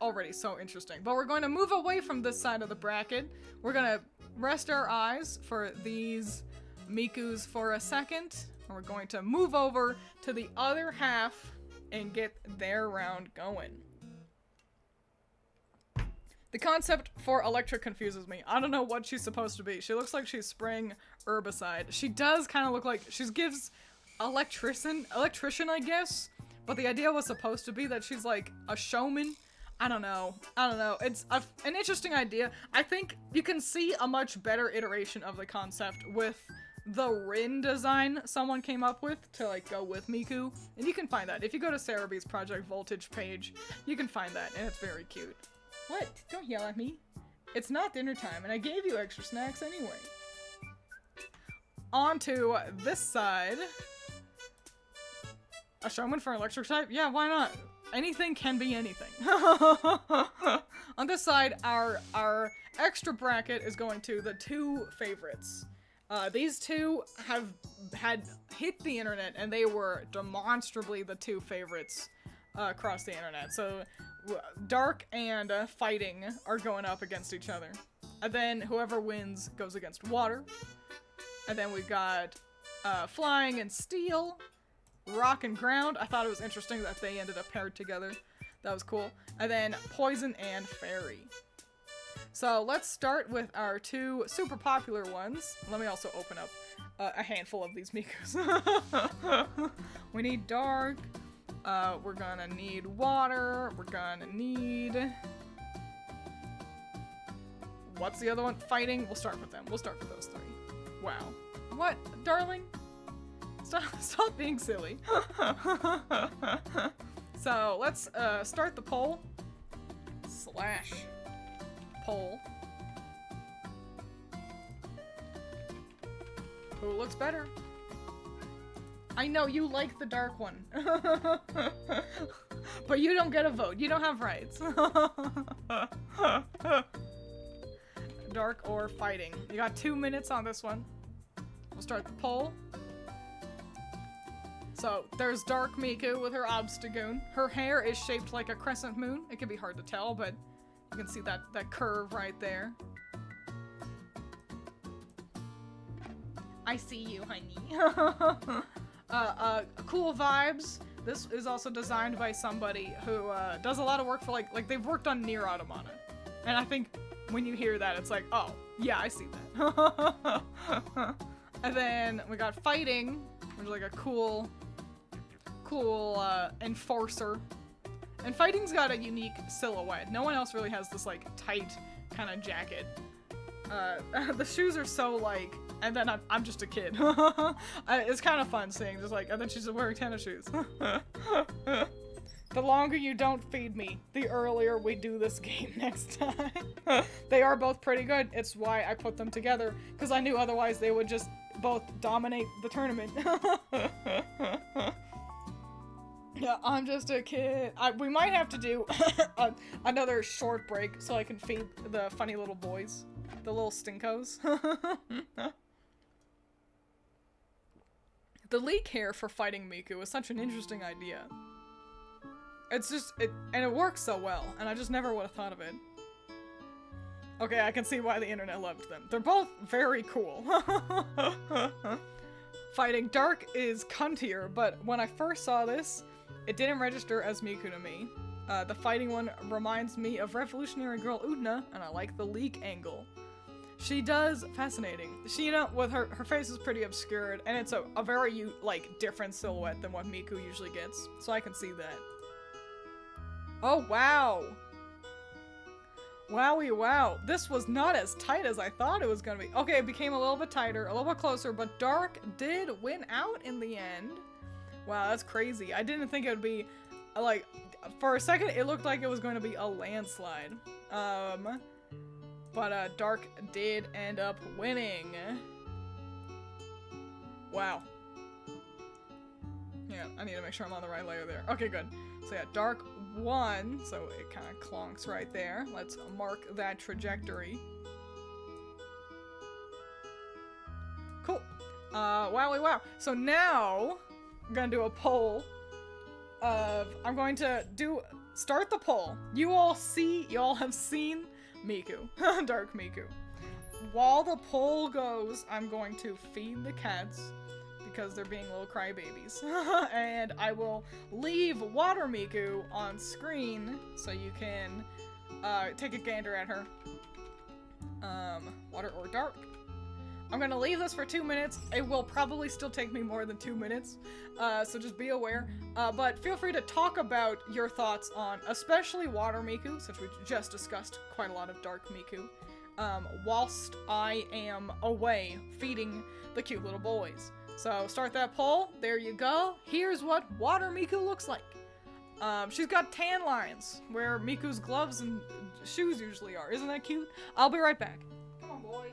A: already so interesting. But we're going to move away from this side of the bracket. We're going to rest our eyes for these Mikus for a second. And we're going to move over to the other half and get their round going. The concept for Electric confuses me. I don't know what she's supposed to be. She looks like she's spraying herbicide. She does kind of look like she gives electrician, I guess. But the idea was supposed to be that she's like a showman. I don't know. It's an interesting idea. I think you can see a much better iteration of the concept with the Rin design someone came up with to like go with Miku. And you can find that. If you go to Cerebee's Project Voltage page, you can find that, and it's very cute. What? Don't yell at me. It's not dinner time, and I gave you extra snacks anyway. On to this side. A showman for electric type? Yeah, why not? Anything can be anything. On this side, our extra bracket is going to the two favorites. These two have had hit the internet, and they were demonstrably the two favorites across the internet. So, Dark and Fighting are going up against each other. And then whoever wins goes against Water. And then we've got Flying and Steel. Rock and Ground. I thought it was interesting that they ended up paired together. That was cool. And then Poison and Fairy. So let's start with our two super popular ones. Let me also open up a handful of these Mikus. We need Dark. We're gonna need Water. We're gonna need... What's the other one? Fighting. We'll start with them. We'll start with those three. Wow. What, darling? Stop being silly. So let's start the poll. Slash poll. Who looks better? I know you like the dark one. But you don't get a vote. You don't have rights. Dark or Fighting. You got 2 minutes on this one. We'll start the poll. So, there's Dark Miku with her Obstagoon. Her hair is shaped like a crescent moon. It can be hard to tell, but you can see that curve right there. I see you, honey. Cool vibes. This is also designed by somebody who does a lot of work for, like they've worked on Nier Automata. And I think when you hear that, it's like, oh, yeah, I see that. And then we got Fighting, which is like a cool enforcer. And Fighting's got a unique silhouette. No one else really has this like tight kind of jacket. The shoes are so like, and then I'm just a kid. It's kind of fun seeing just like, and then she's wearing tennis shoes. The longer you don't feed me, the earlier we do this game next time. They are both pretty good. It's why I put them together, because I knew otherwise they would just both dominate the tournament. Yeah, I'm just a kid. We might have to do another short break so I can feed the funny little boys. The little stinkos. The leak hair for Fighting Miku is such an interesting idea. It's just, and it works so well, and I just never would have thought of it. Okay, I can see why the internet loved them. They're both very cool. Fighting Dark is cuntier, but when I first saw this, it didn't register as Miku to me. The Fighting one reminds me of Revolutionary Girl Udna, and I like the leak angle. She does fascinating. She, you know, with her face is pretty obscured, and it's a very, like, different silhouette than what Miku usually gets, so I can see that. Oh, wow. Wowie wow. This was not as tight as I thought it was gonna be. Okay, it became a little bit tighter, a little bit closer, but Dark did win out in the end. Wow, that's crazy. I didn't think it would be, like, for a second it looked like it was going to be a landslide. But Dark did end up winning. Wow. Yeah, I need to make sure I'm on the right layer there. Okay, good. So yeah, Dark won, so it kind of clonks right there. Let's mark that trajectory. Cool. Wowie wow. So now, I'm gonna do a poll of, I'm going to start the poll. You all have seen Miku, Dark Miku. While the poll goes, I'm going to feed the cats because they're being little crybabies. And I will leave Water Miku on screen so you can take a gander at her. Water or Dark. I'm gonna leave this for 2 minutes. It will probably still take me more than 2 minutes, so just be aware. But feel free to talk about your thoughts on especially Water Miku, since we just discussed quite a lot of Dark Miku. whilst I am away feeding the cute little boys. So start that poll. There you go. Here's what Water Miku looks like. She's got tan lines where Miku's gloves and shoes usually are. Isn't that cute? I'll be right back. Come on, boys.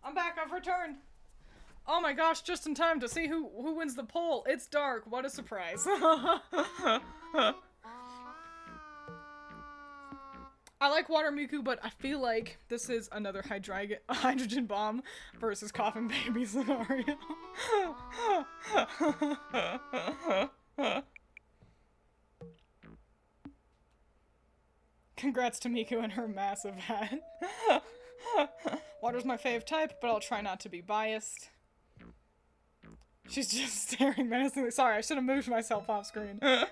A: I'm back. I've returned. Oh my gosh, just in time to see who wins the poll. It's dark. What a surprise. I like Water Miku, but I feel like this is another hydrogen bomb versus coffin baby scenario. Congrats to Miku and her massive hat. Water's my fave type, but I'll try not to be biased. She's just staring menacingly. Sorry, I should have moved myself off screen. I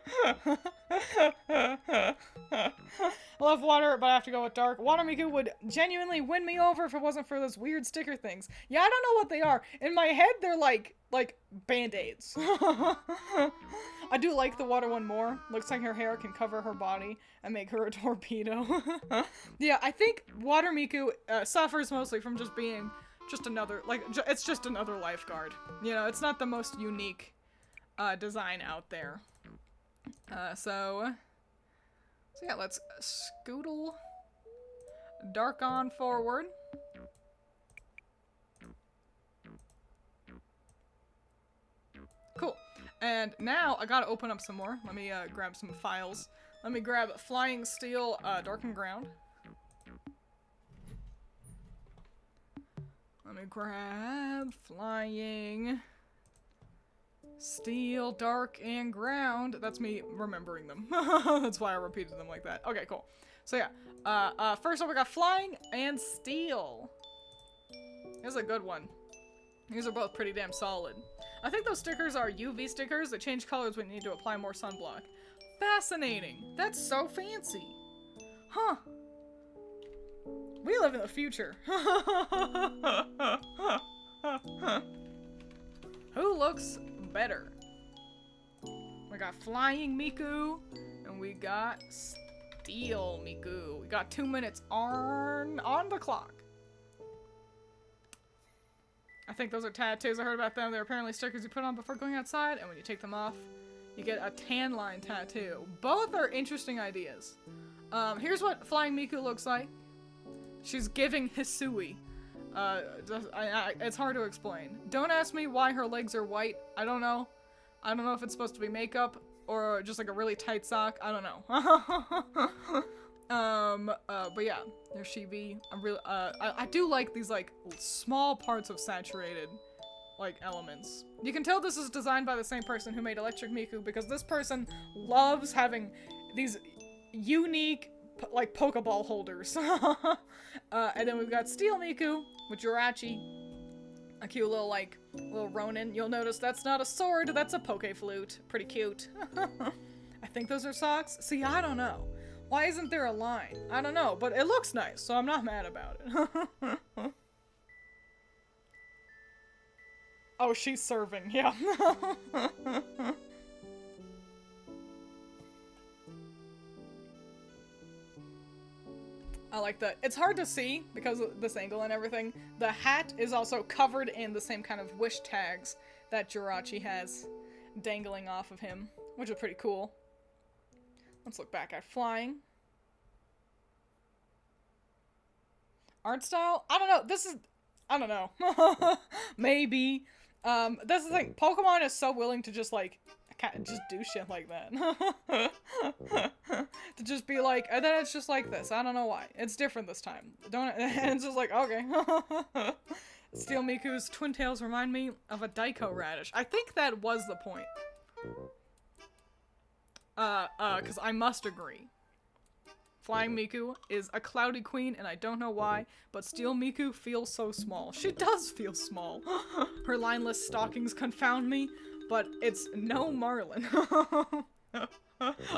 A: love Water, but I have to go with Dark. Water Miku would genuinely win me over if it wasn't for those weird sticker things. Yeah, I don't know what they are. In my head, they're like Band-Aids. I do like the Water one more. Looks like her hair can cover her body and make her a torpedo. Yeah, I think Water Miku suffers mostly from just being just another, it's just another lifeguard. You know, it's not the most unique design out there. So yeah, let's scootle Dark on forward. Cool. And now I gotta open up some more. Let me grab some files. Let me grab Flying Steel, Darkened Ground. Let me grab Flying Steel, Dark, and Ground. That's me remembering them. That's why I repeated them like that. Okay, cool. So yeah, first up we got Flying and Steel. Here's a good one. These are both pretty damn solid. I think those stickers are UV stickers that change colors when you need to apply more sunblock. Fascinating. That's so fancy. Huh. We live in the future. Who looks better? We got Flying Miku, and we got Steel Miku. We got 2 minutes on the clock. I think those are tattoos. I heard about them. They're apparently stickers you put on before going outside, and when you take them off, you get a tan line tattoo. Both are interesting ideas. Here's what Flying Miku looks like. She's giving Hisui. It's hard to explain. Don't ask me why her legs are white. I don't know. I don't know if it's supposed to be makeup or just like a really tight sock. I don't know. But yeah, there she be. I do like these like small parts of saturated like elements. You can tell this is designed by the same person who made Electric Miku because this person loves having these unique like Pokeball holders. And then we've got Steel Miku with Jirachi. A cute little, like, little Ronin. You'll notice that's not a sword, that's a Poke Flute. Pretty cute. I think those are socks. See, I don't know. Why isn't there a line? I don't know, but it looks nice, so I'm not mad about it. Oh, she's serving, yeah. I like that. It's hard to see because of this angle and everything. The hat is also covered in the same kind of wish tags that Jirachi has dangling off of him, which is pretty cool. Let's look back at flying. Art style? I don't know. This is... I don't know. Maybe. That's the thing. Pokemon is so willing to just, like, just do shit like that. To just be like, and then it's just like this. I don't know why. It's different this time. And it's just like, okay. Steel Miku's twin tails remind me of a Daiko radish. I think that was the point. Because I must agree. Flying Miku is a cloudy queen, and I don't know why, but Steel Miku feels so small. She does feel small. Her lineless stockings confound me, but it's no Marlin.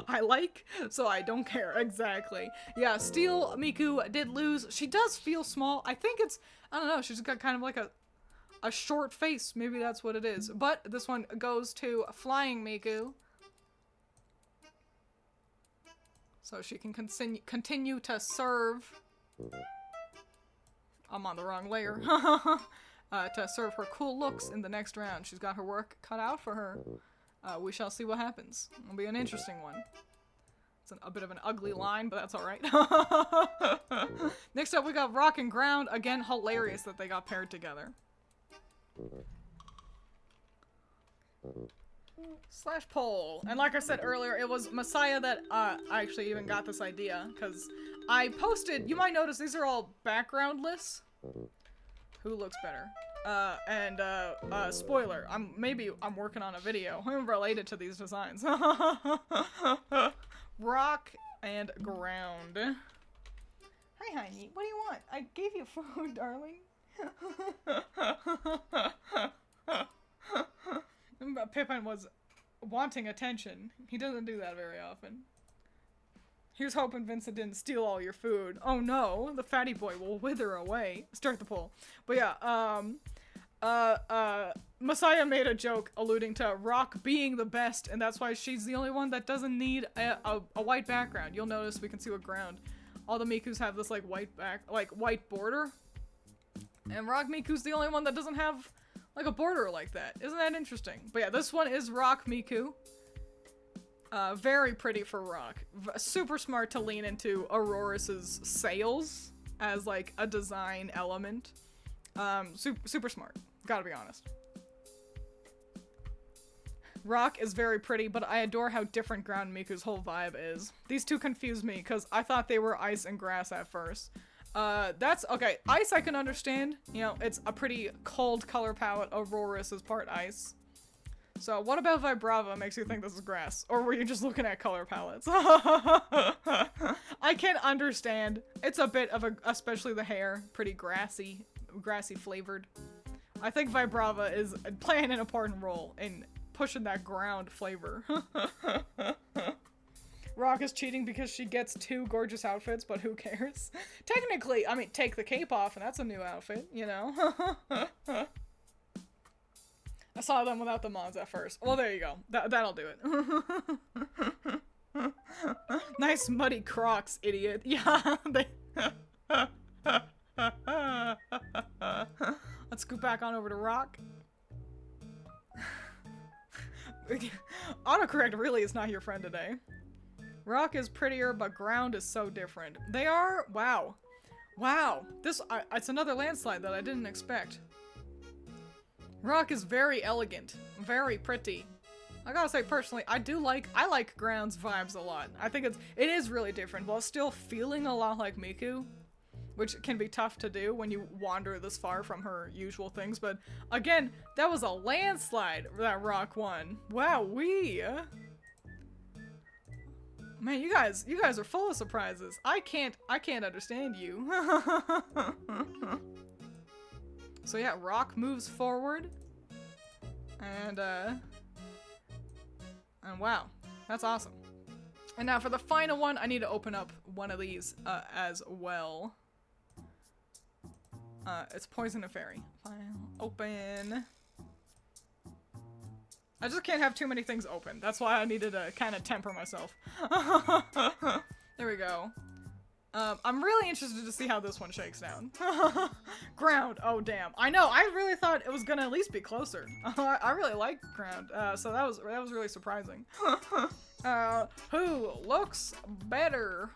A: I like, so I don't care. Exactly. Yeah, Steel Miku did lose. She does feel small. I think it's, I don't know, she's got kind of like a short face. Maybe that's what it is. But this one goes to Flying Miku. So she can continue to serve. I'm on the wrong layer. To serve her cool looks in the next round. She's got her work cut out for her. We shall see what happens. It'll be an interesting one. It's a bit of an ugly line, but that's alright. Next up, we got Rock and Ground. Again, hilarious that they got paired together. Slash poll. And like I said earlier, it was Messiah that I actually even got this idea, because I posted, you might notice these are all backgroundless. Who looks better? Spoiler, I'm working on a video related to these designs. Rock and Ground. Hi, honey. What do you want? I gave you food, darling. Pippin was wanting attention. He doesn't do that very often. He was hoping Vincent didn't steal all your food. Oh no, the fatty boy will wither away. Start the poll. But yeah, Messiah made a joke alluding to Rock being the best, and that's why she's the only one that doesn't need a white background. You'll notice we can see what ground. All the Mikus have this like white border. And Rock Miku's the only one that doesn't have like a border like that. Isn't that interesting? But yeah, this one is Rock Miku. Very pretty for Rock. Super smart to lean into Auroras's sails as like a design element. Super smart. Gotta be honest. Rock is very pretty, but I adore how different Ground Miku's whole vibe is. These two confuse me because I thought they were ice and grass at first. That's okay. Ice I can understand. You know, it's a pretty cold color palette. Auroras is part ice. So what about Vibrava makes you think this is grass? Or were you just looking at color palettes? I can understand. It's a bit of especially the hair, pretty grassy flavored. I think Vibrava is playing an important role in pushing that ground flavor. Rock is cheating because she gets 2 gorgeous outfits, but who cares? Technically, I mean, take the cape off and that's a new outfit, you know? I saw them without the mods at first. Well, there you go. That'll do it. Nice muddy Crocs, idiot. Yeah, Let's go back on over to Rock. Autocorrect really is not your friend today. Rock is prettier, but Ground is so different. They are? Wow. Wow. It's another landslide that I didn't expect. Rock is very elegant. Very pretty. I gotta say, personally, I like Ground's vibes a lot. I think it is really different, while still feeling a lot like Miku. Which can be tough to do when you wander this far from her usual things, but again, that was a landslide that Rock won. Wow-wee! Man, you guys are full of surprises. I can't understand you. So yeah, Rock moves forward. And wow, that's awesome. And now for the final one, I need to open up one of these as well. It's Poison and Fairy. File, open. I just can't have too many things open. That's why I needed to kind of temper myself. There we go. I'm really interested to see how this one shakes down. Ground. Oh, damn. I know. I really thought it was gonna at least be closer. I really like Ground. So that was really surprising. Who looks better?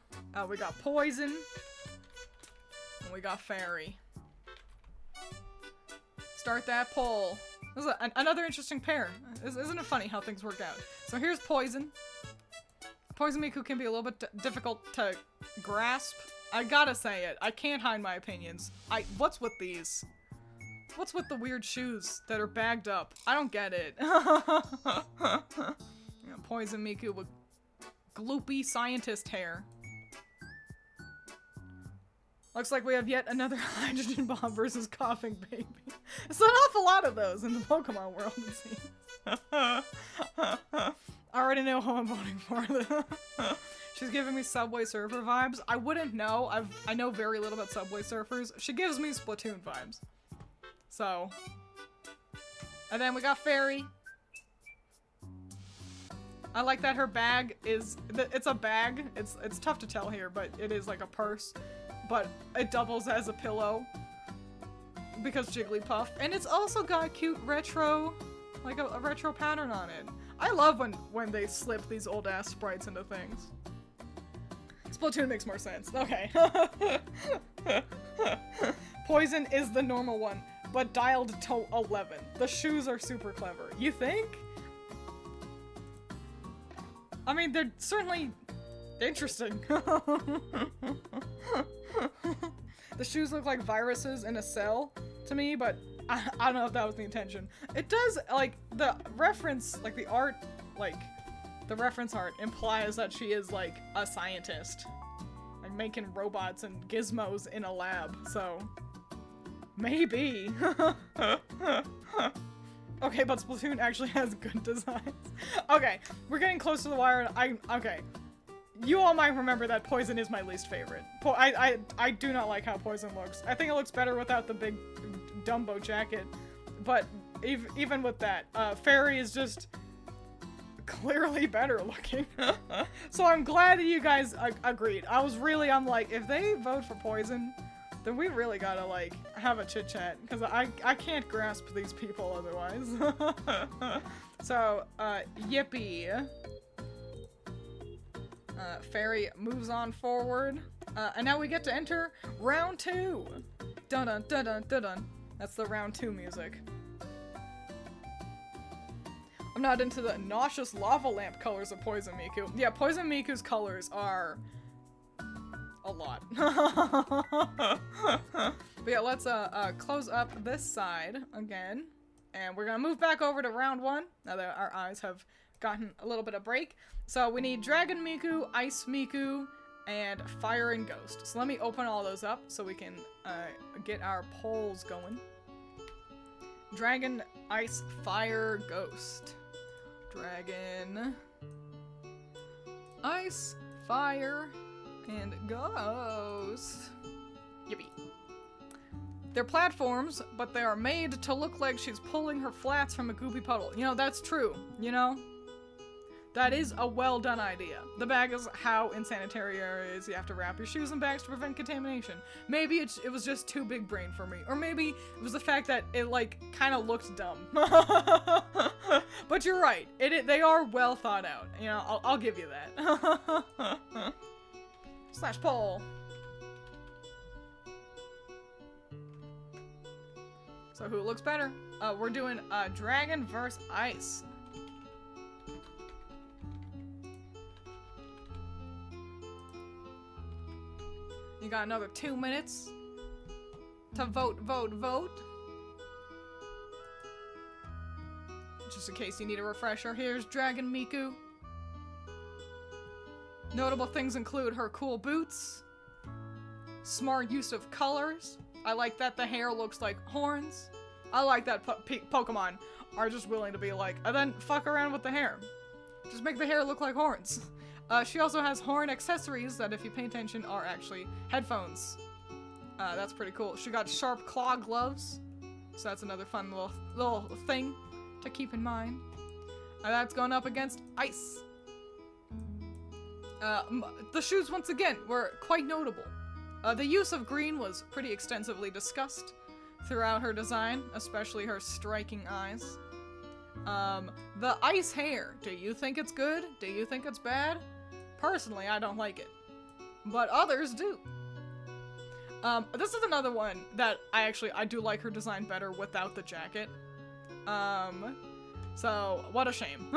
A: We got Poison. And we got Fairy. Start that poll. This is another interesting pair. Isn't it funny how things work out? So here's Poison. Poison Miku can be a little bit difficult to grasp. I gotta say it. I can't hide my opinions. What's with these? What's with the weird shoes that are bagged up? I don't get it. Poison Miku with gloopy scientist hair. Looks like we have yet another hydrogen bomb versus coughing baby. It's an awful lot of those in the Pokemon world, it seems. I already know who I'm voting for. She's giving me Subway Surfer vibes. I wouldn't know. I know very little about Subway Surfers. She gives me Splatoon vibes. So. And then we got Fairy. I like that her bag is, it's a bag. It's tough to tell here, but it is like a purse. But it doubles as a pillow because Jigglypuff. And it's also got cute retro, like a retro pattern on it. I love when they slip these old ass sprites into things. Splatoon makes more sense. Okay. Poison is the normal one, but dialed to 11. The shoes are super clever. You think? I mean, they're certainly interesting. The shoes look like viruses in a cell to me, but I don't know if that was the intention. It does, like, the reference, like, the art, like, the reference art implies that she is, like, a scientist. Like, making robots and gizmos in a lab, so maybe. Okay, but Splatoon actually has good designs. Okay, we're getting close to the wire. Okay. You all might remember that Poison is my least favorite. I do not like how Poison looks. I think it looks better without the big Dumbo jacket. But even with that, Fairy is just clearly better looking. So I'm glad that you guys agreed. I'm like, if they vote for Poison, then we really gotta, like, have a chit-chat. Because I can't grasp these people otherwise. So, yippee. Fairy moves on forward. And now we get to enter round 2. Dun dun dun dun dun dun. That's the round 2 music. I'm not into the nauseous lava lamp colors of Poison Miku. Yeah, Poison Miku's colors are a lot. But yeah, let's close up this side again. And we're gonna move back over to round 1, now that our eyes have gotten a little bit of break. So we need Dragon Miku, Ice Miku, and Fire and Ghost. So let me open all those up so we can get our polls going. Dragon, Ice, Fire, Ghost. Dragon, Ice, Fire, and Ghost. Yippee. They're platforms, but they are made to look like she's pulling her flats from a goopy puddle. You know, that's true, you know? That is a well done idea. The bag is how in sanitary areas you have to wrap your shoes in bags to prevent contamination. Maybe it was just too big brain for me. Or maybe it was the fact that it, like, kind of looked dumb. But you're right. They are well thought out. You know, I'll give you that. Slash poll. So who looks better? We're doing Dragon vs. Ice. You got another 2 minutes to vote. Just in case you need a refresher, here's Dragon Miku. Notable things include her cool boots, smart use of colors. I like that the hair looks like horns. I like that Pokemon are just willing to be like, and then fuck around with the hair. Just make the hair look like horns. She also has horn accessories that, if you pay attention, are actually headphones. That's pretty cool. She got sharp claw gloves, so that's another fun little thing to keep in mind. That's going up against ice. The shoes, once again, were quite notable. The use of green was pretty extensively discussed throughout her design, especially her striking eyes. The ice hair, do you think it's good? Do you think it's bad? Personally, I don't like it, but others do. This is another one that I do like her design better without the jacket. So, what a shame.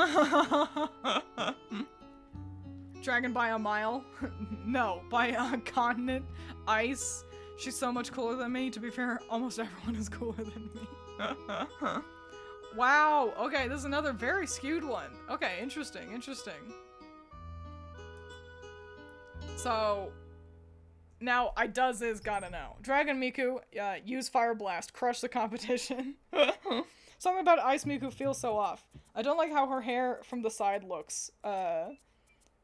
A: Dragon by a mile? No, by a continent. Ice. She's so much cooler than me. To be fair, almost everyone is cooler than me. Wow. Okay, this is another very skewed one. Okay, interesting, interesting. So, now, gotta know. Dragon Miku, use Fire Blast, crush the competition. Something about Ice Miku feels so off. I don't like how her hair from the side looks.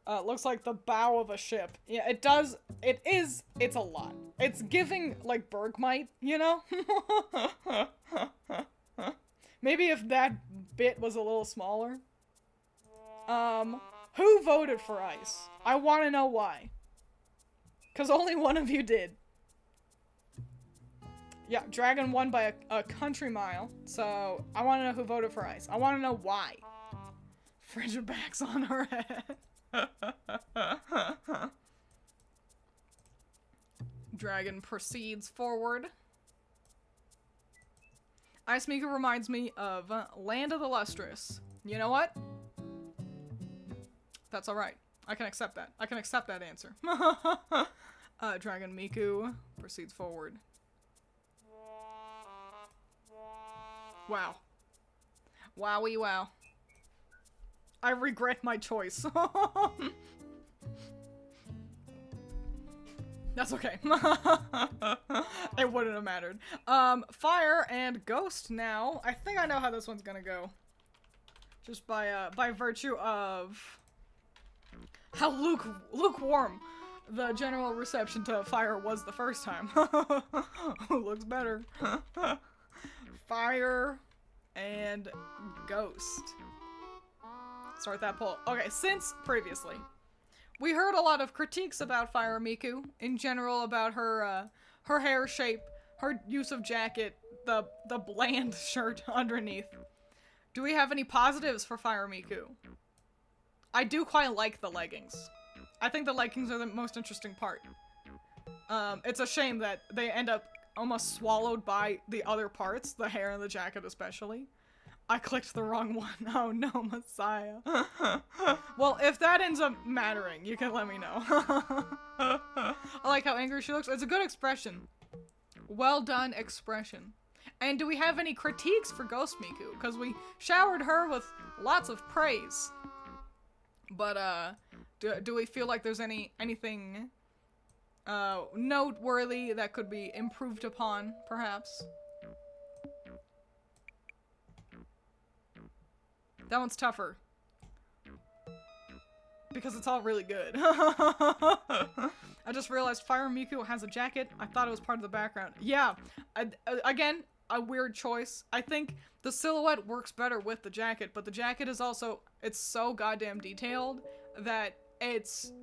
A: Looks like the bow of a ship. Yeah, it does. It's a lot. It's giving, like, Bergmite, you know? Maybe if that bit was a little smaller. Who voted for Ice? I want to know why. Because only one of you did. Yeah, Dragon won by a country mile, so I want to know who voted for Ice. I want to know why. Frigid backs on her head. Dragon proceeds forward. Ice Miku reminds me of Land of the Lustrous. You know what? That's alright. I can accept that. I can accept that answer. Dragon Miku proceeds forward. Wow. Wowie wow. I regret my choice. That's okay. It wouldn't have mattered. Fire and Ghost now. I think I know how this one's gonna go. Just by virtue of how lukewarm the general reception to Fire was the first time. Who looks better? Fire and Ghost. Start that poll. Okay, since previously, we heard a lot of critiques about Fire Miku, in general about her her hair shape, her use of jacket, the bland shirt underneath. Do we have any positives for Fire Miku? I do quite like the leggings. I think the leggings are the most interesting part. It's a shame that they end up almost swallowed by the other parts, the hair and the jacket especially. I clicked the wrong one. Oh no, Messiah. Well, if that ends up mattering, you can let me know. I like how angry she looks. It's a good expression. Well done expression. And do we have any critiques for Ghost Miku? Because we showered her with lots of praise. But, do we feel like there's anything noteworthy that could be improved upon, perhaps? That one's tougher. Because it's all really good. I just realized Fire Miku has a jacket. I thought it was part of the background. Yeah, again, a weird choice. I think the silhouette works better with the jacket, but the jacket is also, it's so goddamn detailed that it's,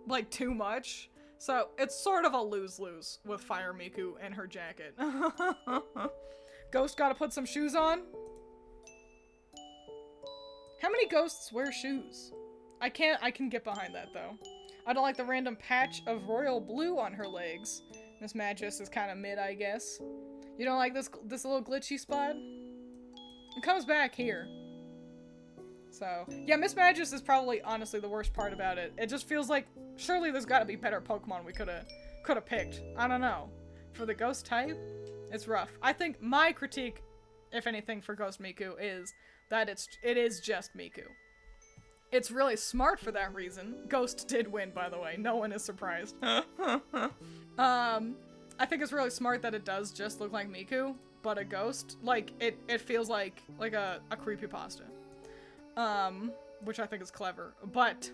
A: like, too much. So, it's sort of a lose-lose with Fire Miku and her jacket. Ghost gotta put some shoes on. How many ghosts wear shoes? I can get behind that, though. I don't like the random patch of royal blue on her legs. Miss Magus is kind of mid, I guess. You don't like this little glitchy spot? It comes back here. So, yeah, Miss Magus is probably, honestly, the worst part about it. It just feels like, surely there's gotta be better Pokemon we could've picked. I don't know. For the ghost type, it's rough. I think my critique, if anything, for Ghost Miku is that it is just Miku. It's really smart for that reason. Ghost did win, by the way. No one is surprised. I think it's really smart that it does just look like Miku, but a ghost. Like, it feels like a creepypasta. Which I think is clever. But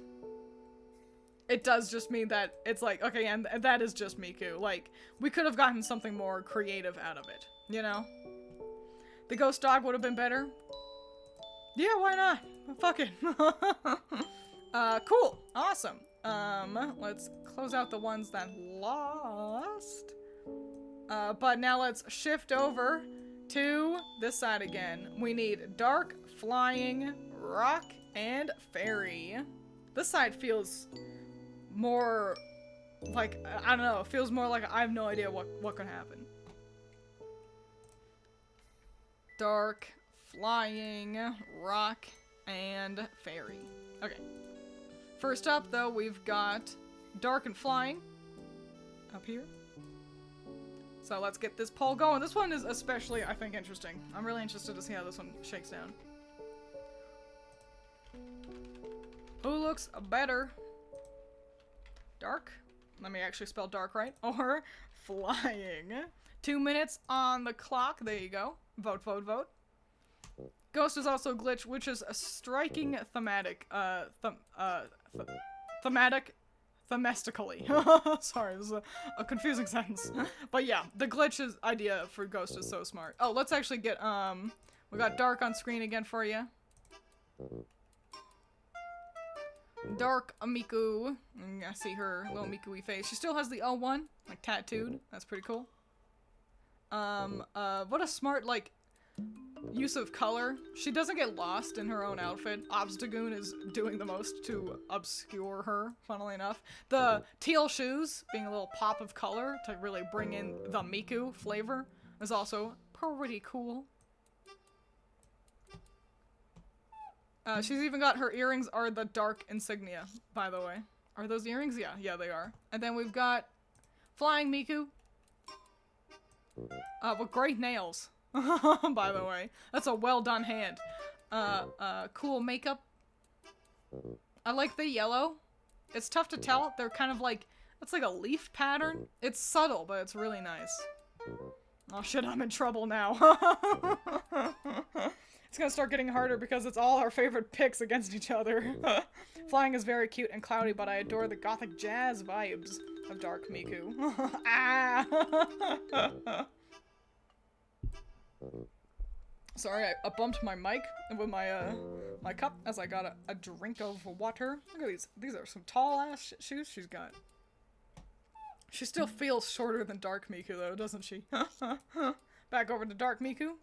A: it does just mean that it's like, okay, and that is just Miku. Like, we could have gotten something more creative out of it, you know? The ghost dog would have been better. Yeah, why not? Fuck it. Cool. Awesome. Let's close out the ones that lost. But now let's shift over to this side again. We need dark, flying, rock, and fairy. This side feels more like, I don't know, it feels more like I have no idea what could happen. Dark, flying, rock, and fairy. Okay. First up, though, we've got dark and flying up here. So let's get this poll going. This one is especially, I think, interesting. I'm really interested to see how this one shakes down. Who looks better? Dark? Let me actually spell dark right. Or flying. 2 minutes on the clock. There you go. Vote, vote, vote. Ghost is also glitch, which is a striking thematic, thematically. Sorry, it was a confusing sentence. But yeah, the glitch's idea for Ghost is so smart. Oh, let's actually get, we got Dark on screen again for you. Dark Miku. I see her little Miku-y face. She still has the O1, like, tattooed. That's pretty cool. What a smart, like, use of color. She doesn't get lost in her own outfit. Obstagoon is doing the most to obscure her, funnily enough. The teal shoes, being a little pop of color to really bring in the Miku flavor, is also pretty cool. She's even got her earrings are the dark insignia, by the way. Are those earrings? Yeah, they are. And then we've got Flying Miku. With great nails. By the way. That's a well done hand. Cool makeup. I like the yellow. It's tough to tell. They're kind of like, it's like a leaf pattern. It's subtle, but it's really nice. Oh shit, I'm in trouble now. It's gonna start getting harder because it's all our favorite picks against each other. Flying is very cute and cloudy, but I adore the gothic jazz vibes of Dark Miku. Ah! Sorry, I bumped my mic with my my cup as I got a drink of water. Look at these. These are some tall ass shoes she's got. She still feels shorter than Dark Miku though, doesn't she? Back over to Dark Miku.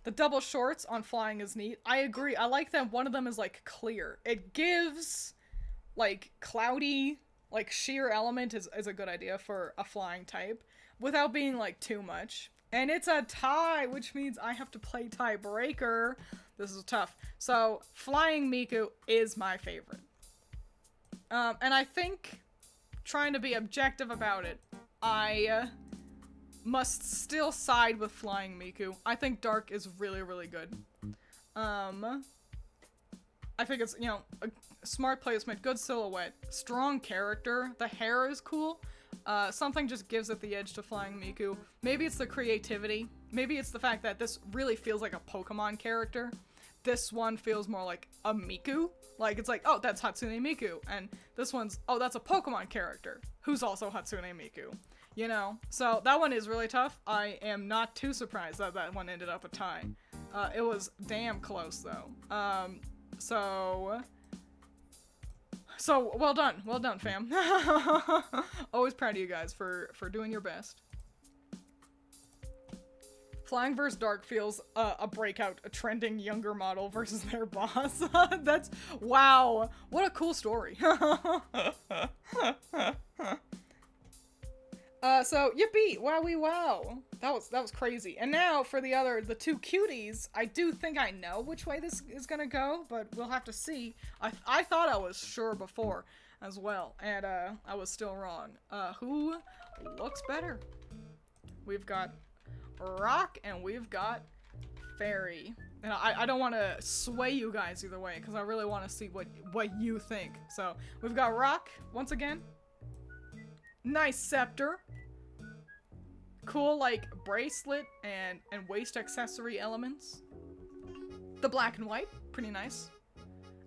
A: The double shorts on Flying is neat. I agree. I like that one of them is like clear. It gives like cloudy, like sheer element is a good idea for a flying type without being like too much. And it's a tie, which means I have to play tiebreaker. This is tough. So, Flying Miku is my favorite. And I think, trying to be objective about it, I must still side with Flying Miku. I think Dark is really, really good. I think it's, you know, a smart placement, good silhouette, strong character, the hair is cool. Something just gives it the edge to Flying Miku. Maybe it's the creativity. Maybe it's the fact that this really feels like a Pokemon character. This one feels more like a Miku. Like, it's like, oh, that's Hatsune Miku. And this one's, oh, that's a Pokemon character who's also Hatsune Miku. You know? So that one is really tough. I am not too surprised that that one ended up a tie. It was damn close, though. So, well done, fam. Always proud of you guys for doing your best. Flying vs. Dark feels a breakout, a trending younger model versus their boss. That's, wow, what a cool story. So, yippee, wowie wow. That was crazy. And now for the two cuties, I do think I know which way this is gonna go, but we'll have to see. I thought I was sure before as well, and I was still wrong. Who looks better? We've got Rock and we've got Fairy. And I don't want to sway you guys either way, because I really want to see what you think. So, we've got Rock, once again. Nice scepter. Cool, like, bracelet and waist accessory elements. The black and white, pretty nice.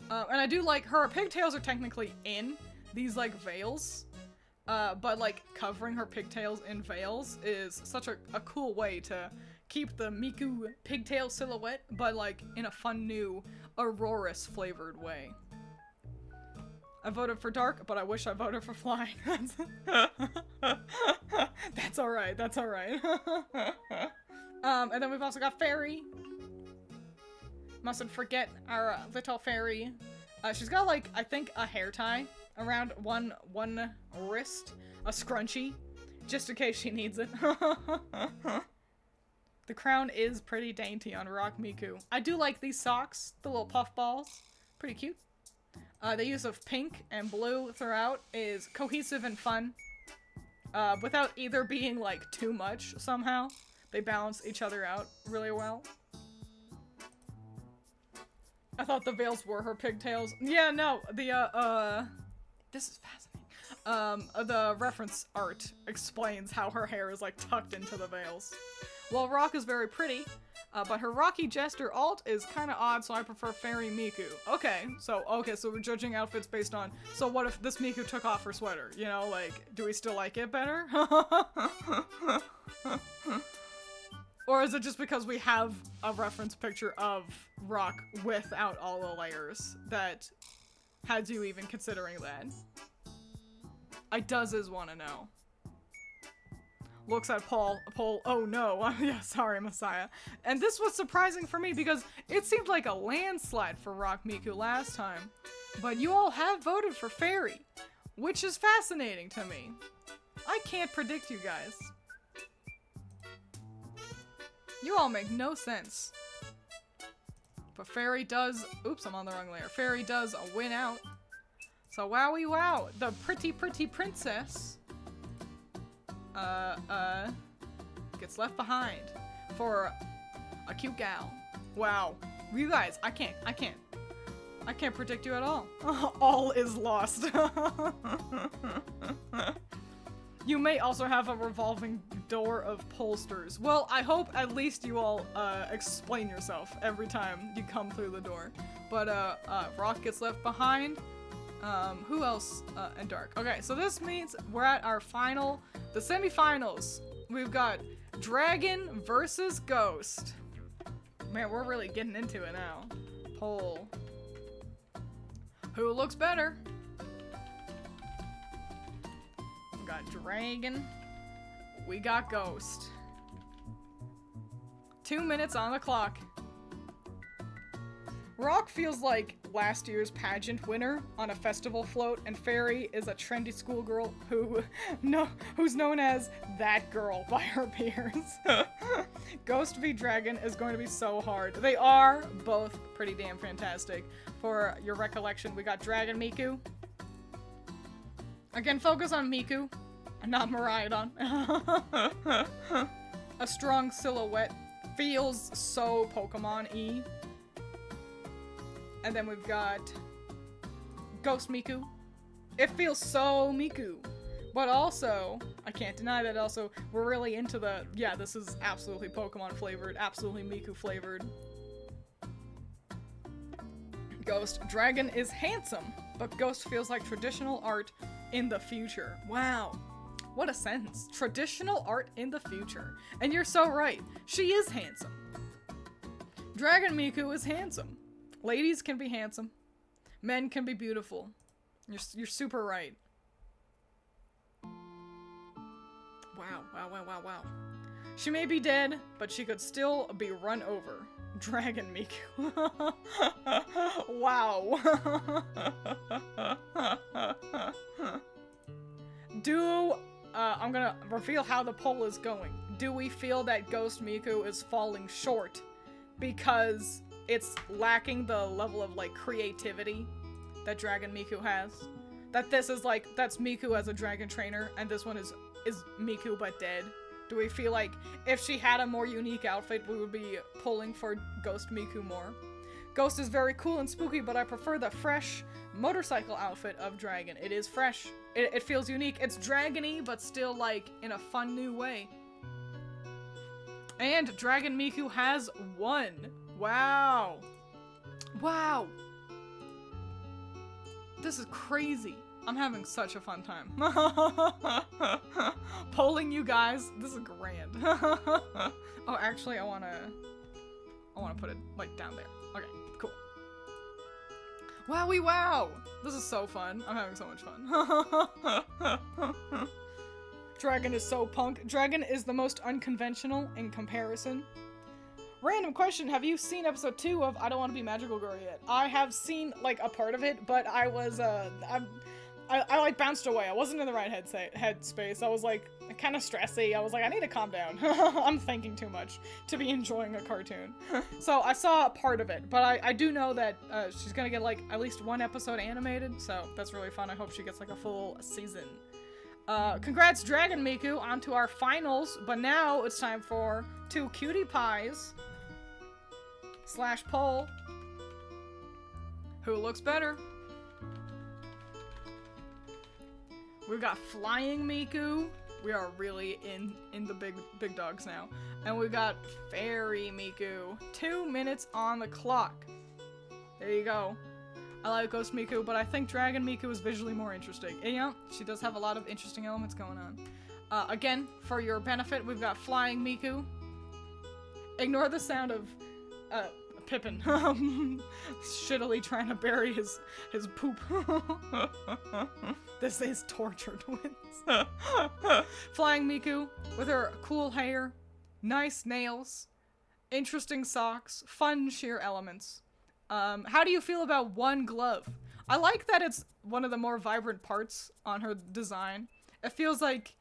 A: And I do like, her pigtails are technically in these, like, veils. But, like, covering her pigtails in veils is such a cool way to keep the Miku pigtail silhouette, but, like, in a fun new Auroras-flavored way. I voted for Dark, but I wish I voted for Flying. That's alright, that's alright. And then we've also got Fairy. Mustn't forget our little Fairy. She's got, like, I think a hair tie around one wrist. A scrunchie, just in case she needs it. The crown is pretty dainty on Rock Miku. I do like these socks, the little puff balls. Pretty cute. The use of pink and blue throughout is cohesive and fun. Without either being, like, too much somehow. They balance each other out really well. I thought the veils were her pigtails. Yeah, no, this is fascinating. The reference art explains how her hair is, like, tucked into the veils. Well, Rock is very pretty, but her Rocky Jester alt is kind of odd, so I prefer Fairy Miku. Okay, so we're judging outfits based on, so what if this Miku took off her sweater? You know, like, do we still like it better? Or is it just because we have a reference picture of Rock without all the layers that had you even considering that? I does want to know. Looks at Paul, oh no, yeah, sorry, Messiah. And this was surprising for me because it seemed like a landslide for Rock Miku last time. But you all have voted for Fairy, which is fascinating to me. I can't predict you guys. You all make no sense. But Fairy does, oops, I'm on the wrong layer. Fairy does win out. So wowie wow, the pretty princess gets left behind for a cute gal. Wow. You guys, I can't predict you at all. All is lost. You may also have a revolving door of pollsters. Well, I hope at least you all explain yourself every time you come through the door. But Rock gets left behind. Who else? And Dark. Okay, so this means we're at our final, the semifinals. We've got Dragon versus Ghost. Man, we're really getting into it now. Poll. Who looks better? We got Dragon. We got Ghost. 2 minutes on the clock. Rock feels like last year's pageant winner on a festival float, and Fairy is a trendy schoolgirl who's known as that girl by her peers. Ghost v Dragon is going to be so hard. They are both pretty damn fantastic. For your recollection, we got Dragon Miku. Again, focus on Miku, and not Miraidon. A strong silhouette. Feels so Pokemon-y. And then we've got Ghost Miku. It feels so Miku. But also, I can't deny that also, we're really into the, yeah, this is absolutely Pokemon flavored, absolutely Miku flavored. Ghost. Dragon is handsome, but Ghost feels like traditional art in the future. Wow. What a sentence. Traditional art in the future. And you're so right. She is handsome. Dragon Miku is handsome. Ladies can be handsome. Men can be beautiful. You're super right. Wow. She may be dead, but she could still be run over. Dragon Miku. Wow. I'm gonna reveal how the poll is going. Do we feel that Ghost Miku is falling short because it's lacking the level of, like, creativity that Dragon Miku has? That this is, like, that's Miku as a dragon trainer, and this one is Miku but dead? Do we feel like if she had a more unique outfit, we would be pulling for Ghost Miku more? Ghost is very cool and spooky, but I prefer the fresh motorcycle outfit of Dragon. It is fresh. It feels unique. It's dragony, but still, like, in a fun new way. And Dragon Miku has won. Wow. Wow. This is crazy. I'm having such a fun time. Polling you guys, this is grand. Oh, actually, I wanna put it, like, down there. Okay, cool. Wowie wow! This is so fun. I'm having so much fun. Dragon is so punk. Dragon is the most unconventional in comparison. Random question, have you seen episode 2 of I Don't Want to Be Magical Girl yet? I have seen, like, a part of it, but I was, I like, bounced away. I wasn't in the right headspace. I was, like, kind of stressy. I was like, I need to calm down. I'm thinking too much to be enjoying a cartoon. So I saw a part of it, but I do know that she's gonna get, like, at least one episode animated, so that's really fun. I hope she gets, like, a full season. Congrats, Dragon Miku, on to our finals, but now it's time for 2 cutie pies / poll. Who looks better? We've got Flying Miku. We are really in the big dogs now. And we've got Fairy Miku. 2 minutes on the clock. There you go. I like Ghost Miku, but I think Dragon Miku is visually more interesting. And, yeah, she does have a lot of interesting elements going on. Again, for your benefit, we've got Flying Miku. Ignore the sound of Pippin shittily trying to bury his poop. This is torture, twins. Flying Miku with her cool hair, nice nails, interesting socks, fun sheer elements. How do you feel about one glove? I like that it's one of the more vibrant parts on her design. It feels like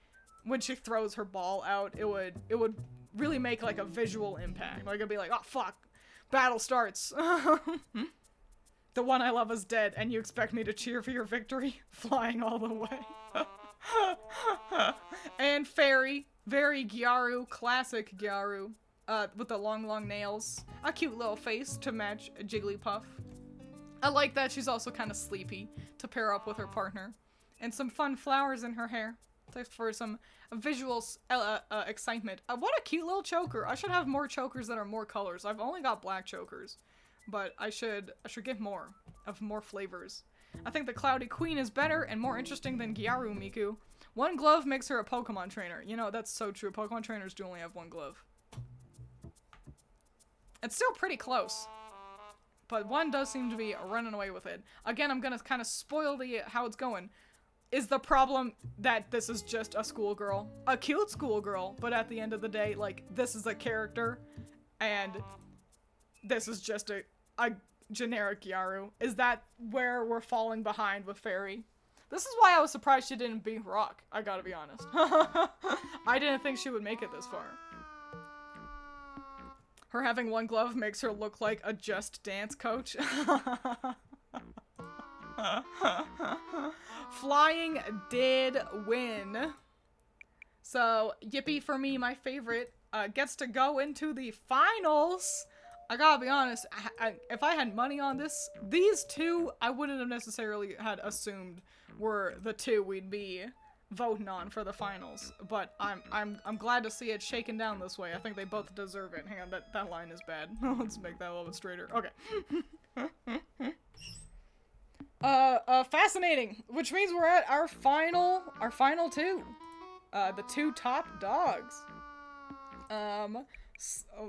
A: when she throws her ball out, it would really make, like, a visual impact. Like, it'd be like, oh fuck, battle starts. The one I love is dead, and you expect me to cheer for your victory? Flying all the way. And Fairy, very Gyaru, classic Gyaru. With the long nails. A cute little face to match Jigglypuff. I like that she's also kind of sleepy to pair up with her partner. And some fun flowers in her hair for some visual excitement. What a cute little choker. I should have more chokers that are more colors. I've only got black chokers. But I should get more flavors. I think the Cloudy Queen is better and more interesting than Gyaru Miku. One glove makes her a Pokemon trainer. You know, that's so true. Pokemon trainers do only have one glove. It's still pretty close, but one does seem to be running away with it. Again, I'm gonna kind of spoil how it's going. Is the problem that this is just a schoolgirl? A cute schoolgirl, but at the end of the day, like, this is a character, and this is just a generic Gyaru. Is that where we're falling behind with Fairy? This is why I was surprised she didn't beat Rock, I gotta be honest. I didn't think she would make it this far. Her having one glove makes her look like a Just Dance coach. Flying did win. So, yippee for me, my favorite, gets to go into the finals. I gotta be honest, if I had money on this, these two, I wouldn't have necessarily had assumed were the two we'd be voting on for the finals, but I'm glad to see it shaken down this way. I think they both deserve it. Hang on, that line is bad. Let's make that a little bit straighter. Okay. Fascinating, which means we're at our final two. The 2 top dogs.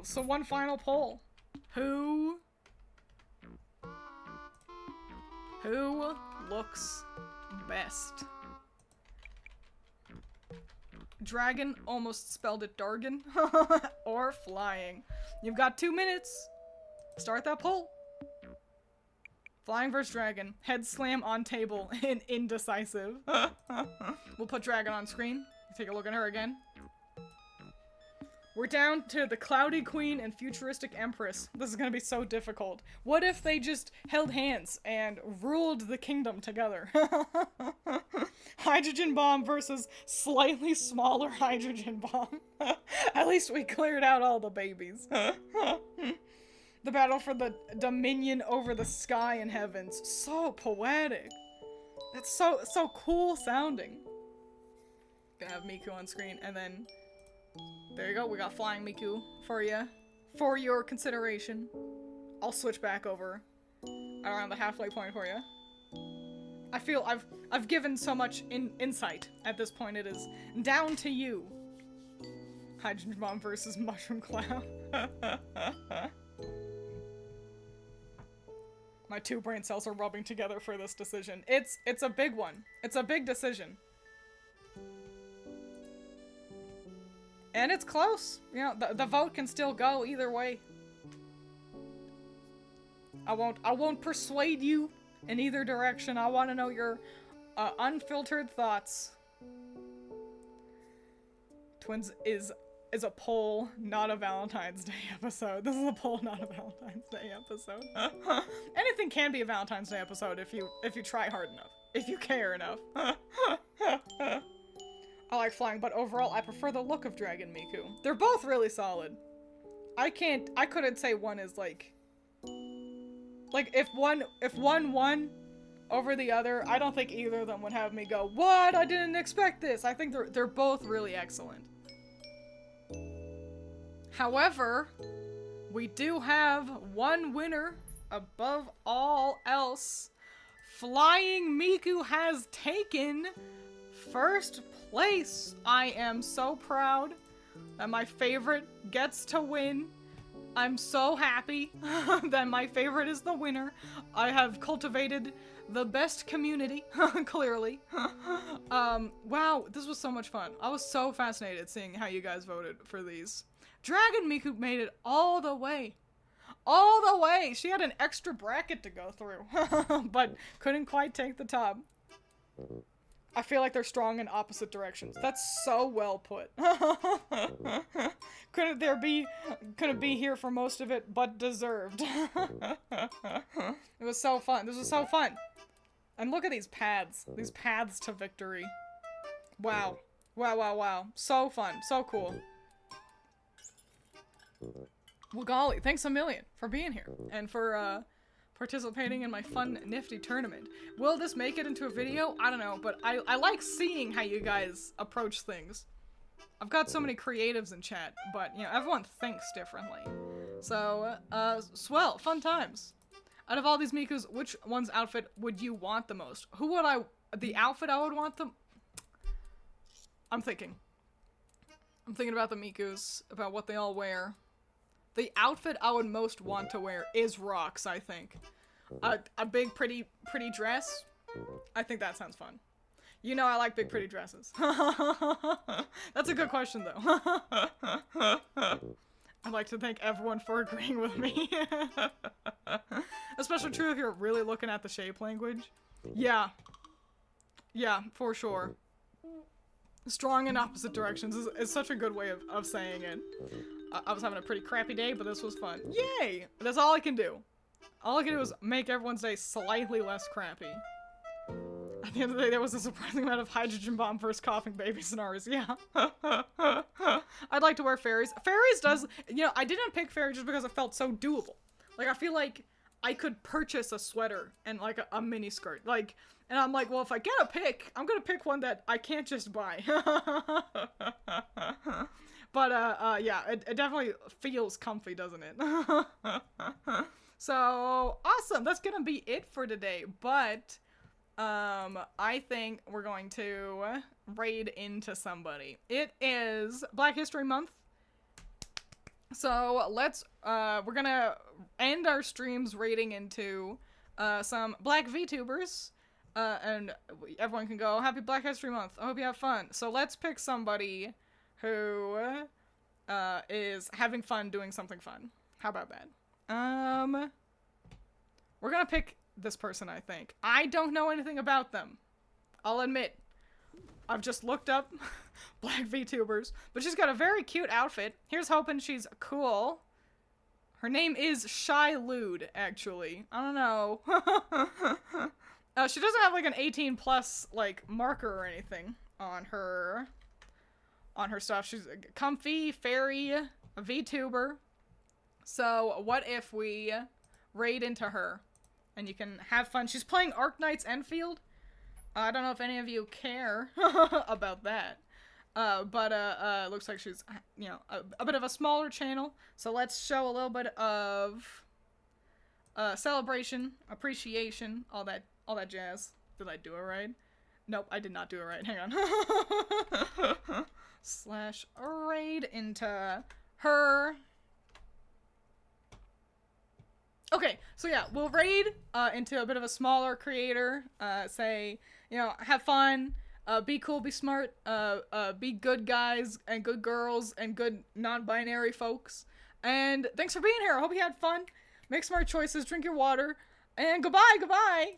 A: So one final poll. Who looks best? Dragon, almost spelled it Dargan, or Flying. You've got 2 minutes. Start that poll. Flying versus Dragon. Head slam on table in indecisive. We'll put Dragon on screen. Take a look at her again. We're down to the Cloudy Queen and Futuristic Empress. This is gonna be so difficult. What if they just held hands and ruled the kingdom together? Hydrogen bomb versus slightly smaller hydrogen bomb. At least we cleared out all the babies. The battle for the dominion over the sky and heavens. So poetic. It's so cool sounding. Gonna have Miku on screen, and then there you go. We got flying Miku for you, for your consideration. I'll switch back over around the halfway point for you. I feel I've given so much insight at this point. It is down to you. Hydrogen bomb versus mushroom cloud. My two brain cells are rubbing together for this decision. It's a big one. It's a big decision. And it's close. You know, the vote can still go either way. I won't persuade you in either direction. I want to know your unfiltered thoughts. Twiins is a poll, not a Valentine's Day episode. This is a poll, not a Valentine's Day episode. Anything can be a Valentine's Day episode if you try hard enough. If you care enough. I like flying, but overall I prefer the look of Dragon Miku. They're both really solid. I couldn't say one is like if one won over the other, I don't think either of them would have me go, "What? I didn't expect this." I think they're both really excellent. However, we do have one winner above all else. Flying Miku has taken first place. I am so proud that my favorite gets to win. I'm so happy that my favorite is the winner. I have cultivated the best community, clearly. Wow, this was so much fun. I was so fascinated seeing how you guys voted for these. Dragon Miku made it all the way. All the way! She had an extra bracket to go through, but couldn't quite take the top. I feel like they're strong in opposite directions. That's so well put. Couldn't be here for most of it, but deserved. It was so fun. This was so fun. And look at these paths. These paths to victory. Wow. Wow, wow, wow. So fun. So cool. Well, golly, thanks a million for being here and for participating in my fun, nifty tournament. Will this make it into a video? I don't know, but I like seeing how you guys approach things. I've got so many creatives in chat, but, you know, everyone thinks differently. So, swell, fun times. Out of all these Mikus, which one's outfit would you want the most? The outfit I would want them? I'm thinking about the Mikus, about what they all wear. The outfit I would most want to wear is Rox, I think. A big, pretty dress. I think that sounds fun. You know I like big, pretty dresses. That's a good question, though. I'd like to thank everyone for agreeing with me. Especially true if you're really looking at the shape language. Yeah. Yeah, for sure. Strong in opposite directions is such a good way of saying it. I was having a pretty crappy day, but this was fun. Yay! That's all I can do. All I can do is make everyone's day slightly less crappy. At the end of the day, there was a surprising amount of hydrogen bomb versus coughing babies in ours, yeah. I'd like to wear fairies. Fairies does, you know, I didn't pick fairy just because it felt so doable. Like, I feel like I could purchase a sweater and, like, a mini skirt. Like, and I'm like, well, if I get a pick, I'm gonna pick one that I can't just buy. But, yeah, it definitely feels comfy, doesn't it? So, awesome! That's gonna be it for today, but, I think we're going to raid into somebody. It is Black History Month, so let's, we're gonna end our streams raiding into, some Black VTubers, and everyone can go, Happy Black History Month, I hope you have fun. So let's pick somebody who is having fun doing something fun. How about that? We're gonna pick this person, I think. I don't know anything about them. I'll admit. I've just looked up black VTubers, but she's got a very cute outfit. Here's hoping she's cool. Her name is Shy Lude, actually. I don't know. She doesn't have like an 18 plus like marker or anything on her stuff. She's a comfy, fairy, a VTuber. So what if we raid into her and you can have fun? She's playing Arknight's Enfield. I don't know if any of you care about that. But looks like she's, you know, a bit of a smaller channel. So let's show a little bit of celebration, appreciation, all that jazz. Did I do it right? Nope, I did not do it right. Hang on. Slash raid into her. Okay, so yeah, we'll raid into a bit of a smaller creator. Say, you know, have fun, be cool, be smart, be good guys and good girls and good non-binary folks. And thanks for being here. I hope you had fun. Make smart choices, drink your water, and goodbye.